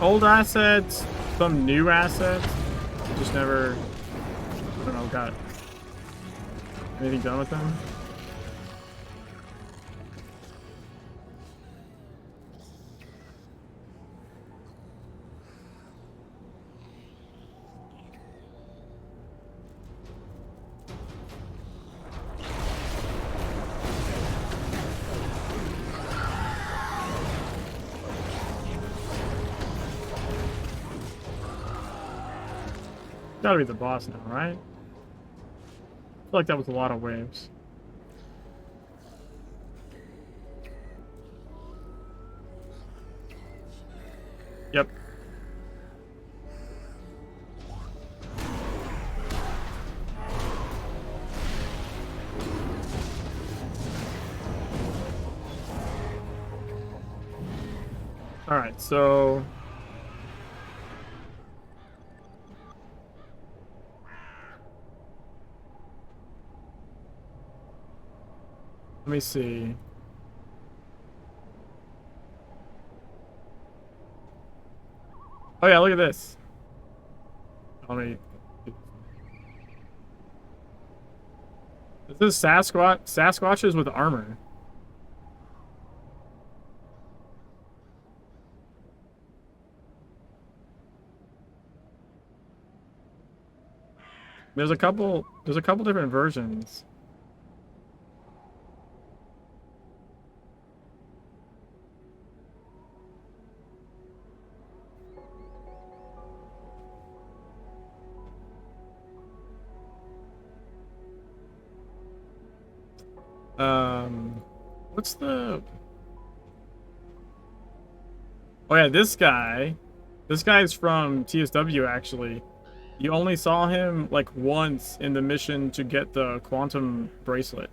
Old assets, some new assets. Just never, I don't know, got anything done with them. Gotta be the boss now, right? I feel like that was a lot of waves. Yep. Alright, so... let me see. Oh yeah, look at this. Let me... This is Sasquatches with armor. There's a couple different versions. What's the... oh yeah, this guy. This guy's from TSW, actually. You only saw him, like, once in the mission to get the quantum bracelet.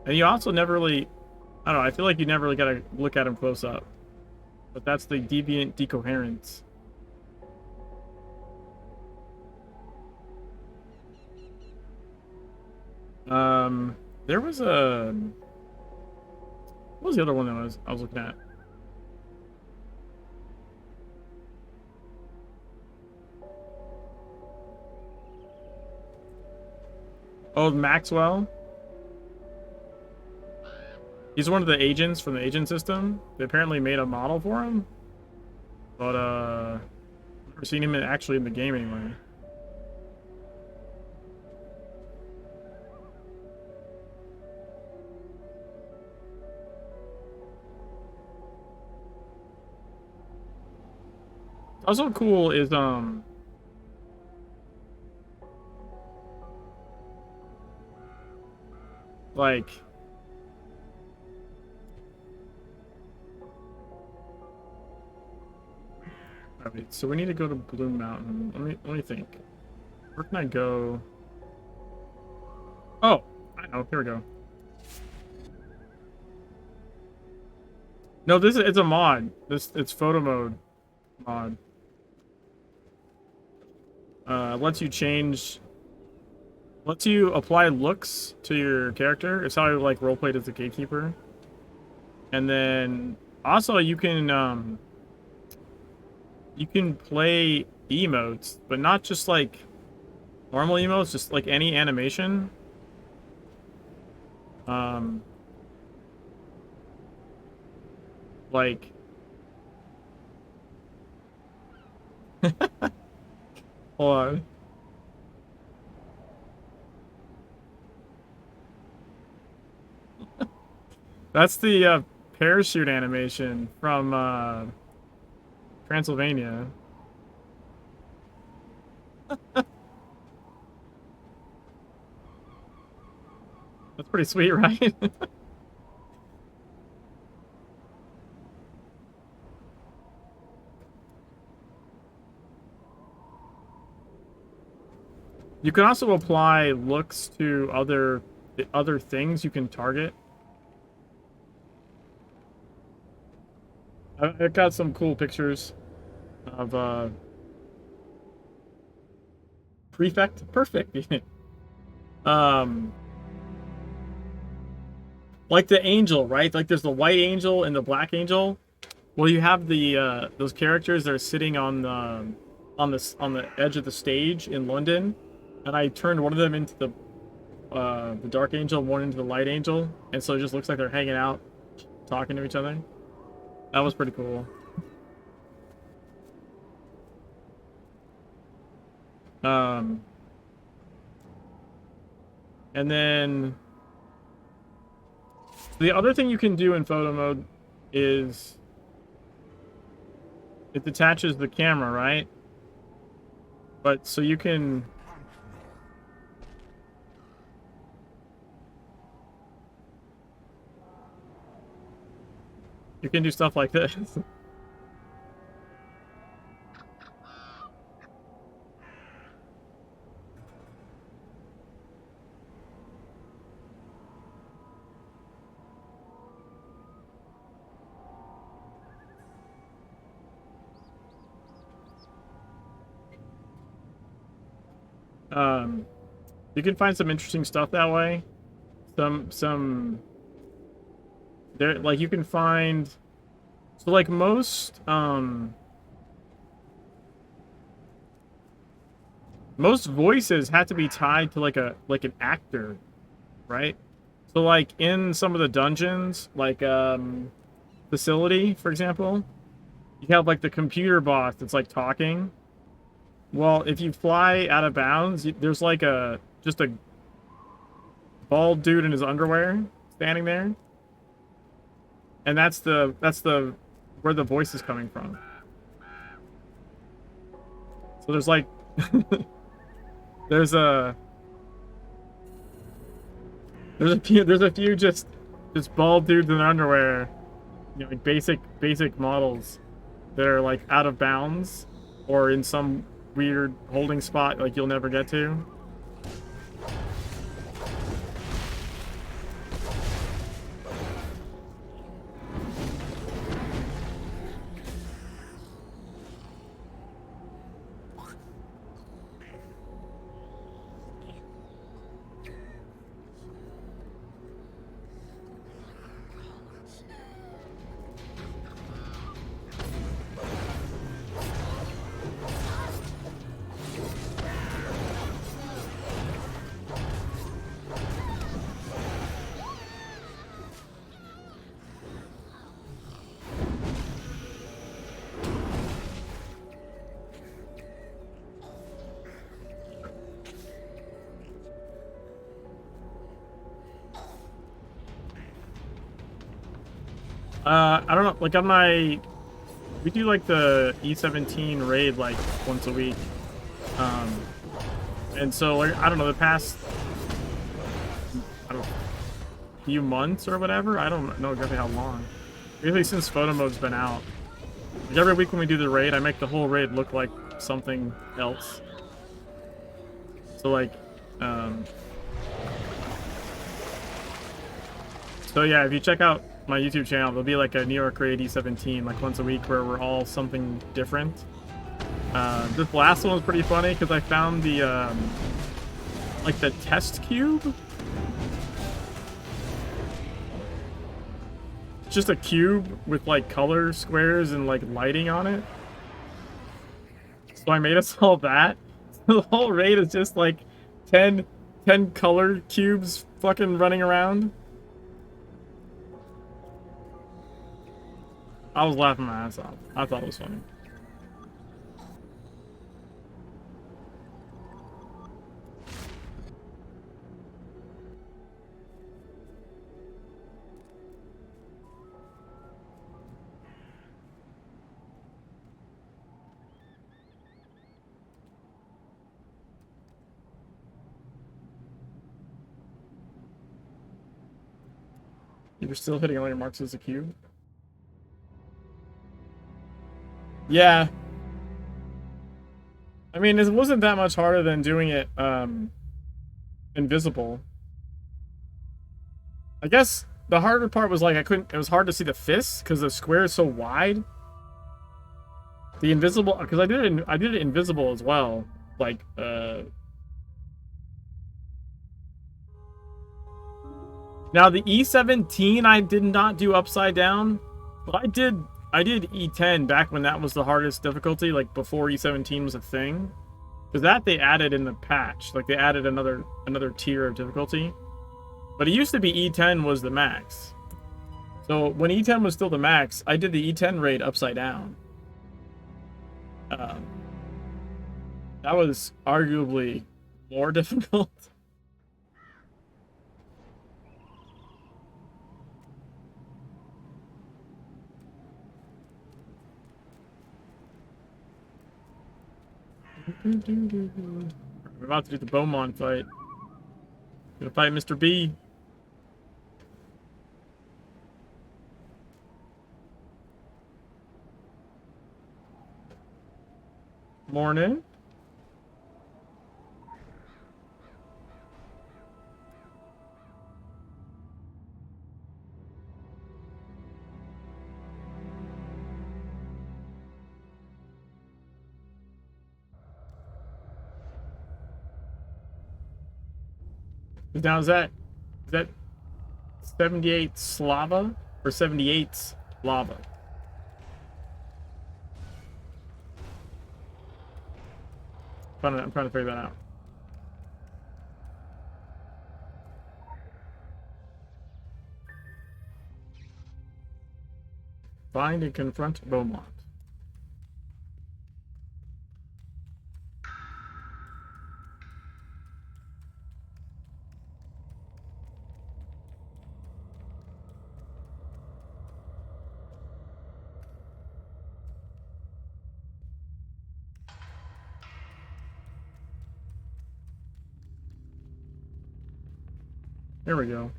And you also never really... I don't know, I feel like you never really gotta look at him close up. But that's the deviant decoherence. There was a... what was the other one that I was looking at? Oh, Maxwell? He's one of the agents from the agent system. They apparently made a model for him. But, I've never seen him actually in the game anyway. Also cool is, like... alright, so we need to go to Blue Mountain. Let me think. Where can I go? Oh, I know. Here we go. No, it's a mod. It's photo mode mod. Lets you apply looks to your character. It's how I like roleplayed as the gatekeeper. And then also you can play emotes, but not just like Normal emotes, just like any animation. Like hold on. That's the parachute animation from Transylvania. That's pretty sweet, right? You can also apply looks to other things you can target. I got some cool pictures of Prefect. Perfect. Like the angel, right? Like there's the white angel and the black angel. Well, you have the those characters that are sitting on the edge of the stage in London, and I turned one of them into the dark angel, one into the light angel, and so it just looks like they're hanging out, talking to each other. That was pretty cool. And then the other thing you can do in photo mode is it detaches the camera, right? But so you can do stuff like this. You can find some interesting stuff that way. There, like, you can find, so like most voices have to be tied to like an actor, right? So like in some of the dungeons, like Facility, for example, you have like the computer boss that's like talking. Well, if you fly out of bounds, there's like just a bald dude in his underwear standing there. And that's where the voice is coming from. So there's like there's a few just bald dudes in their underwear, you know, like basic models that are like out of bounds or in some weird holding spot like you'll never get to. I don't know, like on my, we do like the E17 raid like once a week. And so like, I don't know, the past, few months or whatever, I don't know exactly how long. Really since photo mode's been out. Like every week when we do the raid, I make the whole raid look like something else. So like, so yeah, if you check out my YouTube channel, there'll be like a New York raid E17 like once a week where we're all something different. This last one was pretty funny because I found the like the test cube. It's just a cube with like color squares and like lighting on it. So I made us all that. The whole raid is just like 10 color cubes fucking running around. I was laughing my ass off. I thought it was funny. You're still hitting all your marks as a cube? Yeah. I mean, it wasn't that much harder than doing it, invisible. I guess the harder part was like it was hard to see the fists because the square is so wide. The invisible, because I did it invisible as well. Like, now the E17 I did not do upside down, but I did E10 back when that was the hardest difficulty, like before E17 was a thing. Because that they added in the patch, like they added another tier of difficulty. But it used to be E10 was the max. So when E10 was still the max, I did the E10 raid upside down. That was arguably more difficult. We're about to do the Beaumont fight. Gonna fight Mr. B. Morning. Now is that 78 Slava or 78 lava? I'm trying to figure that out. Find and confront Beaumont. There we go.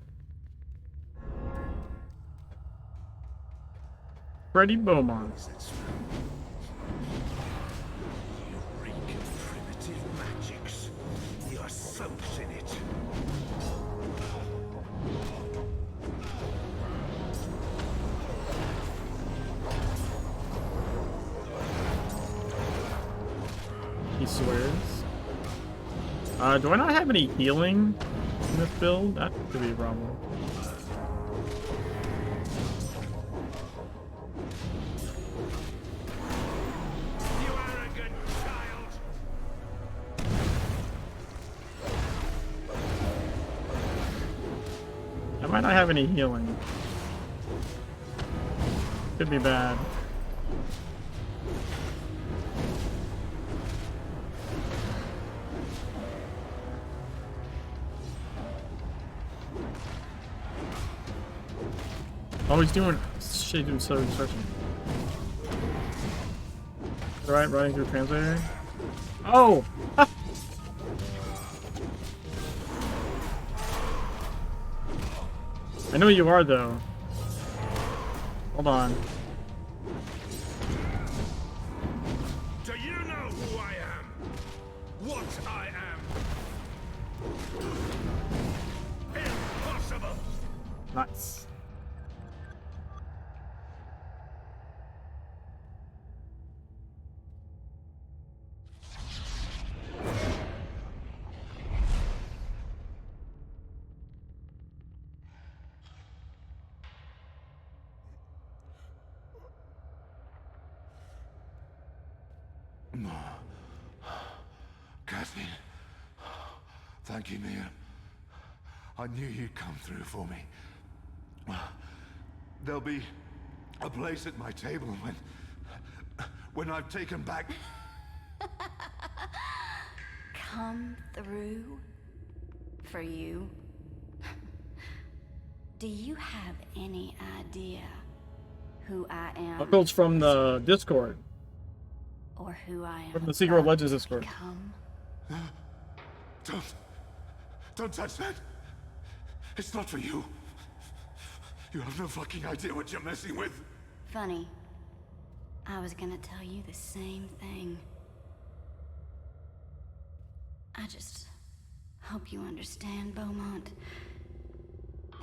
Freddie Beaumont. You reek of primitive magics. You're soaked in it. He swears. Do I not have any healing in this build? That could be a problem. You arrogant child! I might not have any healing. Could be bad. Oh, he's doing shit, doing so searching. Alright, running through translator. Oh! I know you are though. Hold on. Do you know who I am? What I am? Impossible! Nice. Kathleen, thank you, Mia. I knew you'd come through for me. There'll be a place at my table when I've taken back... Come through? For you? Do you have any idea who I am? Uploads from the Discord. Or who I am? From the Secret Legends Discord. Don't touch that. It's not for you. You have no fucking idea what you're messing with. Funny. I was gonna tell you the same thing. I just hope you understand, Beaumont.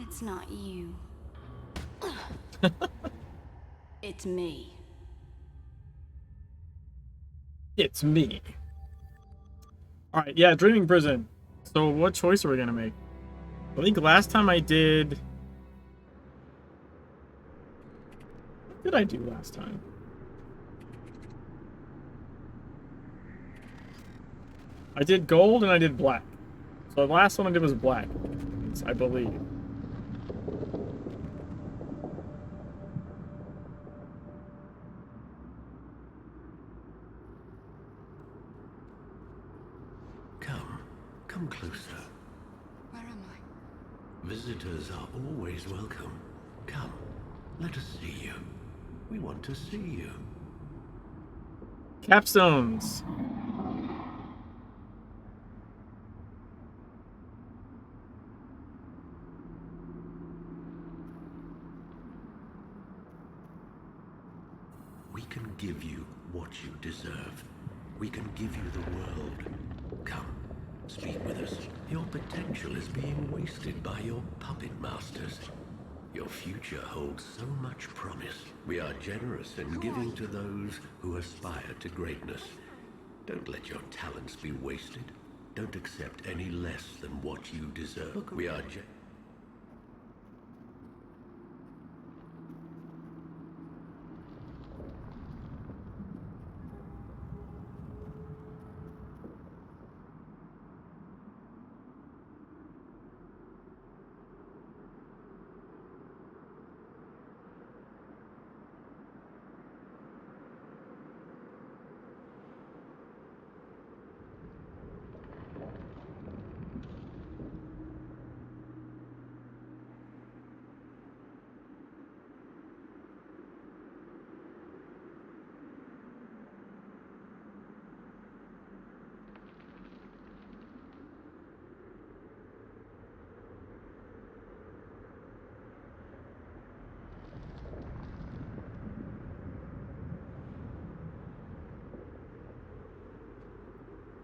It's not you. It's me. It's me. Alright, yeah, Dreaming Prison. So what choice are we gonna make? I think last time I did... What did I do last time? I did gold and I did black. So the last one I did was black, I believe. Come closer. Where am I? Visitors are always welcome. Come, let us see you. We want to see you. Capstones. We can give you what you deserve. We can give you the world. Come, speak with us. Your potential is being wasted by your puppet masters. Your future holds so much promise. We are generous in giving to those who aspire to greatness. Don't let your talents be wasted. Don't accept any less than what you deserve. We are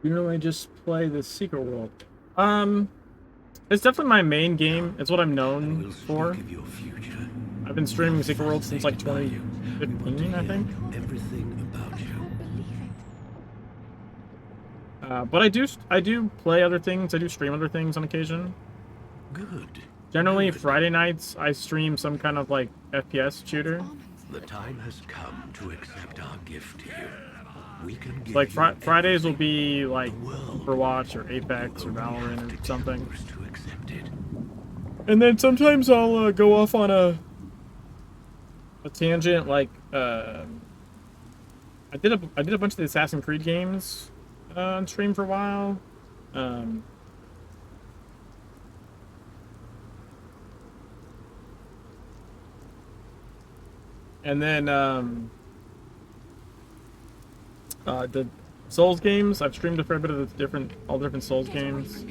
You know, I just play the Secret World. It's definitely my main game. It's what I'm known for. I've been streaming Secret World since like 2015, I think. Everything about you. But I do play other things. I do stream other things on occasion. Good. Generally, Friday nights I stream some kind of like FPS shooter. The time has come to accept our gift to you. We can give Like Fridays will be like Overwatch or Apex or Valorant or something. And then sometimes I'll go off on a tangent. Like I did a bunch of the Assassin's Creed games on stream for a while. And then the Souls games, I've streamed a fair bit of the all different Souls games.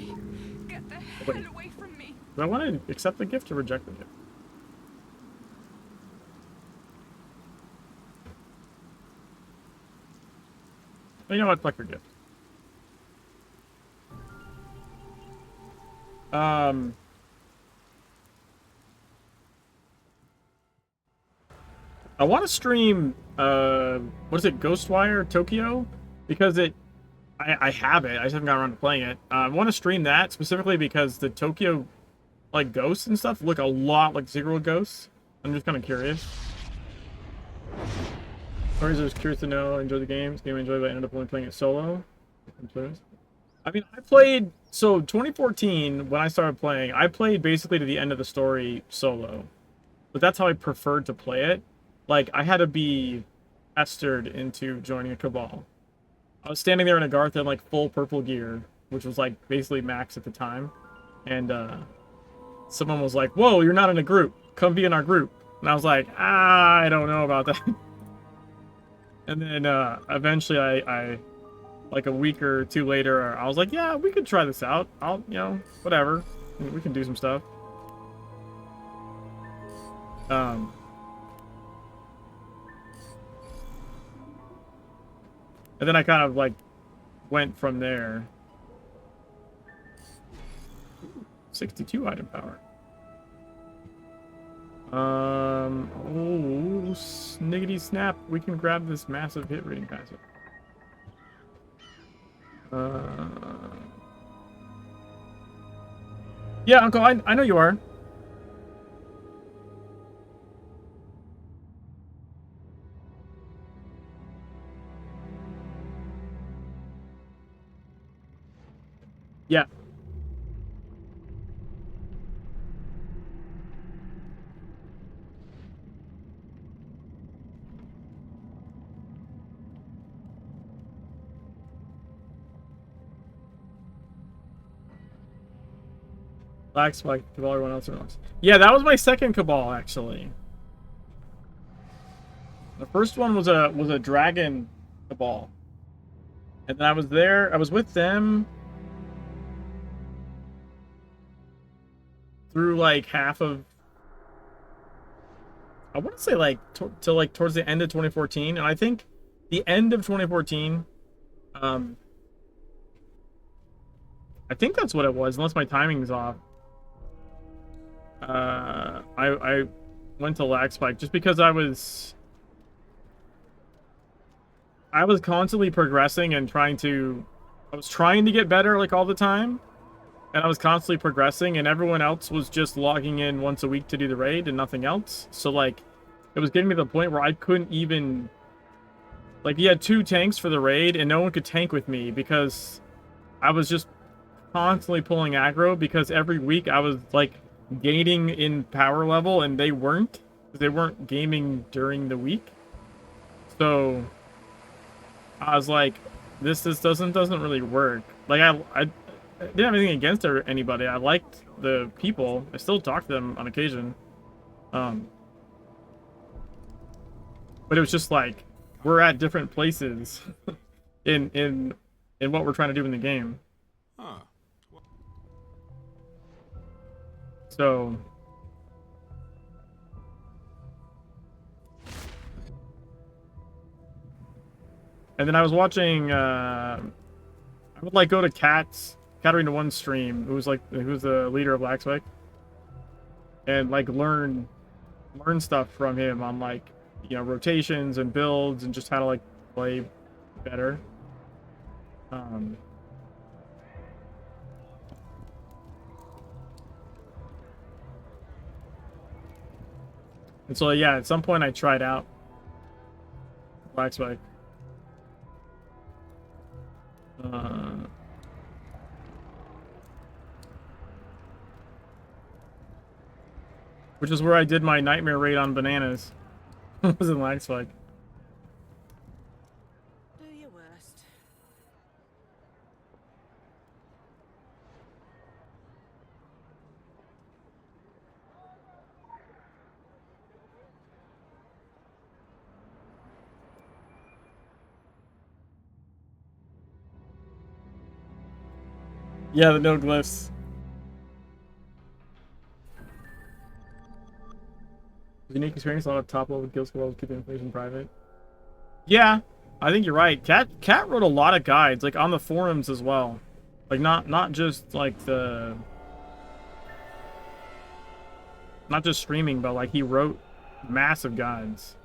Get the Wait, hell away from me. do I want to accept the gift or reject the gift? Oh, you know what? Fuck your gift. I want to stream, what is it, Ghostwire Tokyo? Because I have it, I just haven't gotten around to playing it. I want to stream that specifically because the Tokyo, like, ghosts and stuff look a lot like Secret World ghosts. I'm just kind of curious. Or is just curious to know, enjoy the games, game I enjoy, but I end up only playing it solo. I'm curious. I mean, I played, so 2014, when I started playing, I played basically to the end of the story solo. But that's how I preferred to play it. Like, I had to be pestered into joining a cabal. I was standing there in a Garth in, like, full purple gear, which was, like, basically max at the time. And, someone was like, whoa, you're not in a group. Come be in our group. And I was like, I don't know about that. And then, eventually I like a week or two later, I was like, yeah, we could try this out. I'll, you know, whatever. We can do some stuff. And then I kind of, like, went from there. 62 item power. Oh, sniggity snap. We can grab this massive hit rating passive. Yeah, Uncle, I know you are. Yeah. Black Spike, Cabal, everyone else knows. Yeah, that was my second Cabal, actually. The first one was a Dragon Cabal. And then I was with them through, like, half of... I want to say, like, till, like, towards the end of 2014. And I think the end of 2014, I think that's what it was, unless my timing's off. I went to Lag Spike just because I was constantly progressing and I was trying to get better, like, all the time. And I was constantly progressing, and everyone else was just logging in once a week to do the raid and nothing else. So, like, it was getting to the point where I couldn't even... Like, you had 2 tanks for the raid, and no one could tank with me because I was just constantly pulling aggro because every week I was, like, gaining in power level, and they weren't. Because they weren't gaming during the week. So, I was like, this doesn't really work. Like, I didn't have anything against anybody. I liked the people. I still talk to them on occasion. But it was just like, we're at different places in what we're trying to do in the game. Huh. So... And then I was watching, I would, like, go to Katarina 1 stream, who's the leader of Black Spike, and, like, learn stuff from him on, like, you know, rotations and builds and just how to, like, play better. And so, yeah, at some point I tried out Black Spike. Which is where I did my nightmare raid on bananas. It was in Lag Spike. Do your worst. Yeah, the no glyphs. Unique experience, a lot of top level guild skills, keeping information private. Yeah, I think you're right. Cat wrote a lot of guides, like, on the forums as well. Like, not just, like, not just streaming, but, like, he wrote massive guides.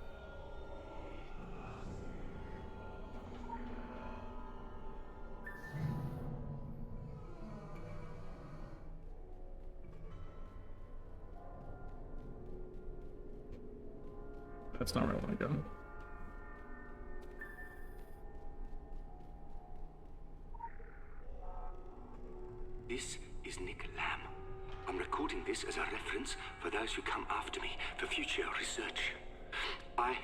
That's not where I want to go. This is Nick Lamb. I'm recording this as a reference for those who come after me for future research. I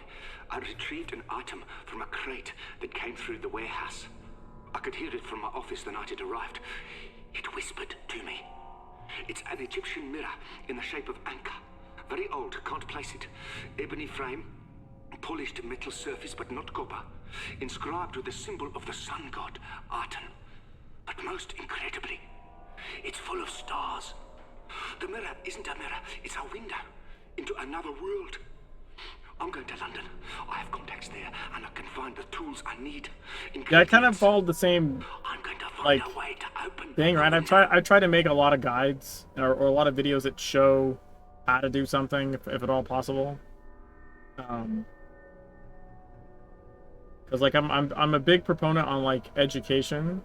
retrieved an item from a crate that came through the warehouse. I could hear it from my office the night it arrived. It whispered to me. It's an Egyptian mirror in the shape of anchor. Very old, can't place it. Ebony frame, polished metal surface but not copper. Inscribed with the symbol of the sun god, Aten. But most incredibly, it's full of stars. The mirror isn't a mirror, it's a window into another world. I'm going to London. I have contacts there, and I can find the tools I need. Yeah, I kind of followed the same like thing, right? I try to make a lot of guides or a lot of videos that show how to do something, if at all possible. Because like I'm a big proponent on like education.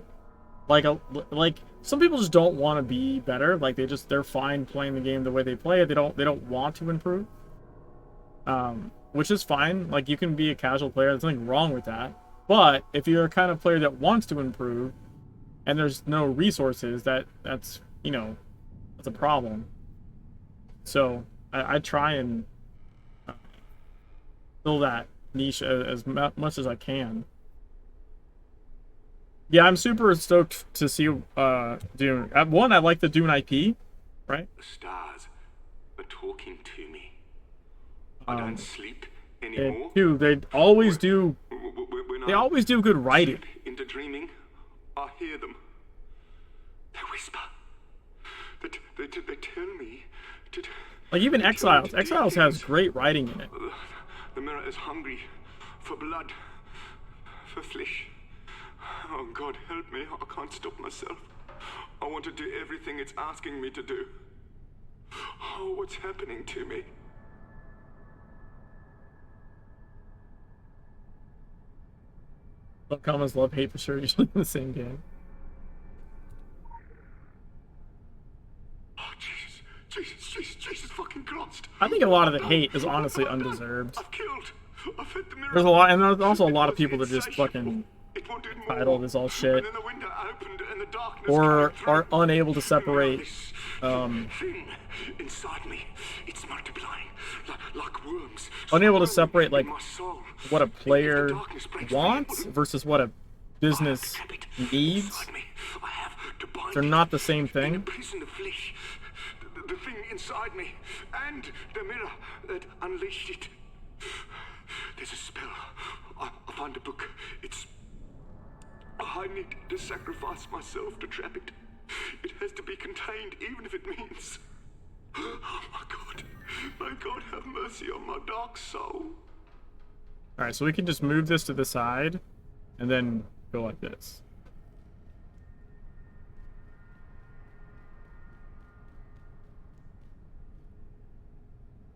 Like some people just don't want to be better. Like they're fine playing the game the way they play it. They don't want to improve. Which is fine. Like, you can be a casual player. There's nothing wrong with that. But if you're a kind of player that wants to improve and there's no resources, that's you know, that's a problem. So I try and fill that niche as much as I can. Yeah, I'm super stoked to see Dune. One, I like the Dune IP, right? The stars are talking to me. I don't sleep anymore. And two, they always do good writing. Into dreaming, I hear them. They whisper. They tell me to... Like even Exiles. Exiles has great writing in it. The mirror is hungry for blood, for flesh. Oh God, help me. I can't stop myself. I want to do everything it's asking me to do. Oh, what's happening to me? Comments love hate for sure, usually in the same game. Oh, Jesus fucking Christ. I think a lot of the hate is honestly undeserved. I've killed. I've hit the mirror. There's a lot, and there's also a lot of people that just fucking title this all shit, or are unable to separate. Thing inside me, it's multiplying like worms. Unable to separate like what a player wants versus what a business needs. They're not the same thing. The thing inside me and the mirror that unleashed it. There's a spell. I found a book. I need to sacrifice myself to trap it. It has to be contained, even if it means... Oh my God. My God, have mercy on my dark soul. Alright, so we can just move this to the side and then go like this.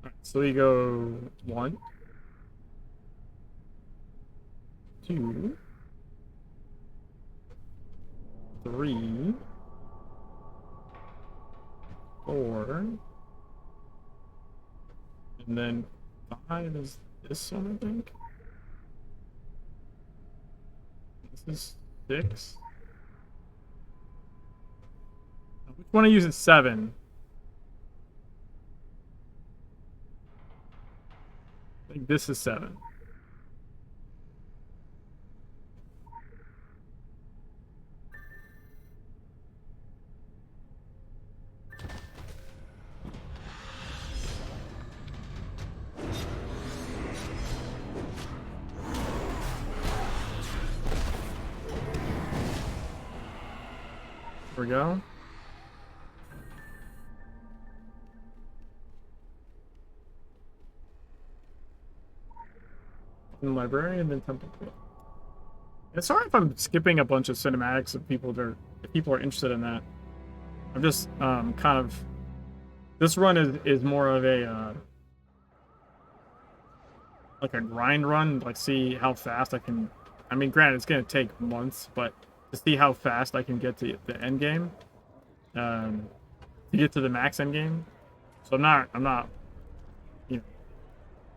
Alright, so we go 1, 2, 3, 4, and then 5 is this one, I think. This is 6. Which one I use is 7? I think this is 7. There we go. In the library and then temple. And sorry if I'm skipping a bunch of cinematics if people are interested in that. I'm just kind of, this run is more of a like a grind run, like see how fast I can. I mean, granted, it's gonna take months, but to see how fast I can get to the end game, to get to the max end game. So I'm not, you know,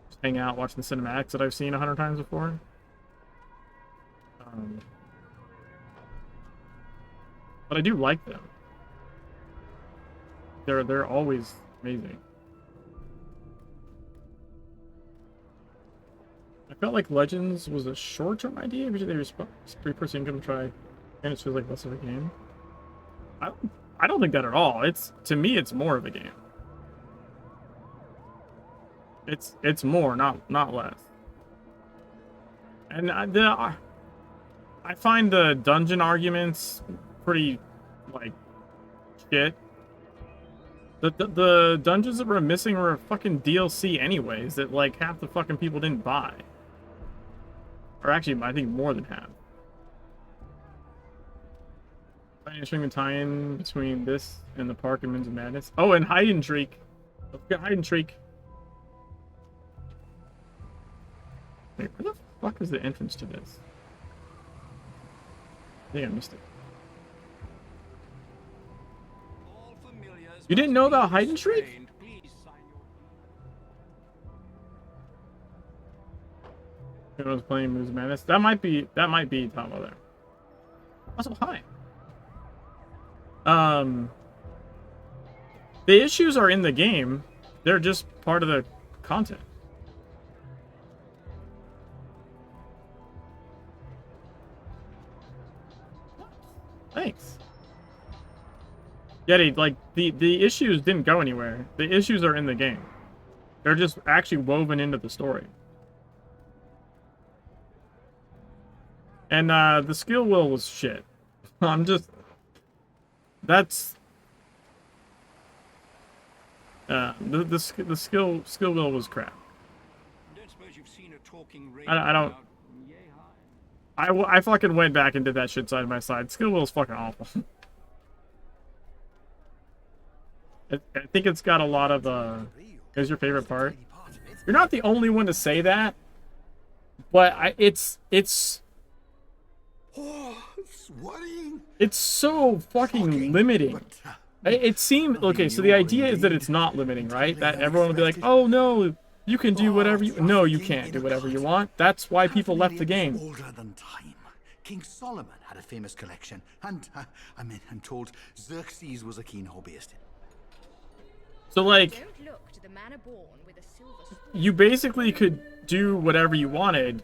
just hanging out watching the cinematics that I've seen 100 times before. But I do like them. they're always amazing. I felt like Legends was a short-term idea, because they were three-person income try, and it feels like less of a game. I don't think that at all. To me, it's more of a game. It's more, not less. And I find the dungeon arguments pretty, like, shit. The dungeons that were missing were fucking DLC anyways, that, like, half the fucking people didn't buy. Or actually, I think more than half. Finishing the tie-in between this and the Park and Winds of Madness. Oh, and Hide and Shriek. Don't forget Hide and Shriek. Wait, where the fuck is the entrance to this? I think I missed it. You didn't know about Hide and Shriek? I was playing Moves of Madness. That might be Tom over there. Also, hi. The issues are in the game. They're just part of the content. Thanks. Yeti, like, the issues didn't go anywhere. The issues are in the game. They're just actually woven into the story. And, the skill wheel was shit. I'm just... That's... the skill wheel was crap. I don't... I fucking went back and did that shit side by side. Skill wheel's fucking awful. I think it's got a lot of, Here's your favorite part. You're not the only one to say that, but it's so fucking limiting. It seemed... Okay, so the idea is that it's not limiting, right? That everyone will be like, oh no, you can do whatever you... No, you can't do whatever you want. That's why people left the game. Older than time. King Solomon had a famous collection, and I'm told Xerxes was a keen hobbyist. So, like, you basically could do whatever you wanted,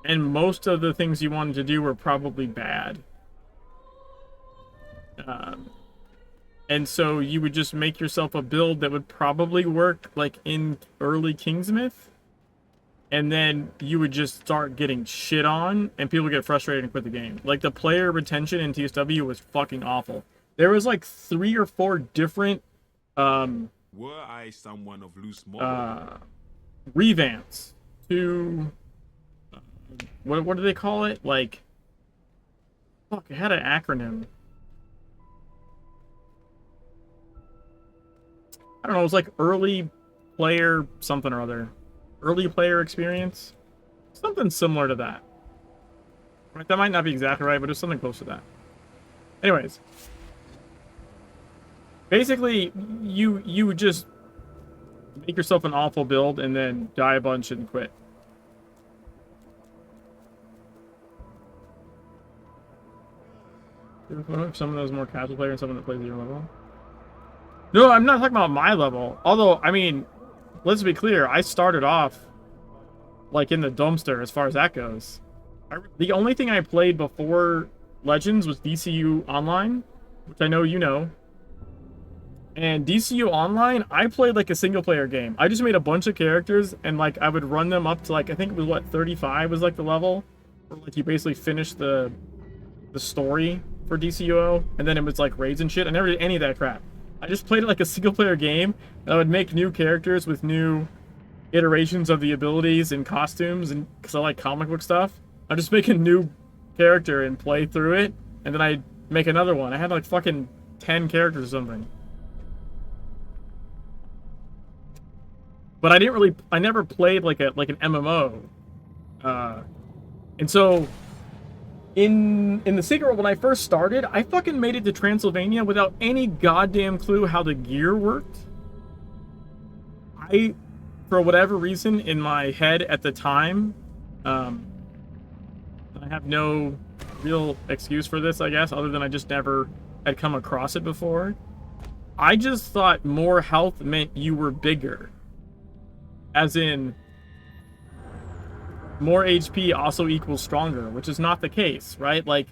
and most of the things you wanted to do were probably bad. And so you would just make yourself a build that would probably work, like, in early Kingsmith, and then you would just start getting shit on, and people get frustrated and quit the game. Like, the player retention in TSW was fucking awful. There was, like, 3 or 4 different were I someone of loose moral, revamps to what do they call it? Like, fuck, it had an acronym. I don't know, it was like early player something or other. Early player experience? Something similar to that. Right, that might not be exactly right, but it's something close to that. Anyways. Basically, you just make yourself an awful build and then die a bunch and quit. If someone that was more casual player and someone that plays at your level. No, I'm not talking about my level. Although, I mean, let's be clear, I started off like in the dumpster as far as that goes. The only thing I played before Legends was DCU Online, which I know you know. And DCU Online, I played like a single player game. I just made a bunch of characters and like I would run them up to like, I think it was what, 35 was like the level. Where like you basically finished the story for DCUO, and then it was like raids and shit. I never did any of that crap. I just played it like a single player game, and I would make new characters with new iterations of the abilities and costumes, and because I like comic book stuff. I'd just make a new character and play through it, and then I'd make another one. I had like fucking 10 characters or something. But I never played like an MMO. And so in the Secret World, when I first started, I fucking made it to Transylvania without any goddamn clue how the gear worked. For whatever reason, in my head at the time, I have no real excuse for this, I guess, other than I just never had come across it before. I just thought more health meant you were bigger. As in, more HP also equals stronger, which is not the case, right? Like,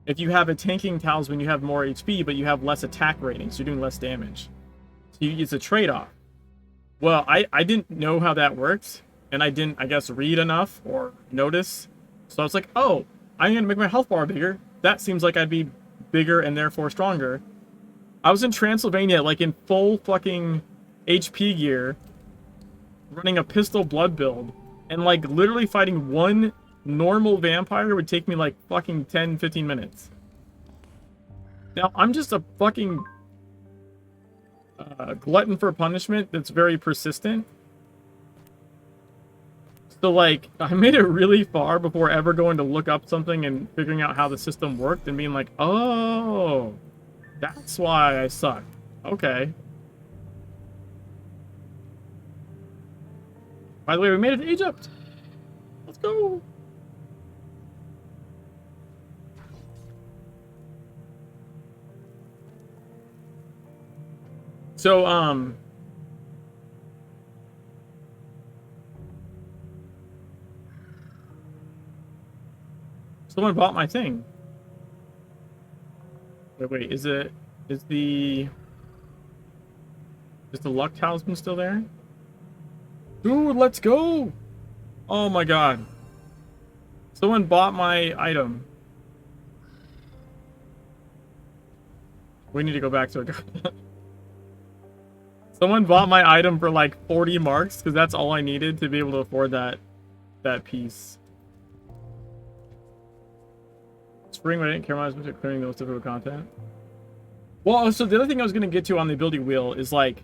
if you have a tanking talisman, you have more HP, but you have less attack rating, so you're doing less damage. So it's a trade-off. Well, I didn't know how that works, and I didn't, I guess, read enough or notice. So I was like, oh, I'm going to make my health bar bigger. That seems like I'd be bigger and therefore stronger. I was in Transylvania, like in full fucking HP gear, running a pistol blood build, and like literally fighting one normal vampire would take me like fucking 10-15 minutes. Now, I'm just a fucking glutton for punishment that's very persistent. So like, I made it really far before ever going to look up something and figuring out how the system worked and being like, oh, that's why I suck. Okay. By the way, we made it to Egypt. Let's go. So, someone bought my thing. Wait, is the luck talisman still there? Dude, let's go! Oh my god. Someone bought my item. We need to go back to it. Someone bought my item for like 40 marks, because that's all I needed to be able to afford that piece. Spring, but I didn't care much about clearing the most difficult content. Well, so the other thing I was going to get to on the ability wheel is like,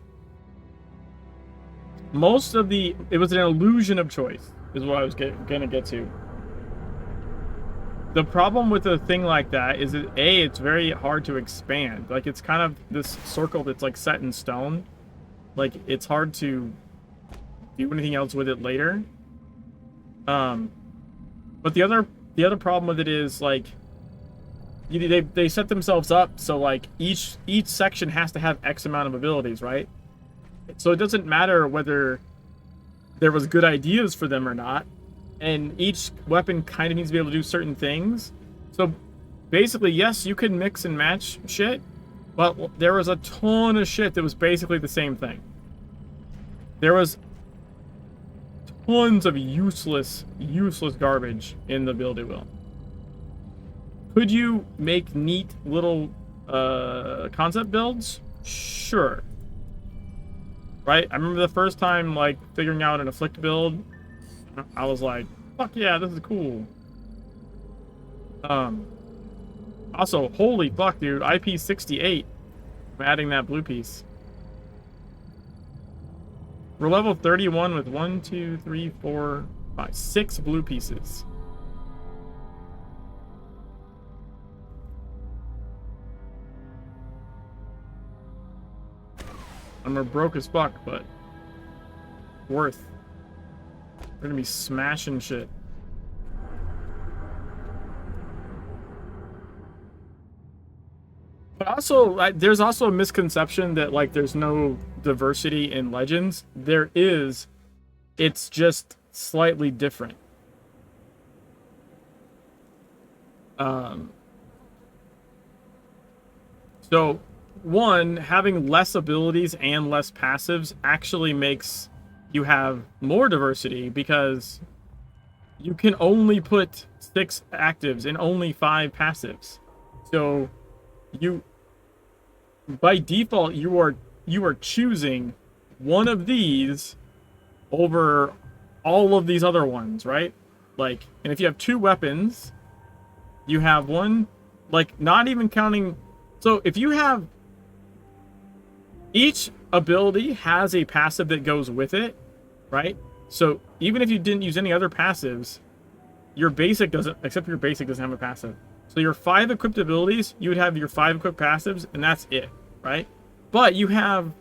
most of it was an illusion of choice, is what I was going to get to. The problem with a thing like that is that, A, it's very hard to expand. Like, it's kind of this circle that's like set in stone. Like, it's hard to do anything else with it later. But the other problem with it is, like, they set themselves up so, like, each section has to have X amount of abilities, right? So it doesn't matter whether there was good ideas for them or not. And each weapon kind of needs to be able to do certain things. So basically, yes, you can mix and match shit, but there was a ton of shit that was basically the same thing. There was tons of useless garbage in the ability wheel. Could you make neat little concept builds? Sure. Right? I remember the first time, like, figuring out an afflict build, I was like, fuck yeah, this is cool. Also, holy fuck, dude, IP68. I'm adding that blue piece. We're level 31 with 1, 2, 3, 4, 5, 6 blue pieces. I'm broke as fuck, but worth. We're gonna be smashing shit. But also, there's also a misconception that, like, there's no diversity in Legends. There is. It's just slightly different. So, one, having less abilities and less passives actually makes you have more diversity, because you can only put 6 actives and only 5 passives. So you, by default, you are choosing one of these over all of these other ones, right? Like, and if you have 2 weapons, you have one, like, not even counting. So if you have, each ability has a passive that goes with it, right? So even if you didn't use any other passives, your basic doesn't, except your basic doesn't have a passive. So your 5 equipped abilities, you would have your 5 equipped passives, and that's it, right? But you have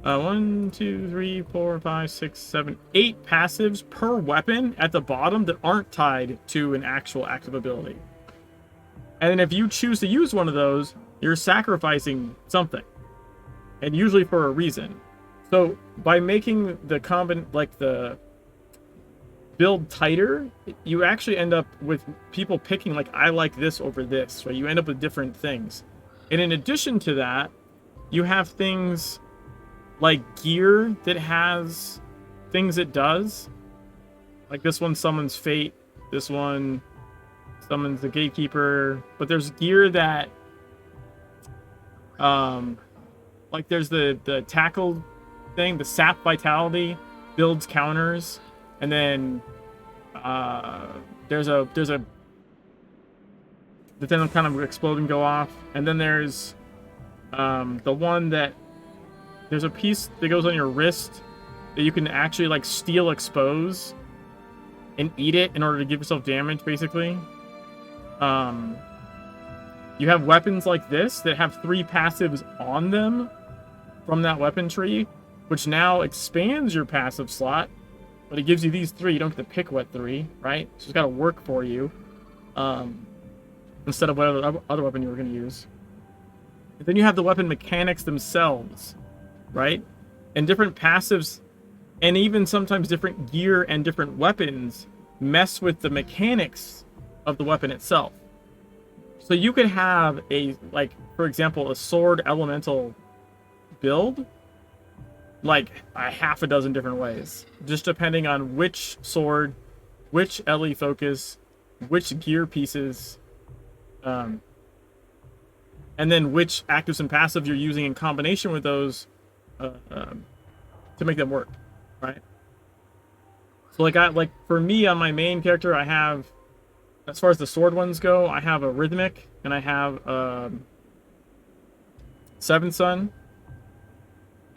1, 2, 3, 4, 5, 6, 7, 8 passives per weapon at the bottom that aren't tied to an actual active ability. And then if you choose to use one of those, you're sacrificing something. and usually for a reason. So by making the build tighter, you actually end up with people picking like, I like this over this, right? You end up with different things. And in addition to that, you have things like gear that has things it does. Like this one summons Fate, this one summons the Gatekeeper, but there's gear that like there's the tackle thing, the Sap Vitality builds counters, and then there's a but then kind of explode and go off, and then there's the one that there's a piece that goes on your wrist that you can actually like steel expose and eat it in order to give yourself damage, basically. You have weapons like this that have 3 passives on them from that weapon tree, which now expands your passive slot, but it gives you these 3. You don't get to pick what 3, right? So it's got to work for you, instead of whatever other weapon you were going to use. And then you have the weapon mechanics themselves, right? And different passives, and even sometimes different gear and different weapons mess with the mechanics of the weapon itself. So you could have a, like, for example, a sword elemental build like a half a dozen different ways, just depending on which sword, which LE focus, which gear pieces, and then which actives and passives you're using in combination with those to make them work, right? So like for me on my main character, I have, as far as the sword ones go, I have a Rhythmic and I have Seventh Son,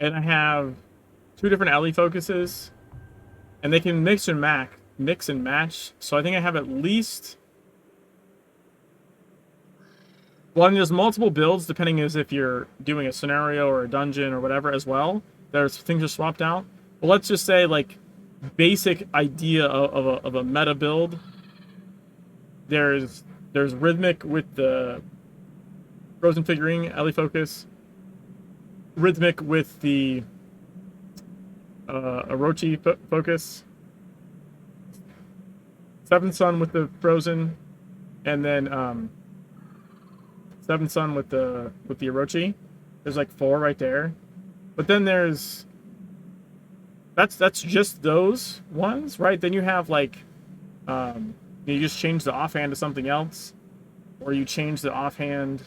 and I have 2 different LE focuses, and they can mix and match. So I think I have at least, well, I mean, there's multiple builds depending as if you're doing a scenario or a dungeon or whatever as well. There's things are swapped out. But let's just say, like, basic idea of a meta build. There's Rhythmic with the Frozen Figurine LE focus, Rhythmic with the Orochi focus, Seventh Son with the Frozen, and then Seventh Son with the Orochi. There's like 4 right there. But then there's that's just those ones, right? Then you have like you just change the offhand to something else, or you change the offhand.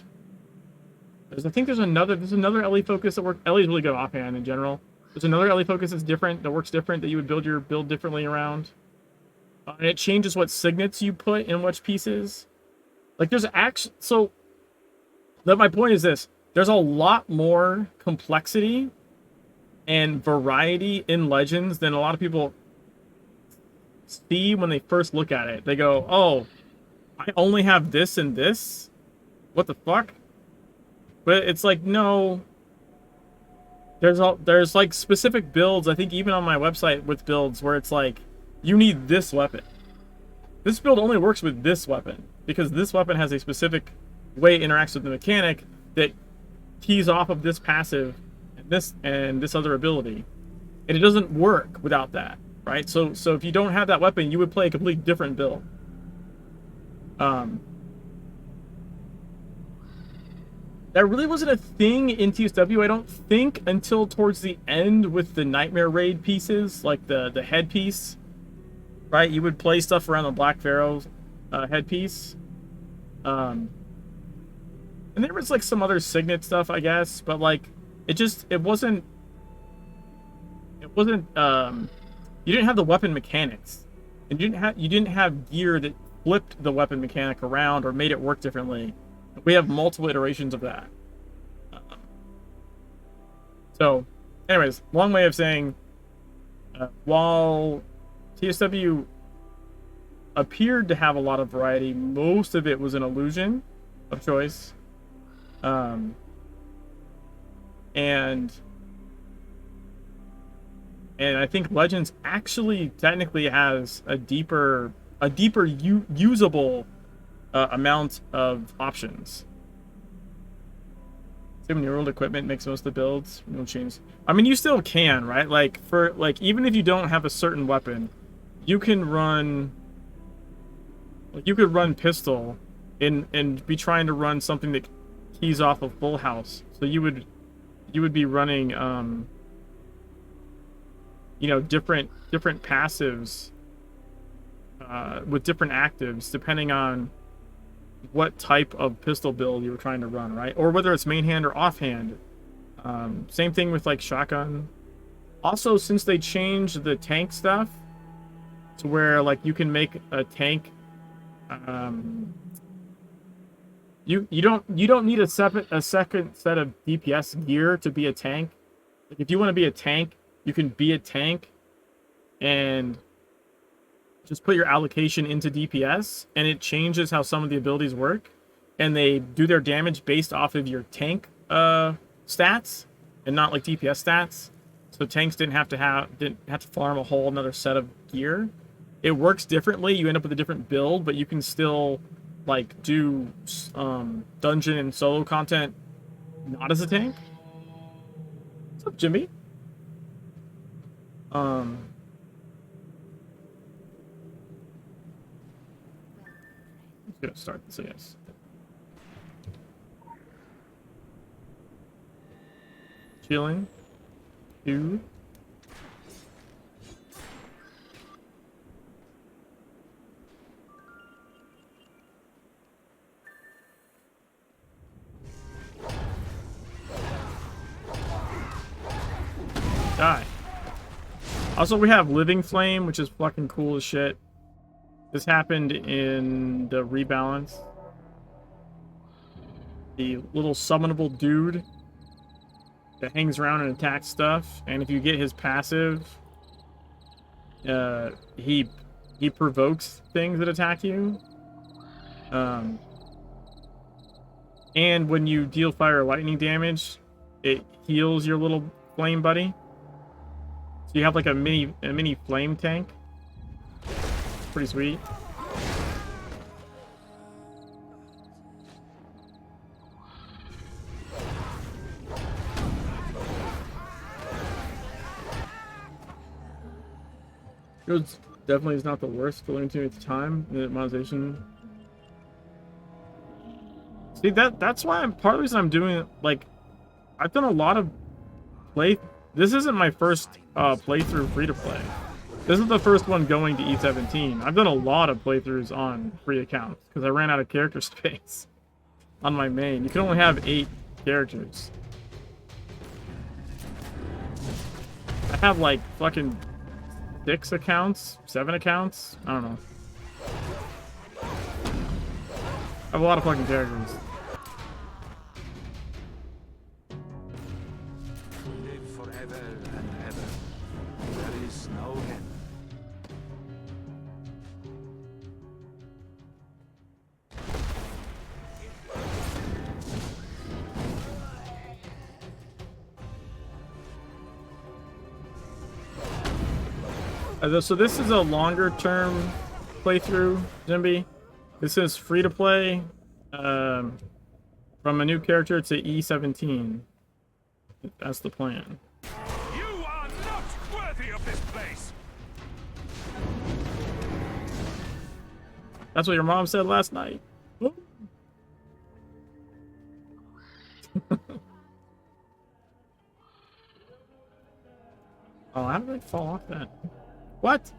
I think there's another LE focus that works. LE is really good offhand in general. There's another LE focus that's different, that works different, that you would build your build differently around. And it changes what signets you put in which pieces. Like there's so my point is this: there's a lot more complexity and variety in Legends than a lot of people see when they first look at it. They go, "Oh, I only have this and this. What the fuck?" But it's like, no. There's like specific builds. I think even on my website with builds where it's like, you need this weapon. This build only works with this weapon because this weapon has a specific way it interacts with the mechanic that keys off of this passive and this other ability, and it doesn't work without that, right? So if you don't have that weapon, you would play a completely different build. That really wasn't a thing in TSW, I don't think, until towards the end with the Nightmare Raid pieces, like the headpiece, right? You would play stuff around the Black Pharaoh headpiece. And there was like some other signet stuff, I guess, but like it wasn't you didn't have the weapon mechanics. And you didn't have gear that flipped the weapon mechanic around or made it work differently. We have multiple iterations of that. So, anyways, long way of saying, while TSW appeared to have a lot of variety, most of it was an illusion of choice. And I think Legends actually technically has a deeper usable amount of options. Same world equipment makes most of the builds. No change. I mean, you still can, right? Like for like even if you don't have a certain weapon, you can run. Like you could run pistol, and be trying to run something that keys off of full house. So you would be running you know, different passives with different actives depending on what type of pistol build you were trying to run, right? Or whether it's main hand or offhand. Same thing with like shotgun. Also, since they changed the tank stuff to where like you can make a tank, you don't need a second set of DPS gear to be a tank. Like if you want to be a tank, you can be a tank and just put your allocation into DPS, and it changes how some of the abilities work, and they do their damage based off of your tank stats and not like DPS stats. So tanks didn't have to farm a whole another set of gear. It works differently. You end up with a different build, but you can still like do dungeon and solo content not as a tank. What's up, Jimmy? Gonna start this, I guess. Chilling. 2. Die. Also, we have Living Flame, which is fucking cool as shit. This happened in the rebalance. The little summonable dude that hangs around and attacks stuff, and if you get his passive, he provokes things that attack you. And when you deal fire or lightning damage, it heals your little flame buddy. So you have like a mini flame tank. Pretty sweet. It definitely is not the worst for learning to at the time. The monetization. See, that's why part of the reason I'm doing it. Like, I've done a lot of This isn't my first playthrough free to play. This is the first one going to E17. I've done a lot of playthroughs on free accounts because I ran out of character space on my main. You can only have 8 characters. I have like fucking 6 accounts, 7 accounts. I don't know. I have a lot of fucking characters. Live forever and ever. There is no end. So this is a longer term playthrough, Zimby. This is free to play from a new character to E17. That's the plan. You are not worthy of this place. That's what your mom said last night. Oh, how did I fall off that? What?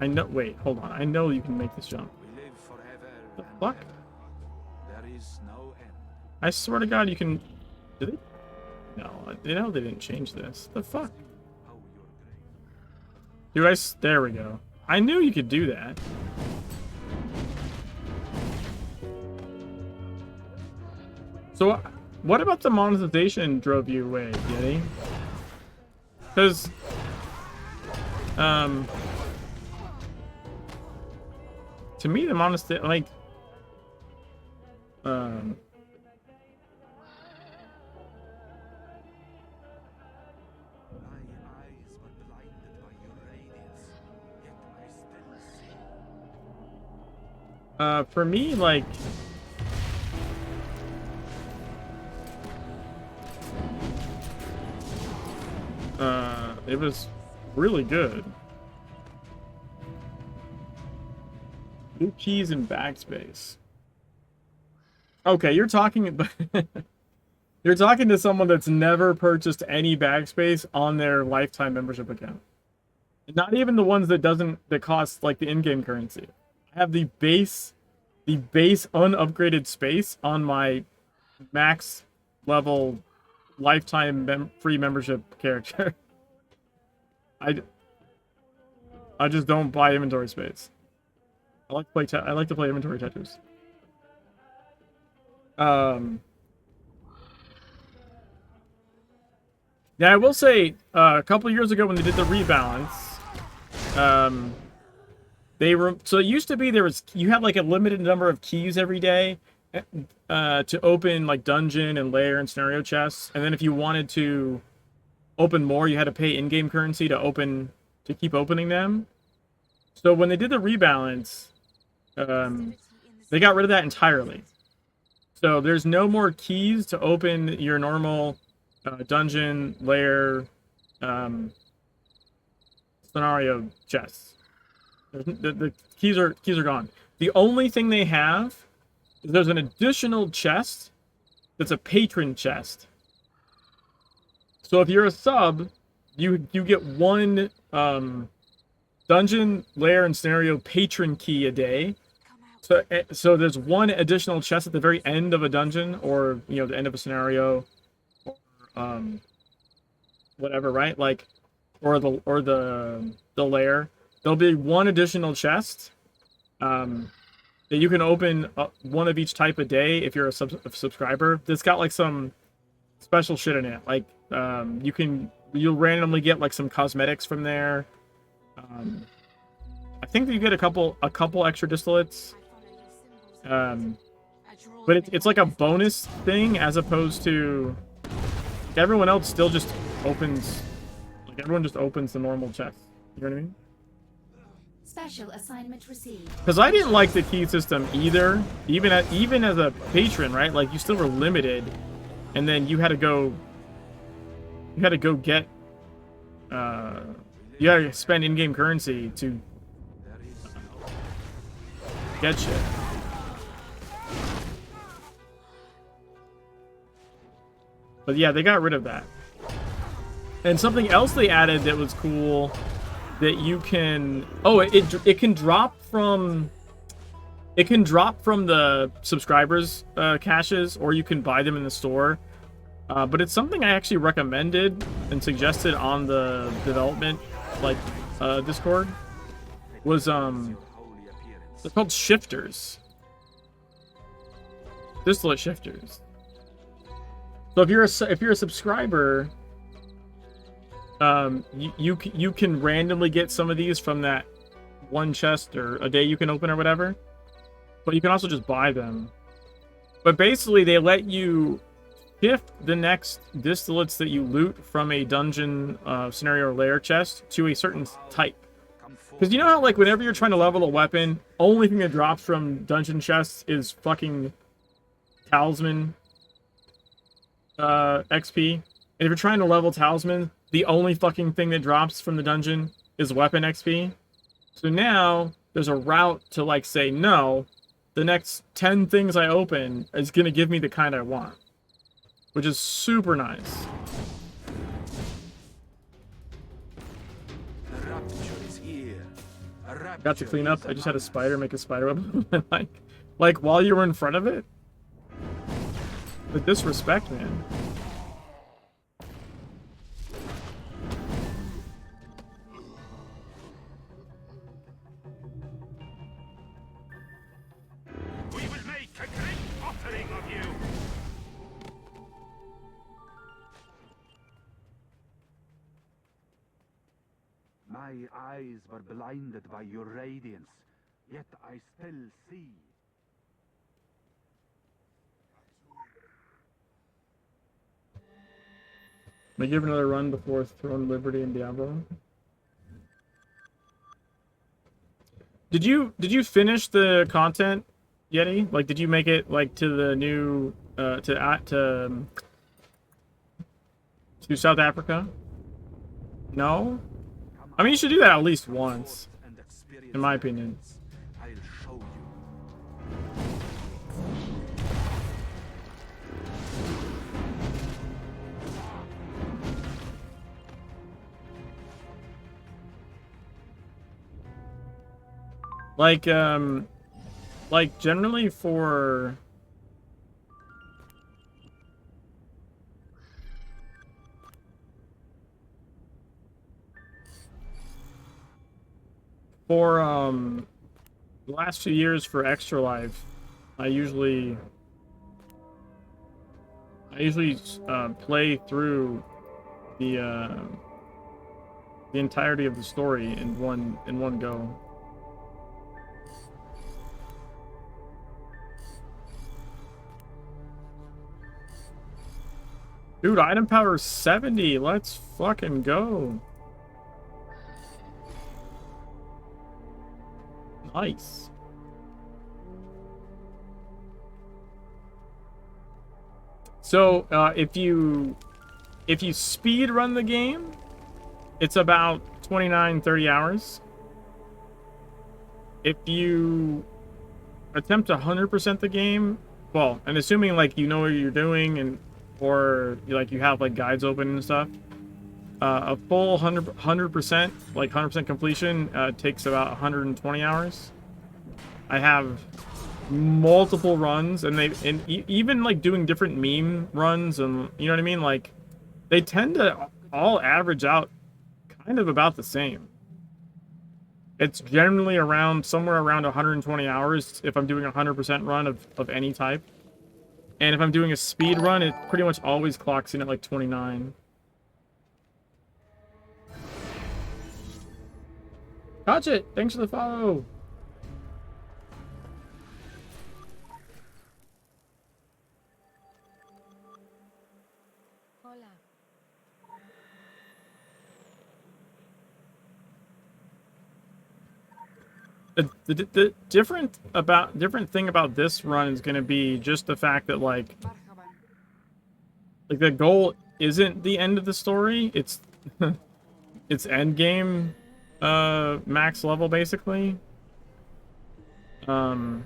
I know. Wait, hold on. I know you can make this jump. We live forever The and fuck? ever. There is no end. I swear to God, you can. Did they? No, you know they didn't change this. The fuck? Dude, there we go. I knew you could do that. So, what about the monetization drove you away, Yeti? Because, to me, the monetization, like, for me, like, It was really good. New keys and backspace. Okay, you're talking you're talking to someone that's never purchased any backspace on their lifetime membership account. Not even the ones that cost like the in-game currency. I have the base unupgraded space on my max level lifetime free membership character. I just don't buy inventory space. I like to play inventory Tetris. Yeah, I will say a couple years ago when they did the rebalance, so it used to be you had like a limited number of keys every day to open like dungeon and lair and scenario chests, and then if you wanted to open more, you had to pay in-game currency to keep opening them. So when they did the rebalance, they got rid of that entirely. So there's no more keys to open your normal dungeon, lair, scenario chests. The keys are gone. The only thing they have is there's an additional chest that's a patron chest. So if you're a sub, you get one dungeon, lair, and scenario patron key a day. So there's one additional chest at the very end of a dungeon, or the end of a scenario, or whatever, right? Like, or the lair. There'll be one additional chest that you can open one of each type a day if you're a subscriber. That's got like some special shit in it. Like you'll randomly get like some cosmetics from there. I think that you get a couple extra distillates. But it's like a bonus thing as opposed to everyone else still just opens, like everyone just opens the normal chest. You know what I mean? Special assignment received. Because I didn't like the key system either. Even as a patron, right? Like you still were limited, and then you had to go get you had to spend in-game currency to get shit. But yeah, they got rid of that. And something else they added that was cool, that you can... Oh, it can drop from... It can drop from the subscribers' caches, or you can buy them in the store. But it's something I actually recommended and suggested on the development, Discord. Was, they're called shifters. Distillate shifters. So if you're a subscriber, you can randomly get some of these from that one chest or a day you can open or whatever, but you can also just buy them. But basically, they let you shift the next distillates that you loot from a dungeon, scenario, or lair chest to a certain type. Because you know how, like, whenever you're trying to level a weapon, only thing that drops from dungeon chests is fucking talisman XP. And if you're trying to level talisman, the only fucking thing that drops from the dungeon is weapon XP. So now there's a route to, like, say, no, the next 10 things I open is going to give me the kind I want. Which is super nice. Got to clean up. I just had a spider make a spider web. like while you were in front of it? The disrespect, man. We will make a great offering of you. My eyes were blinded by your radiance, yet I still see. May give another run before Throne Liberty and Diablo. Did you finish the content, Yeti? Like, did you make it like to the new to South Africa? No? I mean, you should do that at least once, in my opinion. I'll show you. Like generally for the last few years for Extra Life, I usually play through the entirety of the story in one go. Dude, item power 70. Let's fucking go. Nice. So, if you speed run the game, it's about 29-30 hours. If you attempt to 100% the game, well, and assuming like you know what you're doing and or like you have like guides open and stuff, a full 100% like 100% completion takes about 120 hours. I have multiple runs, and even like doing different meme runs, and you know what I mean, like they tend to all average out kind of about the same. It's generally around somewhere around 120 hours if I'm doing a 100% run of any type. And if I'm doing a speed run, it pretty much always clocks in at like 29. Catch it! Thanks for the follow! The different thing about this run is going to be just the fact that like the goal isn't the end of the story, it's it's end game max level basically. So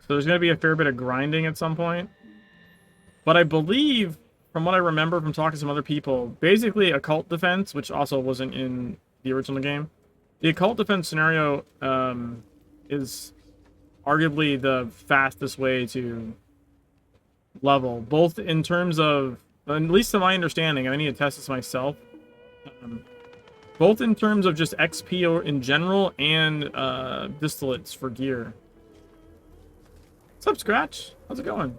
there's going to be a fair bit of grinding at some point. But I believe, from what I remember from talking to some other people, basically occult defense, which also wasn't in the original game, the occult defense scenario is arguably the fastest way to level, both in terms of, at least to my understanding, and I need to test this myself, both in terms of just XP in general and distillates for gear. What's up, Scratch? How's it going?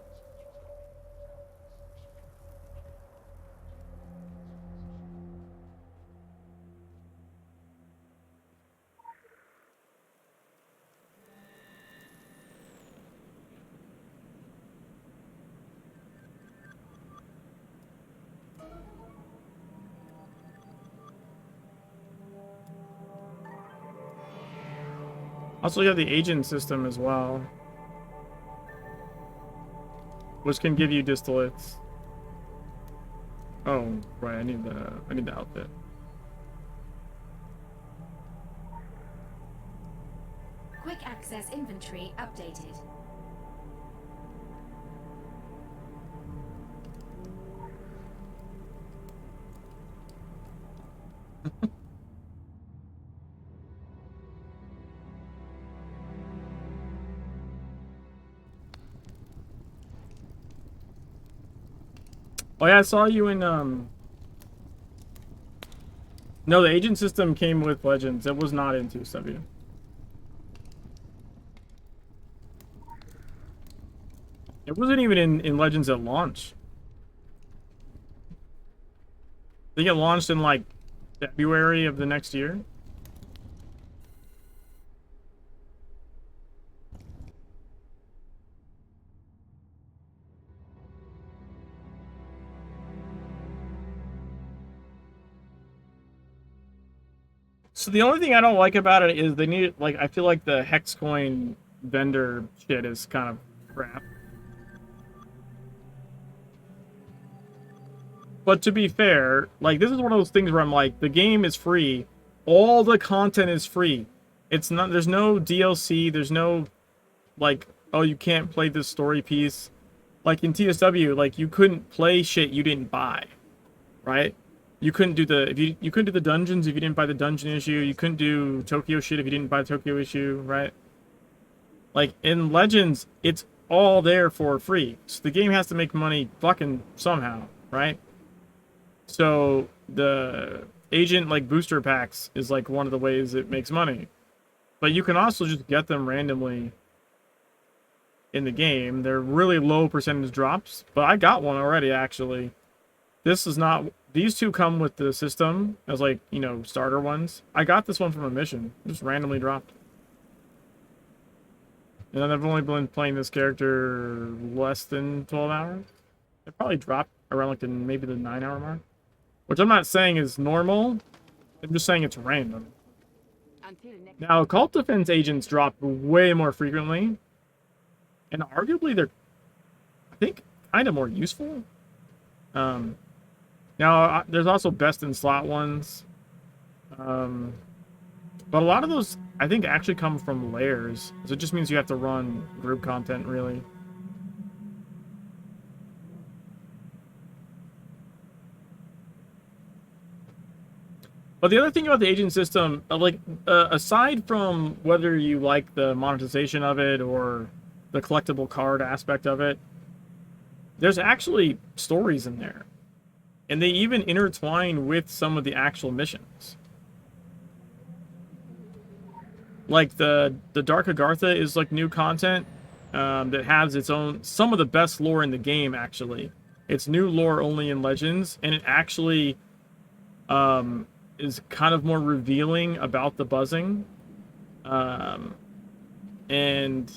Also, you have the agent system as well, which can give you distillates. Oh, right. I need the outfit. Quick access inventory updated. Oh yeah, I saw you in No, the agent system came with Legends. It was not in 2W. It wasn't even in Legends at launch. I think it launched in like February of the next year. So the only thing I don't like about it is they need, like, I feel like the hex coin vendor shit is kind of crap. But to be fair, like, this is one of those things where I'm like, the game is free. All the content is free. It's not, there's no DLC, there's no, like, oh, you can't play this story piece. Like, in TSW, like, you couldn't play shit you didn't buy, right? You couldn't do the, you couldn't do the dungeons if you didn't buy the dungeon issue. You couldn't do Tokyo shit if you didn't buy the Tokyo issue, right? Like, in Legends, it's all there for free. So the game has to make money fucking somehow, right? So the agent, like, booster packs is, like, one of the ways it makes money. But you can also just get them randomly in the game. They're really low percentage drops, but I got one already, actually. This is not, these two come with the system as, like, you know, starter ones. I got this one from a mission, just randomly dropped. And I've only been playing this character less than 12 hours. It probably dropped around, like, maybe the 9-hour mark. Which I'm not saying is normal. I'm just saying it's random. Now, Cult Defense agents drop way more frequently. And arguably, they're, I think, kind of more useful. Now, there's also best in slot ones. But a lot of those, I think, actually come from layers. So it just means you have to run group content, really. But the other thing about the agent system, like, aside from whether you like the monetization of it or the collectible card aspect of it, there's actually stories in there. And they even intertwine with some of the actual missions. Like, the Dark Agartha is, like, new content that has its own, some of the best lore in the game, actually. It's new lore only in Legends, and it actually is kind of more revealing about the buzzing. And the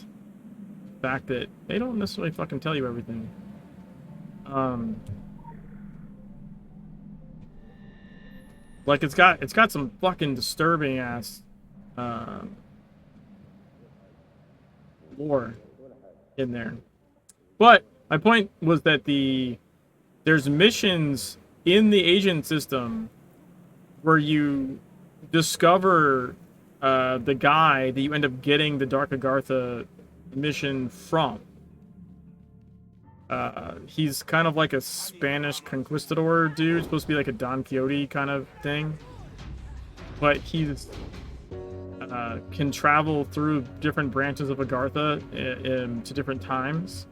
fact that they don't necessarily fucking tell you everything. Like, it's got some fucking disturbing ass lore in there. But my point was that there's missions in the agent system where you discover the guy that you end up getting the Dark Agartha mission from. He's kind of like a Spanish conquistador dude, supposed to be like a Don Quixote kind of thing. But he's can travel through different branches of Agartha to different times.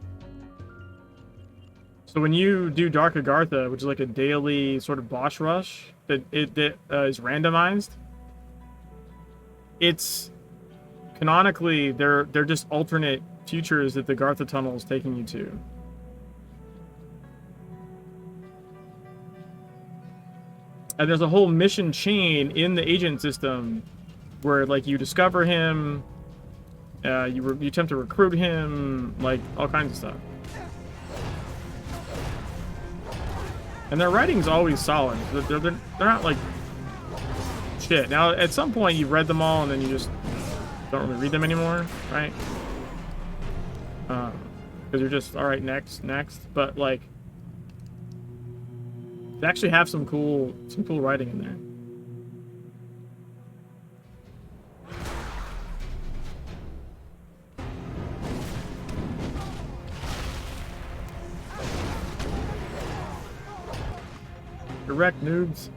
So when you do Dark Agartha, which is like a daily sort of boss rush that is randomized, it's canonically they're just alternate futures that the Agartha tunnel is taking you to. And there's a whole mission chain in the agent system where, like, you discover him, you attempt to recruit him, like, all kinds of stuff. And their writing's always solid. They're not, like, shit. Now, at some point, you've read them all, and then you just don't really read them anymore, right? Because you're just, alright, next. But, like, they actually have some cool writing in there. Correct, noobs.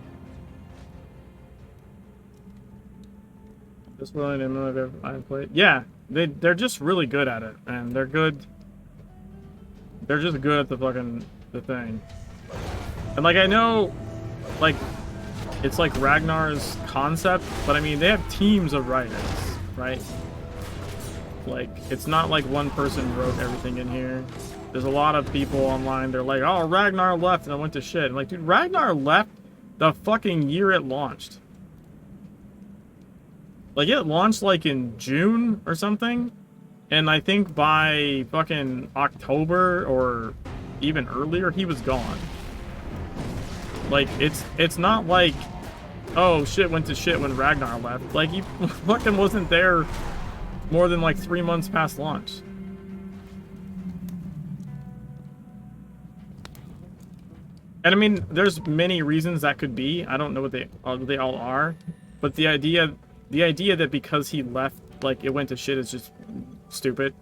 This one I've played. Yeah, they're just really good at it, and they're good. They're just good at the thing. And, like, I know, like, it's like Ragnar's concept, but I mean, they have teams of writers, right? Like, it's not like one person wrote everything in here. There's a lot of people online, they're like, oh, Ragnar left and I went to shit. I'm like, dude, Ragnar left the fucking year it launched. Like, it launched, like, in June or something. And I think by fucking October or even earlier, he was gone. Like, it's not like, oh, shit went to shit when Ragnar left. Like, he fucking wasn't there more than, like, 3 months past launch. And I mean, there's many reasons that could be. I don't know what they all are, but the idea that because he left, like, it went to shit is just stupid.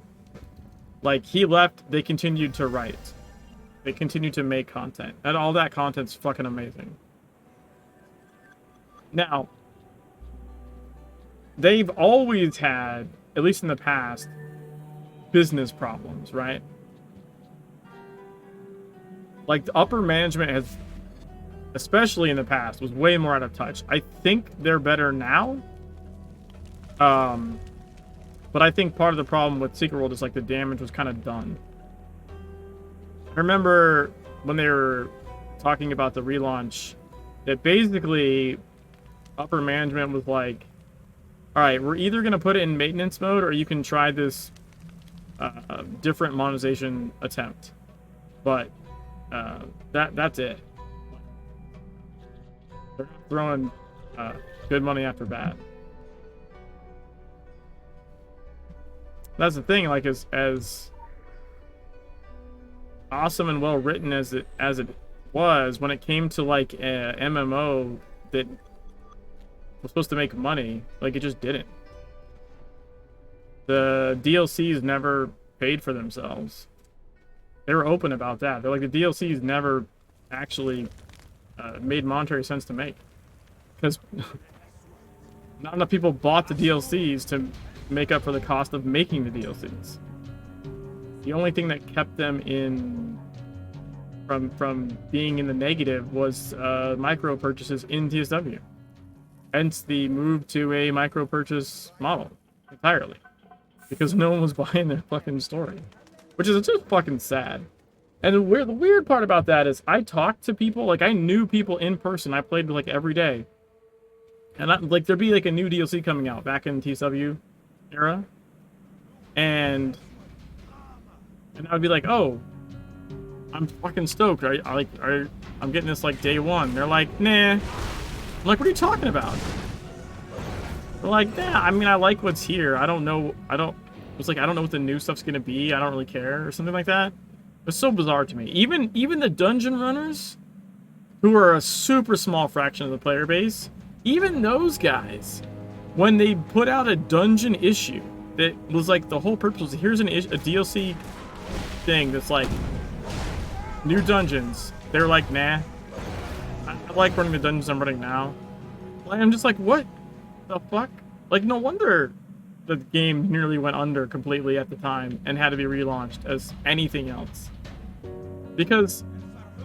Like, he left, they continued to write. They continued to make content. And all that content's fucking amazing. Now, they've always had, at least in the past, business problems, right? Like, the upper management has, especially in the past, was way more out of touch. I think they're better now. But I think part of the problem with Secret World is, like, the damage was kind of done. I remember when they were talking about the relaunch, that basically upper management was like, all right, we're either going to put it in maintenance mode or you can try this different monetization attempt. But that's it. They're throwing good money after bad. That's the thing, like, as awesome and well written as it was, when it came to, like, a MMO that was supposed to make money, like, it just didn't. The DLCs never paid for themselves. They were open about that. They're like, the DLCs never actually made monetary sense to make, because not enough people bought the DLCs to make up for the cost of making the DLCs. The only thing that kept them in from being in the negative was micro purchases in TSW. Hence the move to a micro purchase model entirely, because no one was buying their fucking story, which is just fucking sad. And the weird part about that is I talked to people, like, I knew people in person. I played like every day, and like there'd be like a new DLC coming out back in TSW era, and I'd be like, oh, I'm fucking stoked. I'm getting this like day one. They're like, nah. I'm like, what are you talking about? They're like, nah, I mean, I like what's here. I don't know what the new stuff's gonna be. I don't really care, or something like that. It's so bizarre to me. Even the dungeon runners, who are a super small fraction of the player base, even those guys, when they put out a dungeon issue that was like, the whole purpose was, here's a DLC thing that's like new dungeons, they're like, nah, I like running the dungeons I'm running now. Like, I'm just like, what the fuck? Like, no wonder the game nearly went under completely at the time and had to be relaunched as anything else, because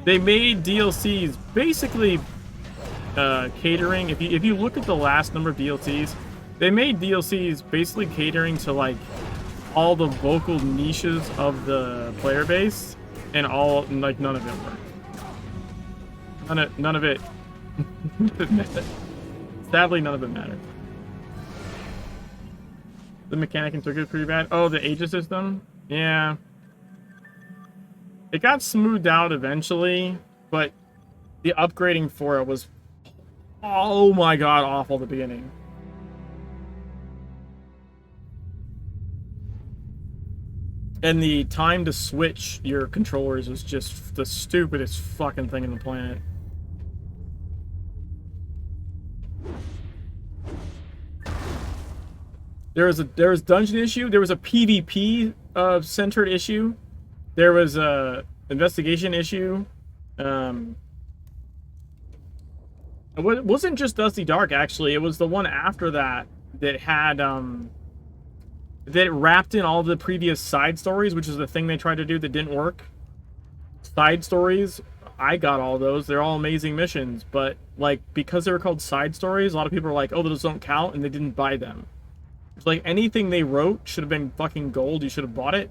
they made DLCs basically catering. If you look at the last number of DLCs, they made DLCs basically catering to like all the vocal niches of the player base, and all, like, none of it worked. None of it sadly, none of it mattered. The mechanic in Tokyo is pretty bad. Oh, the Aegis system? Yeah. It got smoothed out eventually, but the upgrading for it was, oh my god, awful at the beginning. And the time to switch your controllers was just the stupidest fucking thing in the planet. There was dungeon issue. There was a PvP centered issue. There was a investigation issue. It wasn't just Dusty Dark, actually. It was the one after that that had that wrapped in all the previous side stories, which is the thing they tried to do that didn't work. Side stories, I got all those. They're all amazing missions, but like, because they were called side stories, a lot of people are like, oh, those don't count, and they didn't buy them. It's like, anything they wrote should have been fucking gold. You should have bought it,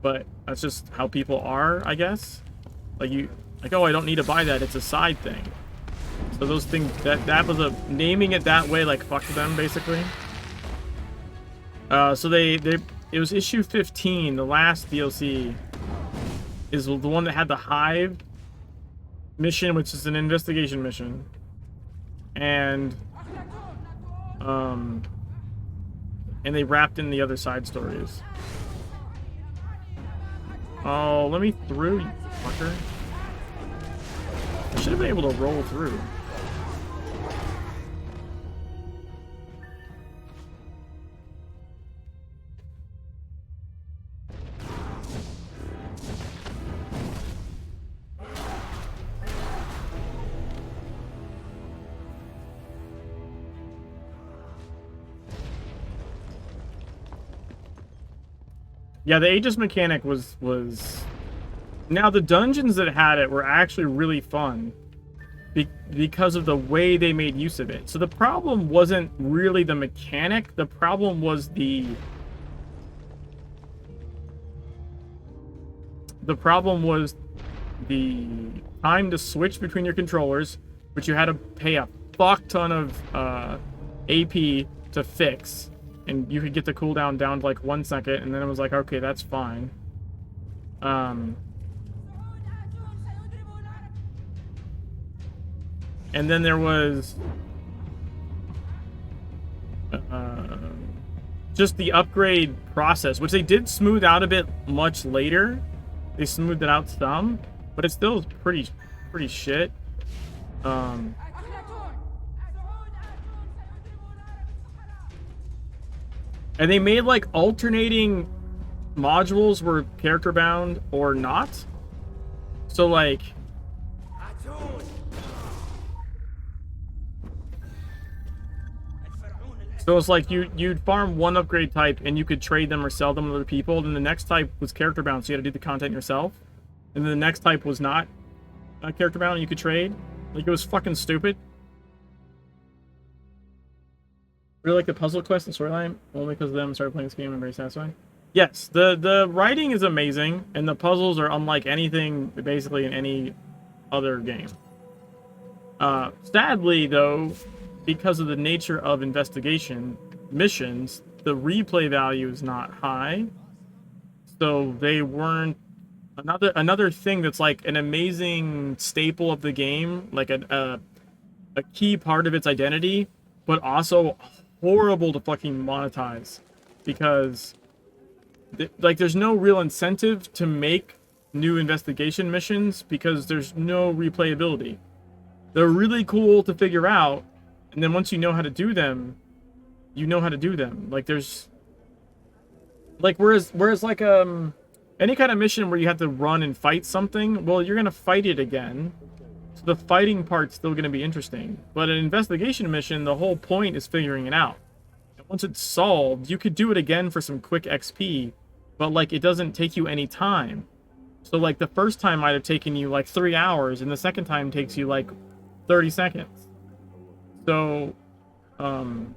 but that's just how people are, I guess. Like, oh, I don't need to buy that. It's a side thing. So those things, that was a, naming it that way, like, fuck them, basically. So it was issue 15, the last DLC, is the one that had the Hive mission, which is an investigation mission. And they wrapped in the other side stories. Oh, let me through, you fucker. I should have been able to roll through. Yeah, the Aegis mechanic was... Now, the dungeons that had it were actually really fun because of the way they made use of it. So the problem wasn't really the mechanic. The problem was the time to switch between your controllers, which you had to pay a fuck ton of AP to fix. And you could get the cooldown down to like 1 second, and then it was like, okay, that's fine. And then there was just the upgrade process, which they did smooth out a bit much later. They smoothed it out some, but it still is pretty shit. And they made like alternating modules were character bound or not. So like it's like you'd farm one upgrade type and you could trade them or sell them to other people. Then the next type was character bound, so you had to do the content yourself. And then the next type was not character bound and you could trade. Like, it was fucking stupid. Really like the puzzle quest and storyline, only because of them started playing this game and very satisfying. Yes, the writing is amazing, and the puzzles are unlike anything basically in any other game. Sadly, though, because of the nature of investigation missions, the replay value is not high. So they weren't another thing that's like an amazing staple of the game, like a key part of its identity, but also horrible to fucking monetize, because like there's no real incentive to make new investigation missions because there's no replayability. They're really cool to figure out, and then once you know how to do them, you know how to do them. Like there's like whereas like any kind of mission where you have to run and fight something, well, you're gonna fight it again. So the fighting part's still gonna be interesting. But an investigation mission, the whole point is figuring it out. And once it's solved, you could do it again for some quick XP, but like it doesn't take you any time. So like the first time might have taken you like 3 hours, and the second time takes you like 30 seconds. So that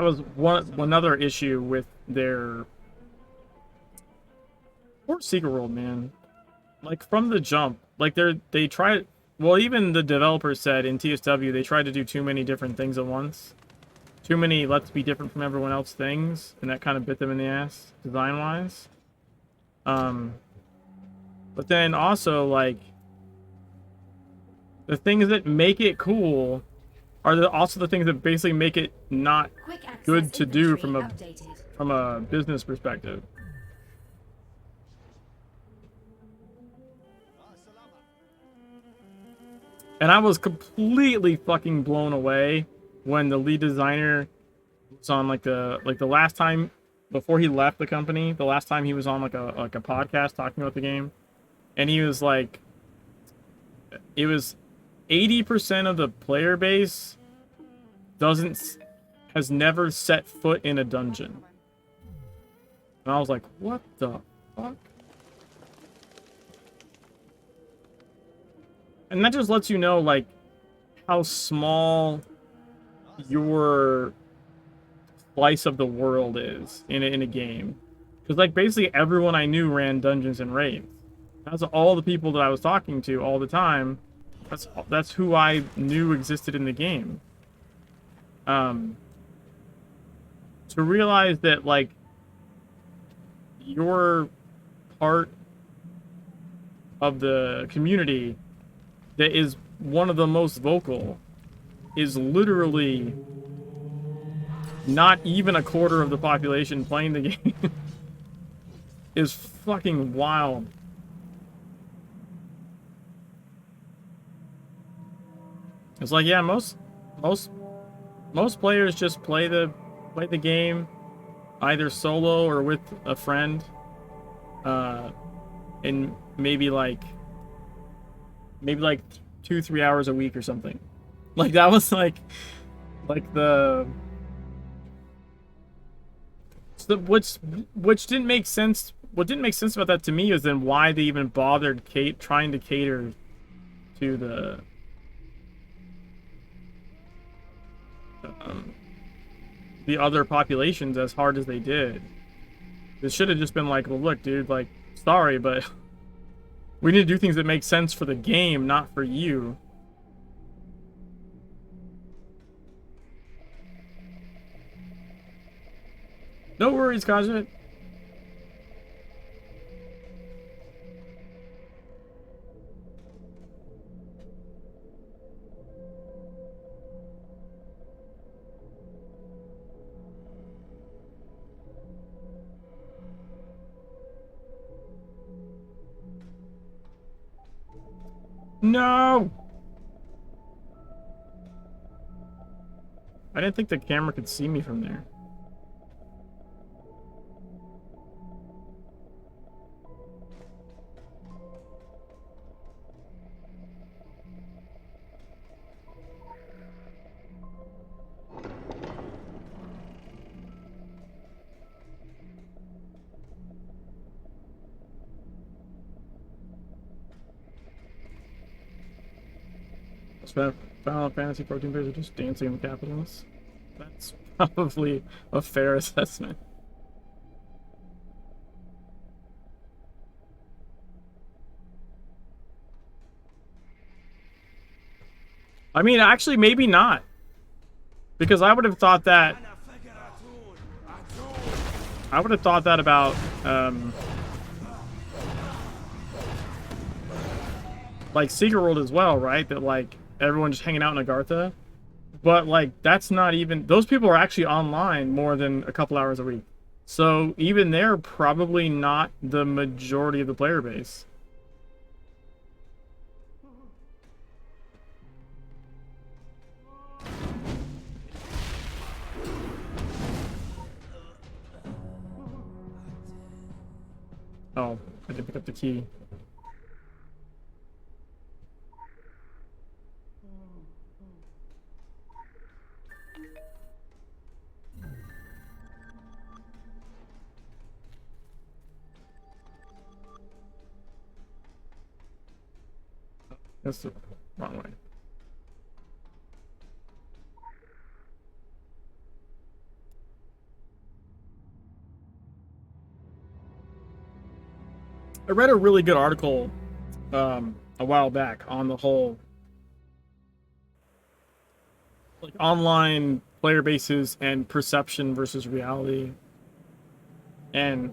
was one other issue with their poor Secret World, man. Like from the jump, like they tried. Well, even the developers said in TSW they tried to do too many different things at once. Too many let's be different from everyone else things, and that kind of bit them in the ass design-wise. But then also like the things that make it cool are also the things that basically make it not good to do from a business perspective. And I was completely fucking blown away when the lead designer was on like the last time before he left the company, the last time he was on like a podcast talking about the game, and he was like, it was 80% of the player base has never set foot in a dungeon. And I was like, what the fuck? And that just lets you know like how small your slice of the world is in a game. Because like basically everyone I knew ran dungeons and raids. That's all the people that I was talking to all the time. That's who I knew existed in the game. To realize that like you're part of the community that is one of the most vocal is literally not even a quarter of the population playing the game is fucking wild. It's like, yeah, most players just play the game either solo or with a friend, and maybe like 2-3 hours a week or something. Like that was like the which didn't make sense. What didn't make sense about that to me is then why they even bothered trying to cater to the other populations as hard as they did. It should have just been like, well, look, dude, like, sorry, but we need to do things that make sense for the game, not for you. No worries, Kaja. No! I didn't think the camera could see me from there. Final Fantasy 14 players are just dancing in the capitals. That's probably a fair assessment. I mean, actually, maybe not. Because I would have thought that... I would have thought that about, like, Secret World as well, right? That, like, everyone just hanging out in Agartha. But, like, that's not even... Those people are actually online more than a couple hours a week. So, even they're probably not the majority of the player base. Oh, I didn't pick up the key. That's the wrong way. I read a really good article a while back on the whole like online player bases and perception versus reality, and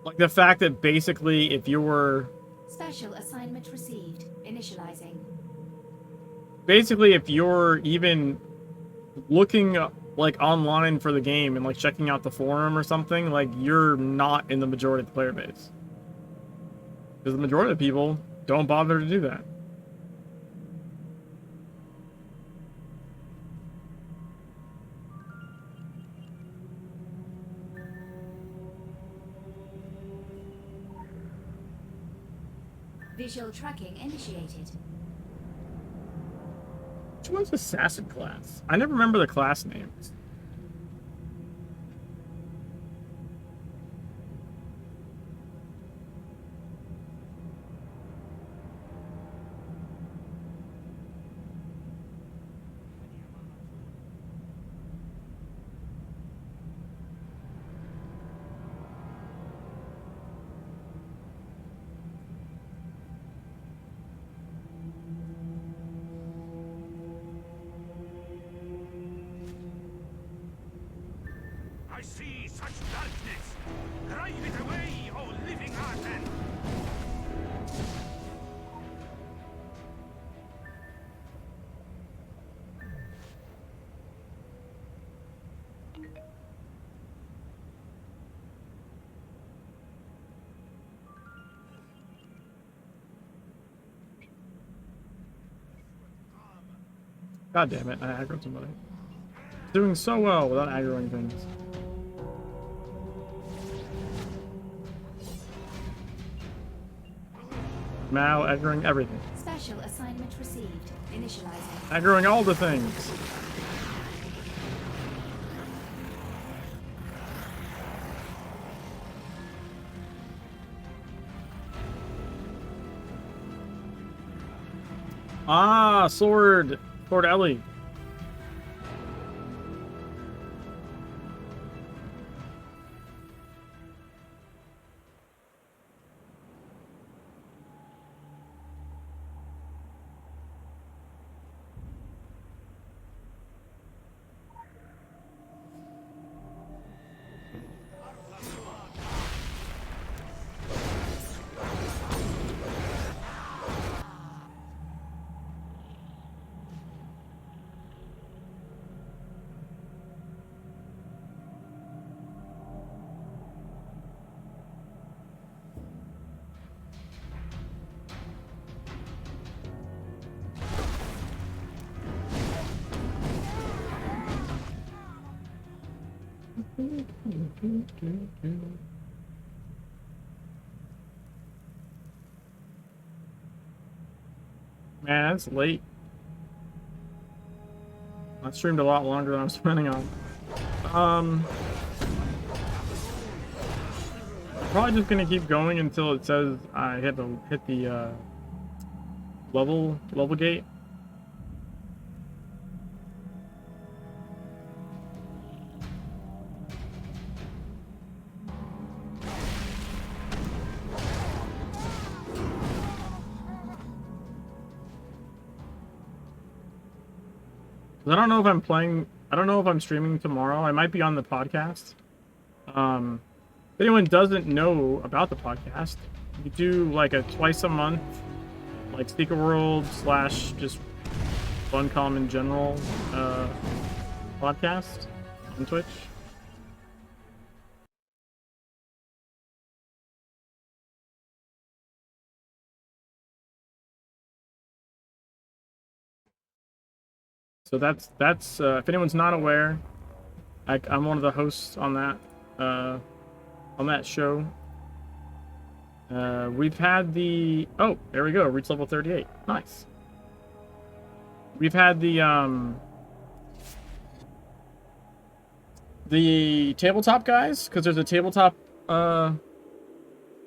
like the fact that basically if you were Special assignment received. Initializing. basically if you're even looking like online for the game and like checking out the forum or something, like you're not in the majority of the player base. Because the majority of the people don't bother to do that. Visual tracking initiated. Which one's assassin class? I never remember the class names. I see such darkness. Drive it away, O living Arden. God damn it, I aggroed somebody. Doing so well without aggroing things. Now aggroing everything. Special assignment received. Initializing. Aggroing all the things. Ah, Sword Ellie. Man, it's late. I streamed a lot longer than I was planning on. I'm probably just gonna keep going until it says I hit the level gate. I don't know if I'm playing. I don't know if I'm streaming tomorrow. I might be on the podcast. If anyone doesn't know about the podcast, we do like a twice a month, like Secret World / just Funcom in general podcast on Twitch. So that's if anyone's not aware, I'm one of the hosts on that show. We've had the there we go, reach level 38. Nice. We've had the tabletop guys, because there's a tabletop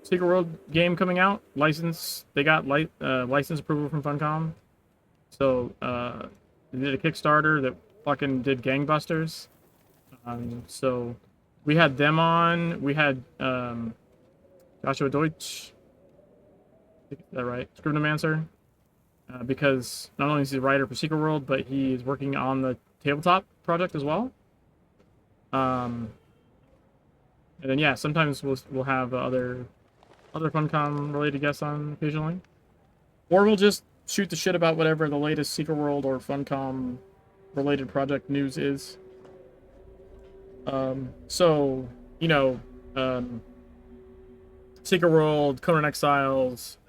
Secret World game coming out. They got license approval from Funcom. So they did a Kickstarter that fucking did gangbusters. So we had them on. We had Joshua Deutsch. Is that right? Scrivenermancer. Because not only is he a writer for Secret World, but he is working on the tabletop project as well. And then yeah, sometimes we'll have other Funcom related guests on occasionally, or we'll just shoot the shit about whatever the latest Secret World or Funcom related project news is. So you know, Secret World, Conan Exiles,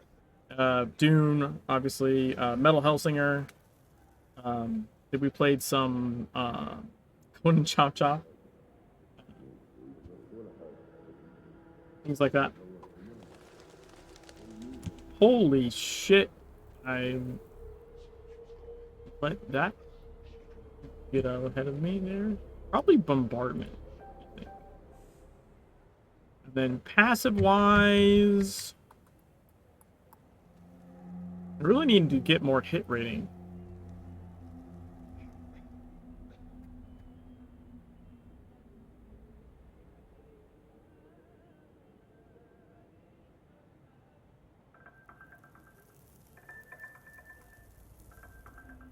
Dune, obviously, Metal Hellsinger. We played some Conan Chop Chop, things like that. Holy shit! I let that get out ahead of me there. Probably bombardment, I think. And then passive wise, I really need to get more hit rating.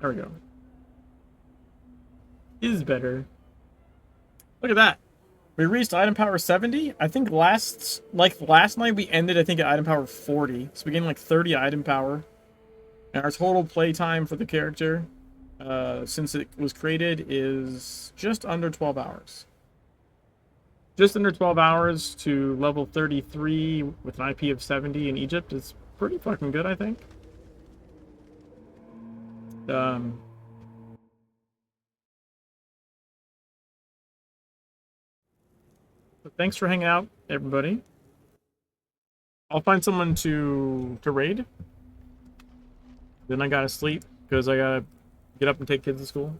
There we go. Is better. Look at that. We reached item power 70. I think last night we ended, I think, at item power 40. So we gained like 30 item power. And our total play time for the character, since it was created, is just under 12 hours. Just under 12 hours to level 33 with an IP of 70 in Egypt is pretty fucking good, I think. But thanks for hanging out, everybody. I'll find someone to raid. Then I gotta sleep because I gotta get up and take kids to school.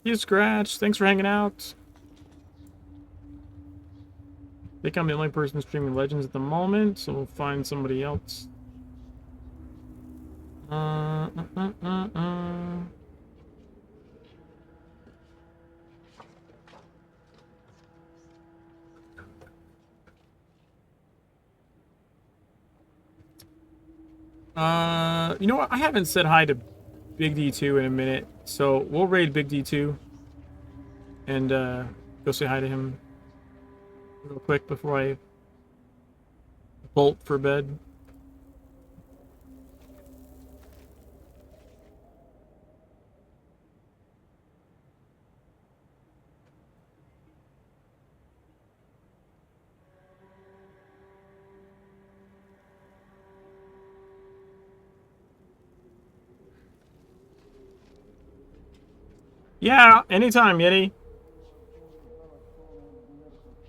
You Scratch, thanks for hanging out. I think I'm the only person streaming Legends at the moment, so we'll find somebody else. You know what? I haven't said hi to Big D2 in a minute, so we'll raid Big D2 and go say hi to him real quick before I bolt for bed. Yeah, anytime, Yeti.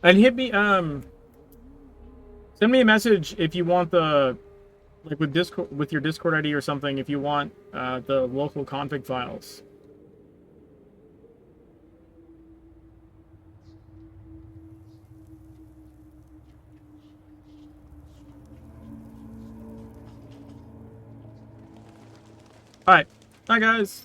And hit me, send me a message if you want the, like with Discord, with your Discord ID or something, if you want the local config files. Alright. Bye, guys.